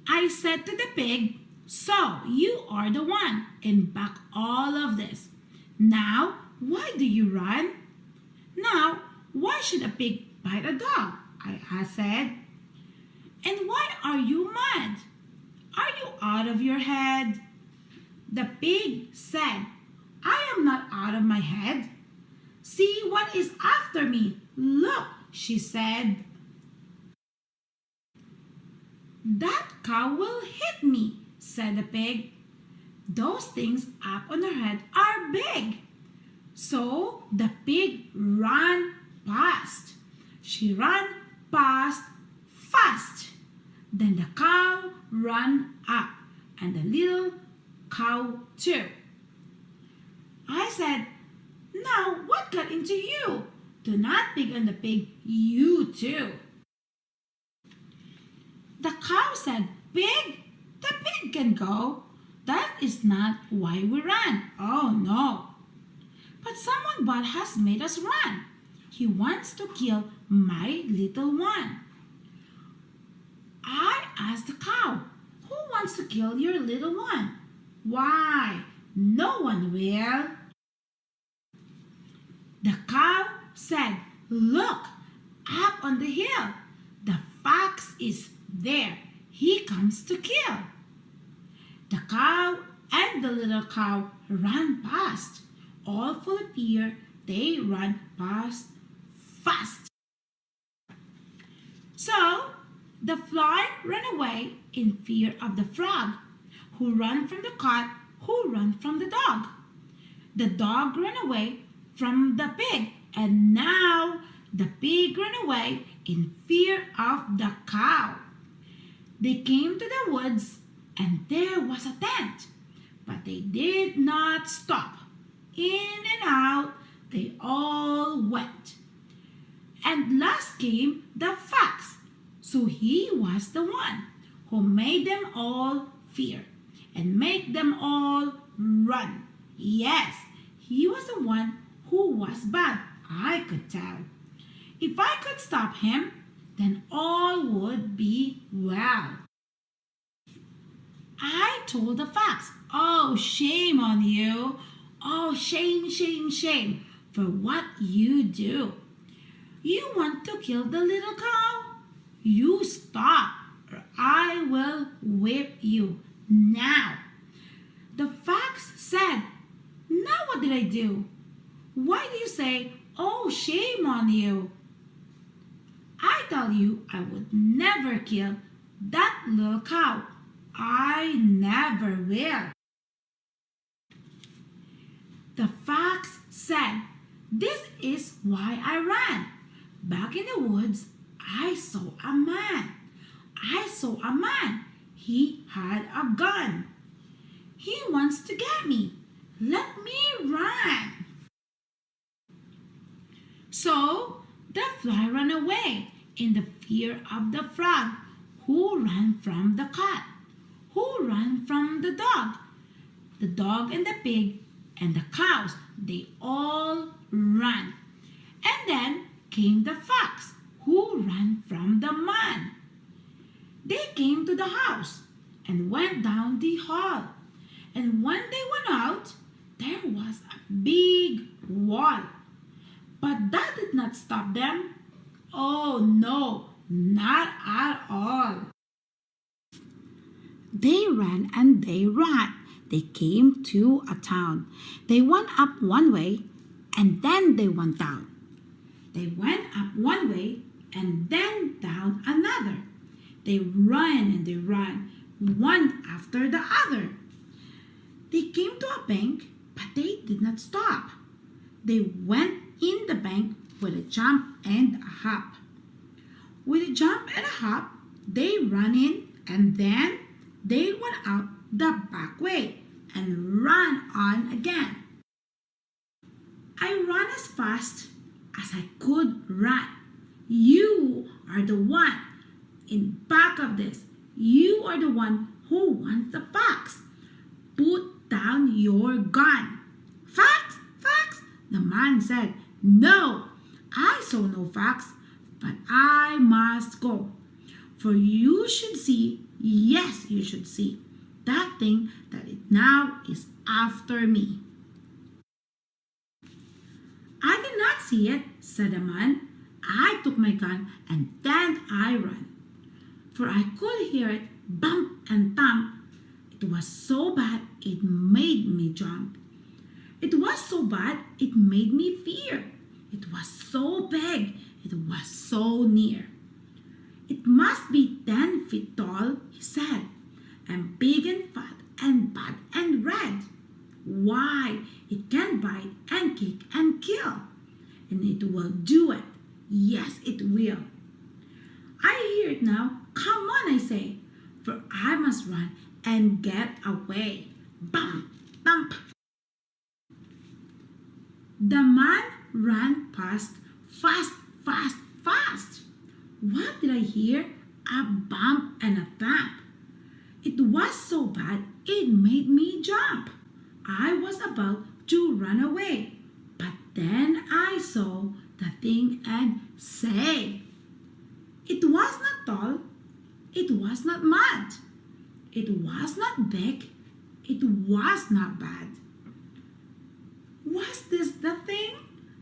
I said to the pig, so you are the one in back all of this. Now, why do you run? Now, why should a pig bite a dog? I said. And why are you mad? Are you out of your head? The pig said, I am not out of my head. See what is after me. Look, she said. That cow will hit me, said the pig. Those things up on her head are big. So the pig ran past. She ran past fast. Then the cow ran up, and the little cow too. I said, now what got into you? Do not pick on the pig, you too. The cow said, pig? The pig can go. That is not why we ran. Oh no. But someone bad has made us run. He wants to kill my little one. I asked the cow, who wants to kill your little one? Why, no one will. The cow said, look, up on the hill. The fox is there. He comes to kill. The cow and the little cow ran past. All full of fear, they ran past fast. So the fly ran away in fear of the frog, who ran from the cat, who ran from the dog. The dog ran away from the pig, and now the pig ran away in fear of the cow. They came to the woods, and there was a tent, but they did not stop. In and out they all went. And last came the fox, so he was the one who made them all fear and made them all run. Yes, he was the one who was bad, I could tell. If I could stop him, then all would be well. I told the fox, oh, shame on you. Oh, shame, shame, shame for what you do. You want to kill the little cow? You stop, or I will whip you now. The fox said, now what did I do? Why do you say, oh, shame on you? I tell you, I would never kill that little cow. I never will. The fox said, this is why I ran. Back in the woods, I saw a man. He had a gun. He wants to get me. Let me run. So the fly ran away in the fear of the frog, who ran from the cat, who ran from the dog and the pig and the cows. They all ran. And then came the fox, who ran from the man. They came to the house and went down the hall. And when they went out, there was a big wall. But that did not stop them. Oh no, not at all. They ran and they ran. They came to a town. They went up one way and then they went down. They went up one way and then down another. They ran and they ran, one after the other. They came to a bank, but they did not stop. They went in the bank with a jump and a hop. With a jump and a hop, they ran in and then they went out the back way and ran on again. I ran as fast as I could run. You are the one in back of this. You are the one who wants the fox. Put down your gun. Fox, fox, the man said. No, I saw no fox, but I must go. For you should see, yes, you should see, that thing that it now is after me. I did not see it, said the man. I took my gun and then I ran. For I could hear it bump and thump. It was so bad it made me jump. It was so bad it made me fear. It was so big, it was so near. It must be 10 feet tall, he said, and big and fat and bad and red. Why, it can bite and kick and kill. And it will do it. Yes, it will. I hear it now. Come on, I say, for I must run and get away. Bump, bump. The man ran past, fast, fast, fast. What did I hear? A bump and a thump. It was so bad it made me jump. I was about to run away, but then I saw the thing and say, it was not tall, it was not mud, it was not big, it was not bad. Was this the thing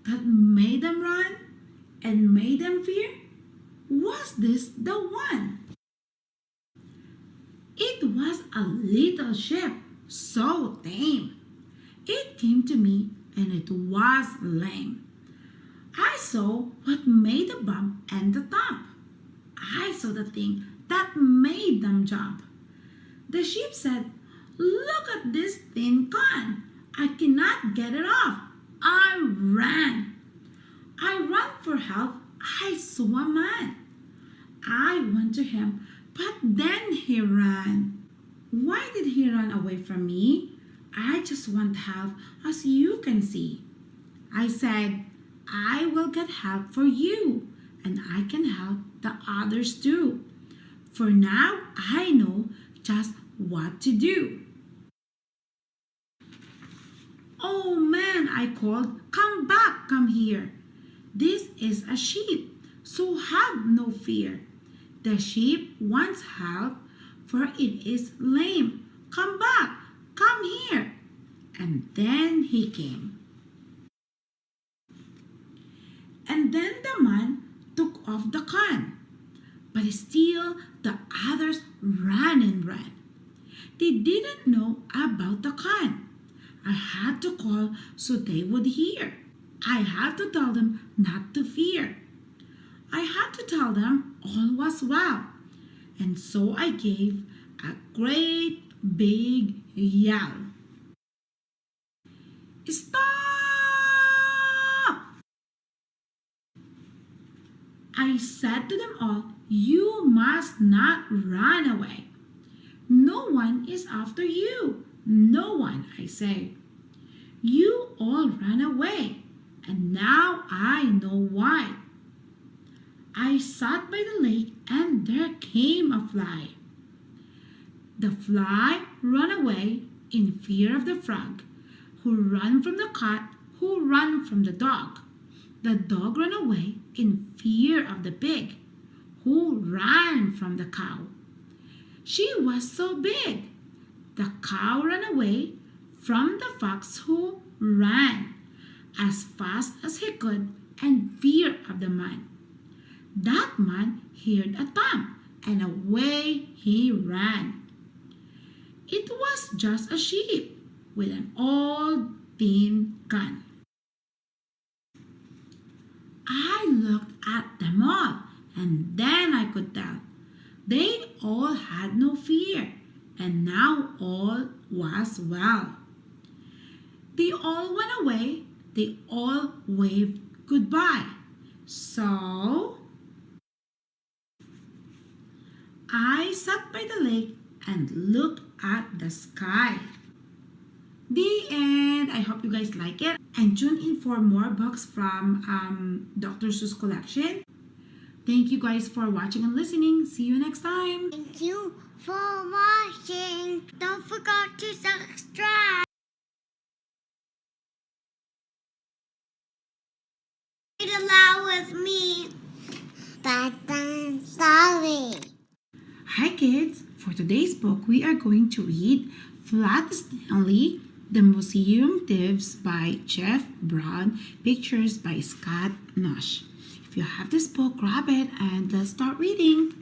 that made them run and made them fear? Was this the one? It was a little ship, so tame. It came to me and it was lame. I saw what made the bump and the thump. I saw the thing that made them jump. The ship said, look at this thin con. I cannot get it off. I ran. I ran for help. I saw a man. I went to him, but then he ran. Why did he run away from me? I just want help, as you can see. I said, I will get help for you, and I can help the others too. For now, I know just what to do. Oh man, I called, come back, come here. This is a sheep, so have no fear. The sheep wants help, for it is lame. Come back, come here. And then he came. And then the man took off the con, but still the others ran and ran. They didn't know about the con. I had to call so they would hear. I had to tell them not to fear. I had to tell them all was well. And so I gave a great big yell. Stop! I said to them all, you must not run away. No one is after you. No one, I say. You all ran away, and now I know why. I sat by the lake, and there came a fly. The fly ran away in fear of the frog, who ran from the cat, who ran from the dog. The dog ran away in fear of the pig, who ran from the cow. She was so big. The cow ran away from the fox, who ran as fast as he could in fear of the man. That man heard a thump, and away he ran. It was just a sheep with an old tin gun. I looked at them all, and then I could tell they all had no fear, and now all was well. They all went away, they all waved goodbye. So I sat by the lake and looked at the sky. The end. I hope you guys like it. And tune in for more books from Dr. Seuss collection. Thank you guys for watching and listening. See you next time. Thank you for watching. Don't forget to subscribe. Read aloud with me. Bedtime story. Hi kids. For today's book, we are going to read Flat Stanley, The Museum Thieves by Jeff Brown, pictures by Scott Nash. If you have this book, grab it and let's start reading.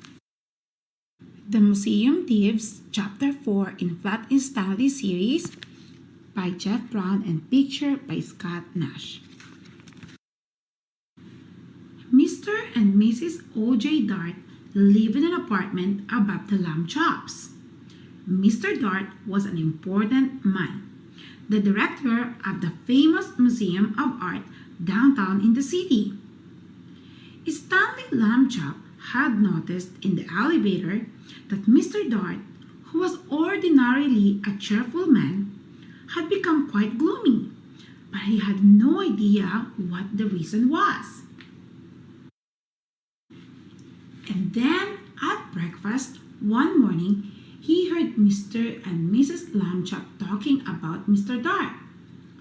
The Museum Thieves, Chapter 4 in Flat Stanley series by Jeff Brown and picture by Scott Nash. Mr. and Mrs. O.J. Dart lived in an apartment above the lamb chops. Mr. Dart was an important man, the director of the famous Museum of Art downtown in the city. Stanley Lambchop had noticed in the elevator that Mr. Dart, who was ordinarily a cheerful man, had become quite gloomy, but he had no idea what the reason was. And then at breakfast one morning, he heard Mr. and Mrs. Lambchop talking about Mr. Dart.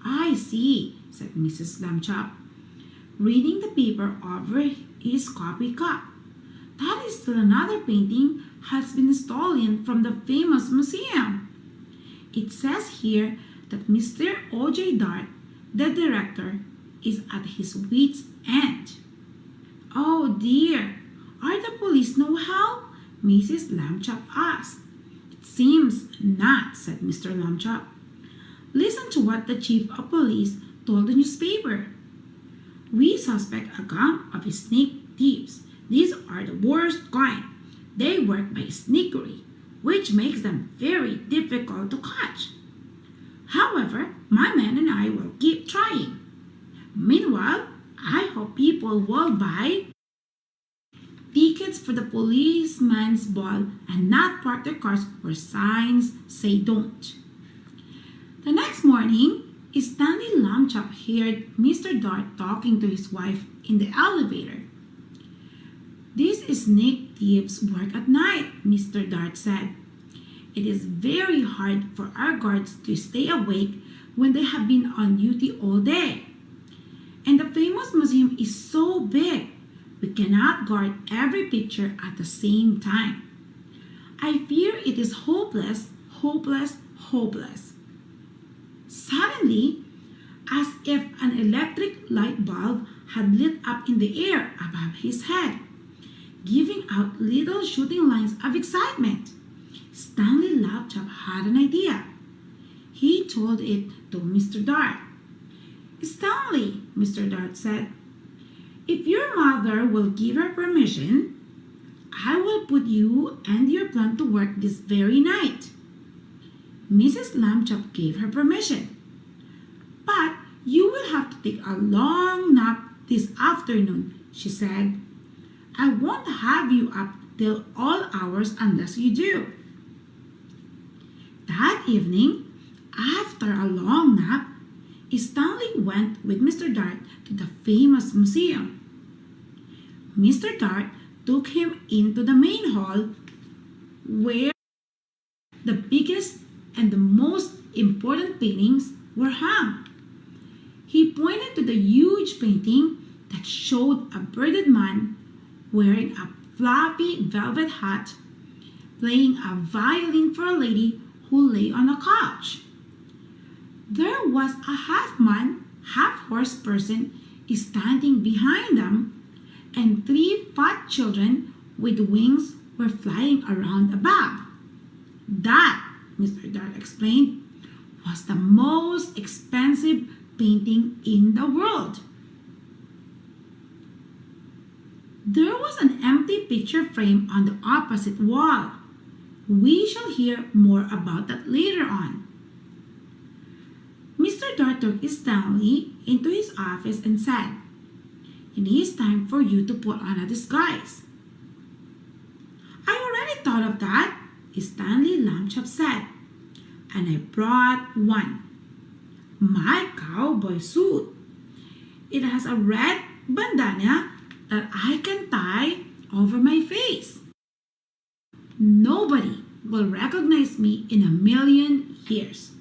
"I see," said Mrs. Lambchop, reading the paper over his coffee cup. "That is still another painting has been stolen from the famous museum. It says here that Mr. O.J. Dart, the director, is at his wit's end." "Oh dear, are the police no help?" Mrs. Lambchop asked. "It seems not," said Mr. Lambchop. "Listen to what the chief of police told the newspaper. We suspect a gang of sneak thieves. These are the worst kind. They work by sneakery, which makes them very difficult to catch. However, my men and I will keep trying. Meanwhile, I hope people will buy tickets for the policeman's ball and not park their cars where signs say don't." The next morning, Stanley Lambchop heard Mr. Dart talking to his wife in the elevator. "These sneak thieves work at night," Mr. Dart said. "It is very hard for our guards to stay awake when they have been on duty all day. And the famous museum is so big, we cannot guard every picture at the same time. I fear it is hopeless, hopeless, hopeless." Suddenly, as if an electric light bulb had lit up in the air above his head, giving out little shooting lines of excitement, Stanley Lambchop had an idea. He told it to Mr. Dart. "Stanley," Mr. Dart said, "if your mother will give her permission, I will put you and your plant to work this very night." Mrs. Lambchop gave her permission. "But you will have to take a long nap this afternoon," she said. "I won't have you up till all hours unless you do." That evening, after a long nap, Stanley went with Mr. Dart to the famous museum. Mr. Dart took him into the main hall where the biggest and the most important paintings were hung. He pointed to the huge painting that showed a bearded man wearing a fluffy velvet hat, playing a violin for a lady who lay on a couch. There was a half-man, half-horse person standing behind them, and 3 fat children with wings were flying around above. That, Mr. Dart explained, was the most expensive painting in the world. There was an empty picture frame on the opposite wall. We shall hear more about that later on. Mr. Dart took Stanley into his office and said, "It is time for you to put on a disguise." "I already thought of that," Stanley Longchop said, "and I brought one. My cowboy suit. It has a red bandana that I can tie over my face. Nobody will recognize me in a million years."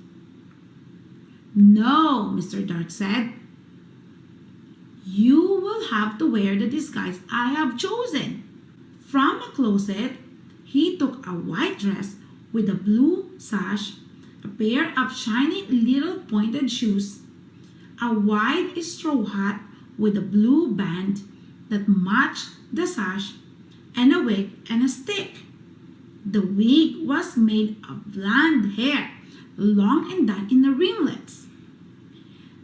"No," Mr. Dart said. "You will have to wear the disguise I have chosen." From a closet, he took a white dress with a blue sash, a pair of shiny little pointed shoes, a wide straw hat with a blue band that matched the sash, and a wig and a stick. The wig was made of blonde hair, long and done in the ringlets.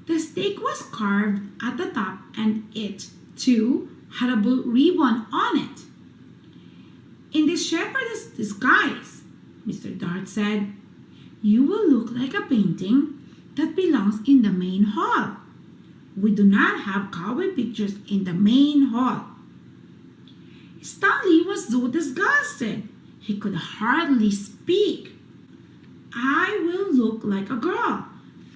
The stick was carved at the top, and it, too, had a blue ribbon on it. "In this shepherdess disguise," Mr. Dart said, "you will look like a painting that belongs in the main hall. We do not have cowboy pictures in the main hall." Stanley was so disgusted he could hardly speak. "I will look like a girl.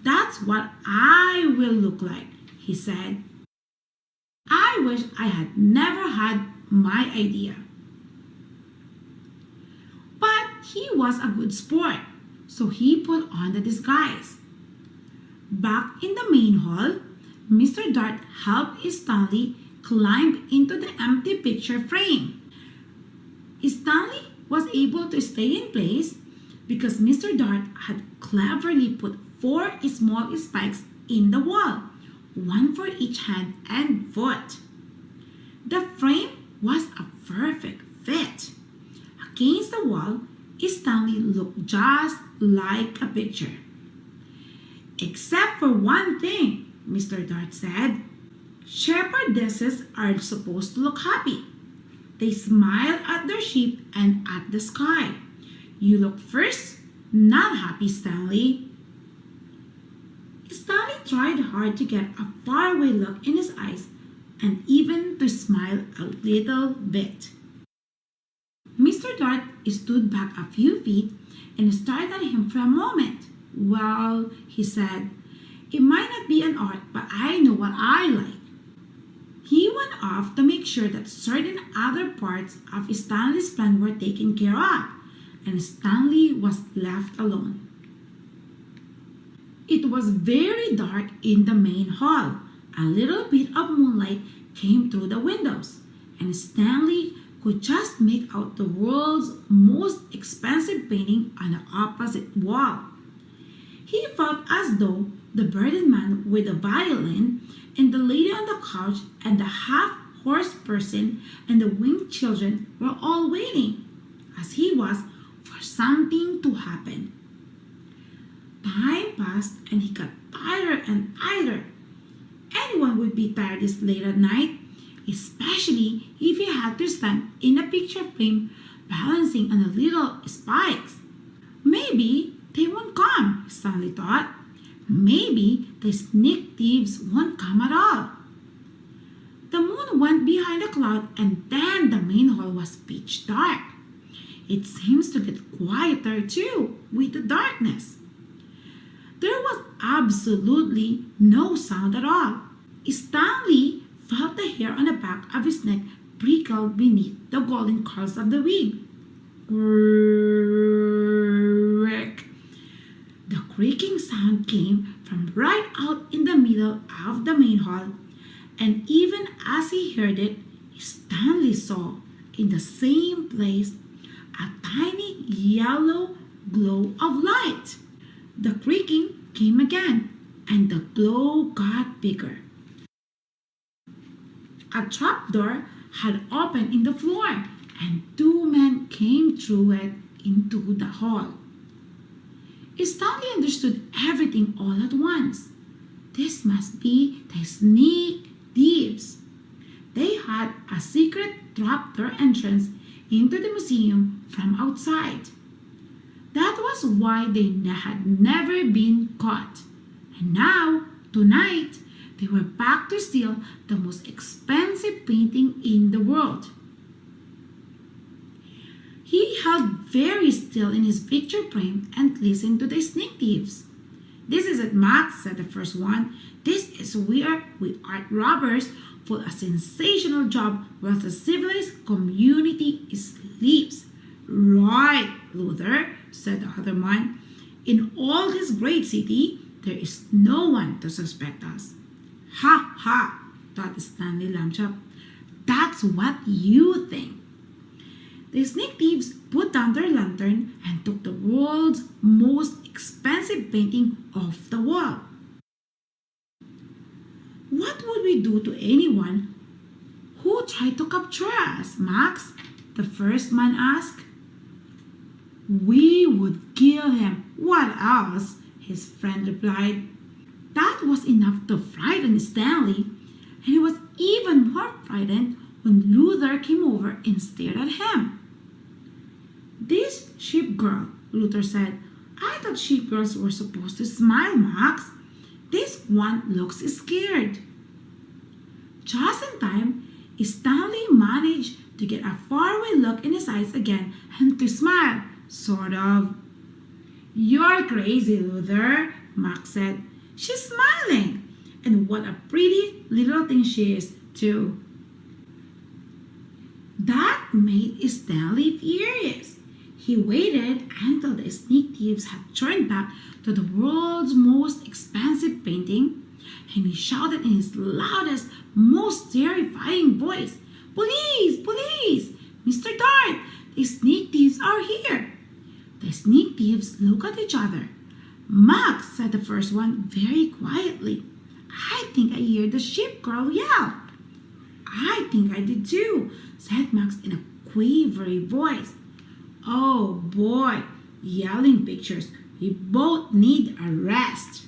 That's what I will look like," he said. "I wish I had never had my idea." But he was a good sport, so he put on the disguise. Back in the main hall, Mr. Dart helped Stanley climb into the empty picture frame. Stanley was able to stay in place because Mr. Dart had cleverly put 4 small spikes in the wall, one for each hand and foot. The frame was a perfect fit. Against the wall, Stanley looked just like a picture. "Except for one thing," Mr. Dart said. "Shepherdesses are supposed to look happy. They smile at their sheep and at the sky. You look first not happy, Stanley." Stanley tried hard to get a faraway look in his eyes and even to smile a little bit. Mr. Dart stood back a few feet and stared at him for a moment. "Well," he said, "it might not be an art, but I know what I like." He went off to make sure that certain other parts of Stanley's plan were taken care of, and Stanley was left alone. It was very dark in the main hall. A little bit of moonlight came through the windows, and Stanley could just make out the world's most expensive painting on the opposite wall. He felt as though the bearded man with the violin and the lady on the couch and the half-horse person and the winged children were all waiting, as he was, for something to happen. Time passed and he got tired and tired. Anyone would be tired this late at night, especially if he had to stand in a picture frame balancing on the little spikes. Maybe they won't come, Stanley thought. Maybe the sneak thieves won't come at all. The moon went behind a cloud, and then the main hall was pitch dark. It seems to get quieter too with the darkness. There was absolutely no sound at all. Stanley felt the hair on the back of his neck prickle beneath the golden curls of the wig. Crick. The creaking sound came from right out in the middle of the main hall, and even as he heard it, Stanley saw in the same place a tiny yellow glow of light. The creaking came again, and the glow got bigger. A trapdoor had opened in the floor, and two men came through it into the hall. Stanley understood everything all at once. This must be the sneak thieves. They had a secret trapdoor entrance into the museum from outside. That was why they had never been caught. And now, tonight, they were back to steal the most expensive painting in the world. He held very still in his picture frame and listened to the sneak thieves. "This is it, Max," said the first one. "This is where we art robbers for a sensational job while the civilized community sleeps." "Right, Luther," said the other man. "In all this great city, there is no one to suspect us." "Ha ha," thought Stanley Lamchop. "That's what you think." The sneak thieves put down their lantern and took the world's most expensive painting off the wall. "What would we do to anyone who tried to capture us, Max?" the first man asked. "We would kill him. What else?" his friend replied. That was enough to frighten Stanley, and he was even more frightened when Luther came over and stared at him. "This sheep girl," Luther said. "I thought sheep girls were supposed to smile, Max. This one looks scared." Just in time, Stanley managed to get a faraway look in his eyes again and to smile, sort of. "You're crazy, Luther," Max said. "She's smiling. And what a pretty little thing she is, too." That made Stanley furious. He waited until the sneak thieves had turned back to the world's most expensive painting, and he shouted in his loudest, most terrifying voice, "Police! Police! Mr. Dart, the sneak thieves are here!" The sneak thieves looked at each other. "Max," said the first one very quietly, "I think I hear the sheep girl yell." "I think I did too," said Max in a quavery voice. "Oh boy, yelling pictures. We both need a rest."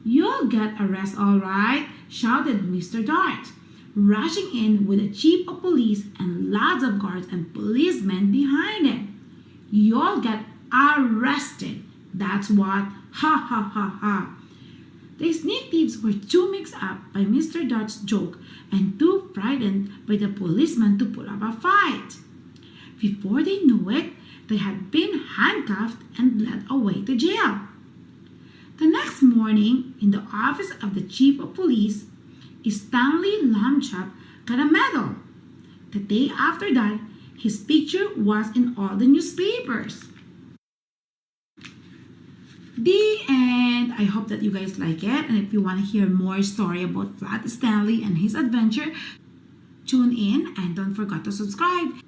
"You'll get a rest all right," shouted Mr. Dart, rushing in with a chief of police and lots of guards and policemen behind him. "You'll get arrested. That's what. Ha ha ha ha." The sneak thieves were too mixed up by Mr. Dart's joke and too frightened by the policeman to put up a fight. Before they knew it, they had been handcuffed and led away to jail. The next morning, in the office of the chief of police, Stanley Lamchop got a medal. The day after that, his picture was in all the newspapers. The end. I hope that you guys like it, and if you want to hear more story about Flat Stanley and his adventure, tune in and don't forget to subscribe.